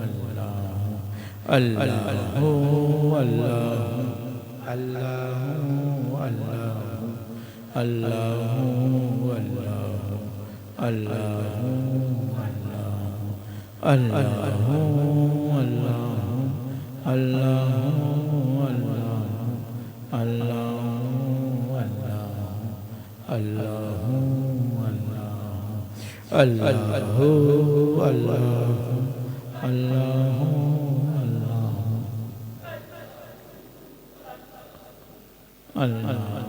अल्लाहु अल्लाहु अल्लाहु अल्लाहु अल्लाहु अल्लाहु अल्लाहु अल्लाहु अल्लाहु अल्लाहु अल्लाहु अल्लाहु अल्लाहु अल्लाहु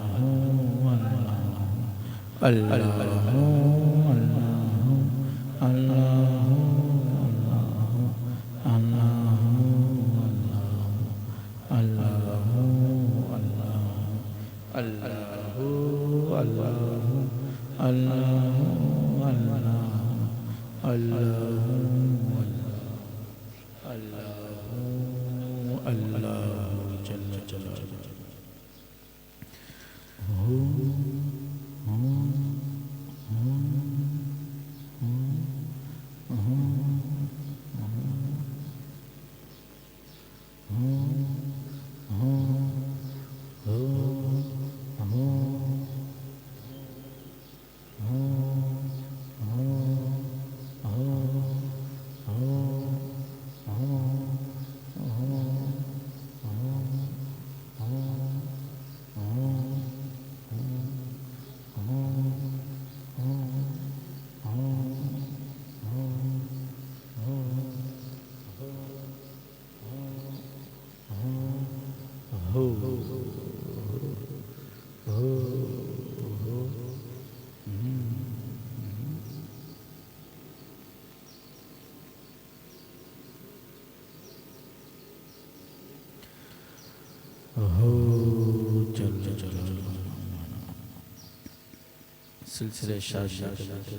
सिलसिले शादी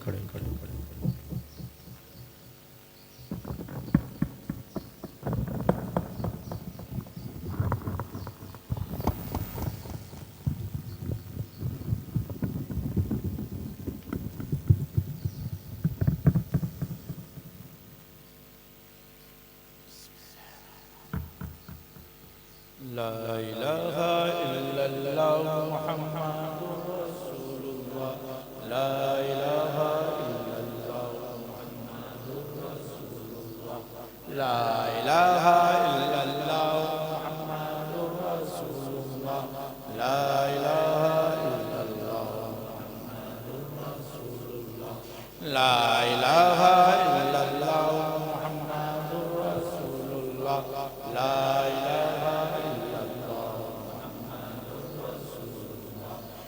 खड़े खड़े ला इलाहा इल्लल्लाह मुहम्मदुर रसूलुल्लाह ला इलाहा इल्लल्लाह मुहम्मदुर रसूलुल्लाह ला इलाहा इल्लल्लाह मुहम्मदुर रसूलुल्लाह ला इलाहा इल्लल्लाह मुहम्मदुर रसूलुल्लाह ला इलाहा इल्लल्लाह मुहम्मदुर रसूलुल्लाह ला ला इलाहा इल्लल्लाह मुहम्मदुर रसूलुल्लाह ला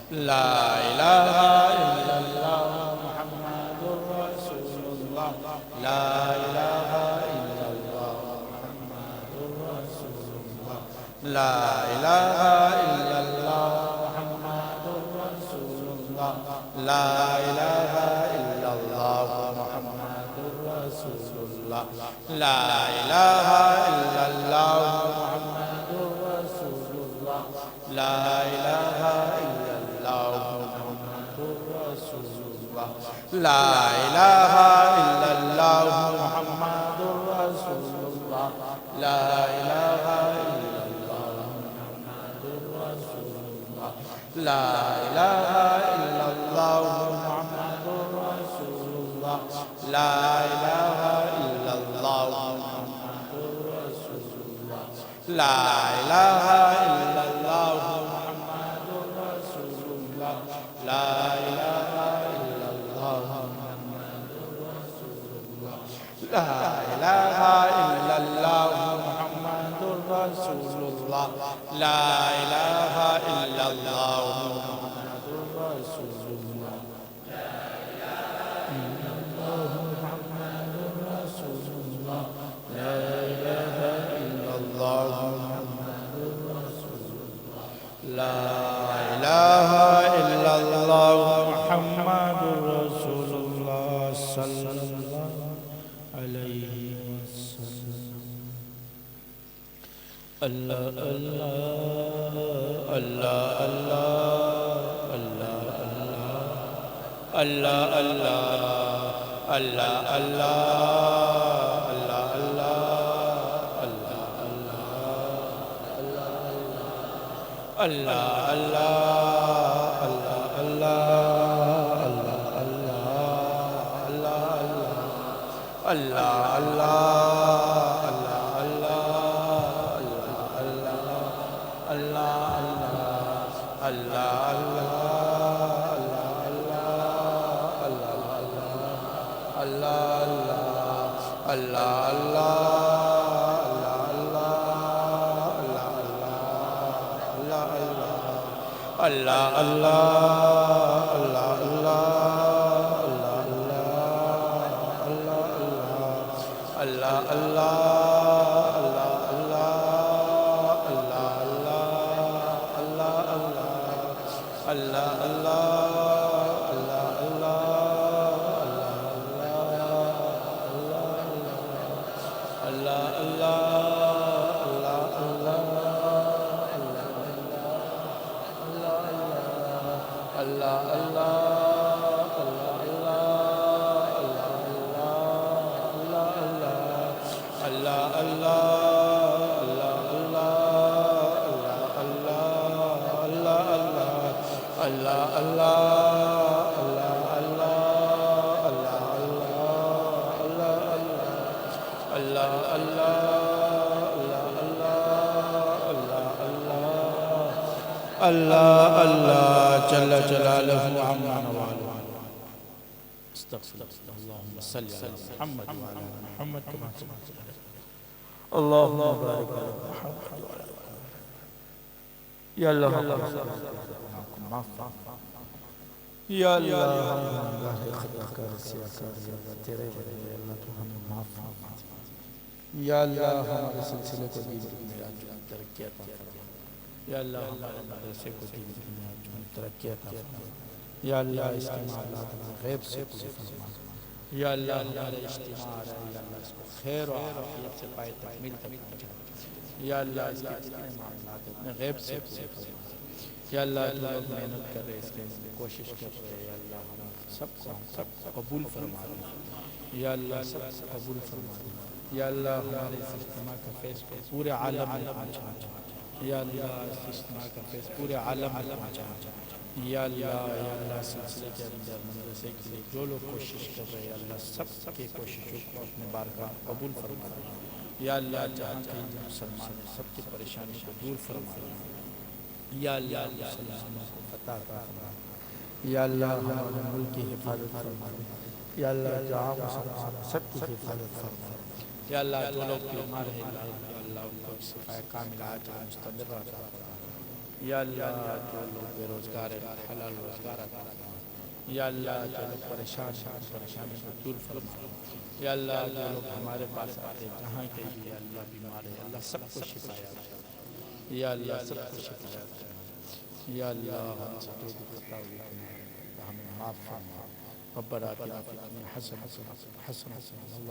इलाहा इल्लल्लाह मुहम्मदुर रसूलुल्लाह ला इलाहा इल्लल्लाह मुहम्मदुर रसूलुल्लाह ला इलाहा इल्लल्लाह मुहम्मदुर रसूलुल्लाह ला इलाहा ला इलाहा इल्लल्लाह मुहम्मदुर रसूलुल्लाह ला इलाहा इल्लल्लाह मुहम्मदुर रसूलुल्लाह ला इलाहा इल्लल्लाह मुहम्मदुर रसूलुल्लाह ला इलाहा इल्लल्लाह मुहम्मदुर रसूलुल्लाह ला इलाहा इल्लल्लाह मुहम्मदुर रसूलुल्लाह ला इलाहा ला इलाहा इल्लल्लाह मुहम्मदुर रसूलुल्लाह ला इलाहा इल्लल्लाह मुहम्मदुर रसूलुल्लाह ला इलाहा इल्लल्लाह मुहम्मदुर रसूलुल्लाह ला इलाहा इल्लल्लाह मुहम्मदुर रसूलुल्लाह ला इलाहा इल्लल्लाह मुहम्मदुर रसूलुल्लाह सल्लल्लाहु अलैहि वसल्लम अल्लाह अल्लाह अल्लाह अल्लाह अल्लाह अल्लाह अल्लाह अल्लाह अल्लाह अल्लाह अल्लाह अल्लाह अल्लाह अल्लाह अल्लाह अल्लाह अल्लाह जल्ल जलालहु अम्मा नवालुहु अस्तगफिरुल्लाह अल्लाहुम्मा सल्लि अला मुहम्मद व अला मुहम्मद कमा सल्लैता अल्लाहुम्मा बारिक अला मुहम्मद व अला या अल्लाह या अल्लाह हम गुनाहगार खुदा का रसिया कर तेरे बदले अल्लाह तू हमें माफ फरमा या अल्लाह हमारे सिलसिले को दीन में तरक्की अता फरमा या अल्लाह हमारे मदरसे को दीन में तरक्की अता फरमा या अल्लाह इसके मामलात में गैब से पूरे फरमा या अल्लाह हमारे इज्तिमा आ रहा है या अल्लाह इसको खैर और आफियत से पाए तकमील तक पहुंचा या अल्लाह इसके जितने मामलात अपने गैब से पूरे फरमा या अल्लाह लोग मेहनत कर रहे इसके कोशिश कर रहे या अल्लाह हम सबको कबूल फरमा दे या अल्लाह सबको कबूल फरमा दे या अल्लाह हमारे इस इज्तिमा का फैज़ पूरे आलम में पहुंचा या अल्लाह इस इज्तिमा का फैज़ पूरे आलम में पहुंचा या अल्लाह सिलसिले के अंदर मदरसे के लिए जो लोग कोशिश कर रहे हैं अल्लाह सबकी कोशिशों को अपने बारगाह कबूल फरमा दे या अल्लाह जहाँ कहीं मुसलमान सबकी परेशानी को दूर फरमा दे या अल्लाह मुसलमानों को फतह फरमा या अल्लाह हमारे मुल्क की हिफाजत फरमा दे या अल्लाह जहाँ मुसलमान सबकी हिफाजत फरमा या अल्लाह जो लोग बीमार हैं या अल्लाह उनको शिफा कामिला अजर मुस्तमिर अता फरमा या अल्लाह जो लोग बेरोजगार हैं हलाल रोजगार अता फरमा या अल्लाह जो लोग परेशान हैं परेशानी को दूर फरमा या अल्लाह जो लोग हमारे पास आते हैं जहाँ कहीं भी अल्लाह बीमार है अल्लाह सबको शिफाया या अल्लाह सबको शिफाया या अल्लाह हमसे जो भी खता हुई हमें माफ़ फरमा रब्बना आतिना फिद दुनिया हसनतन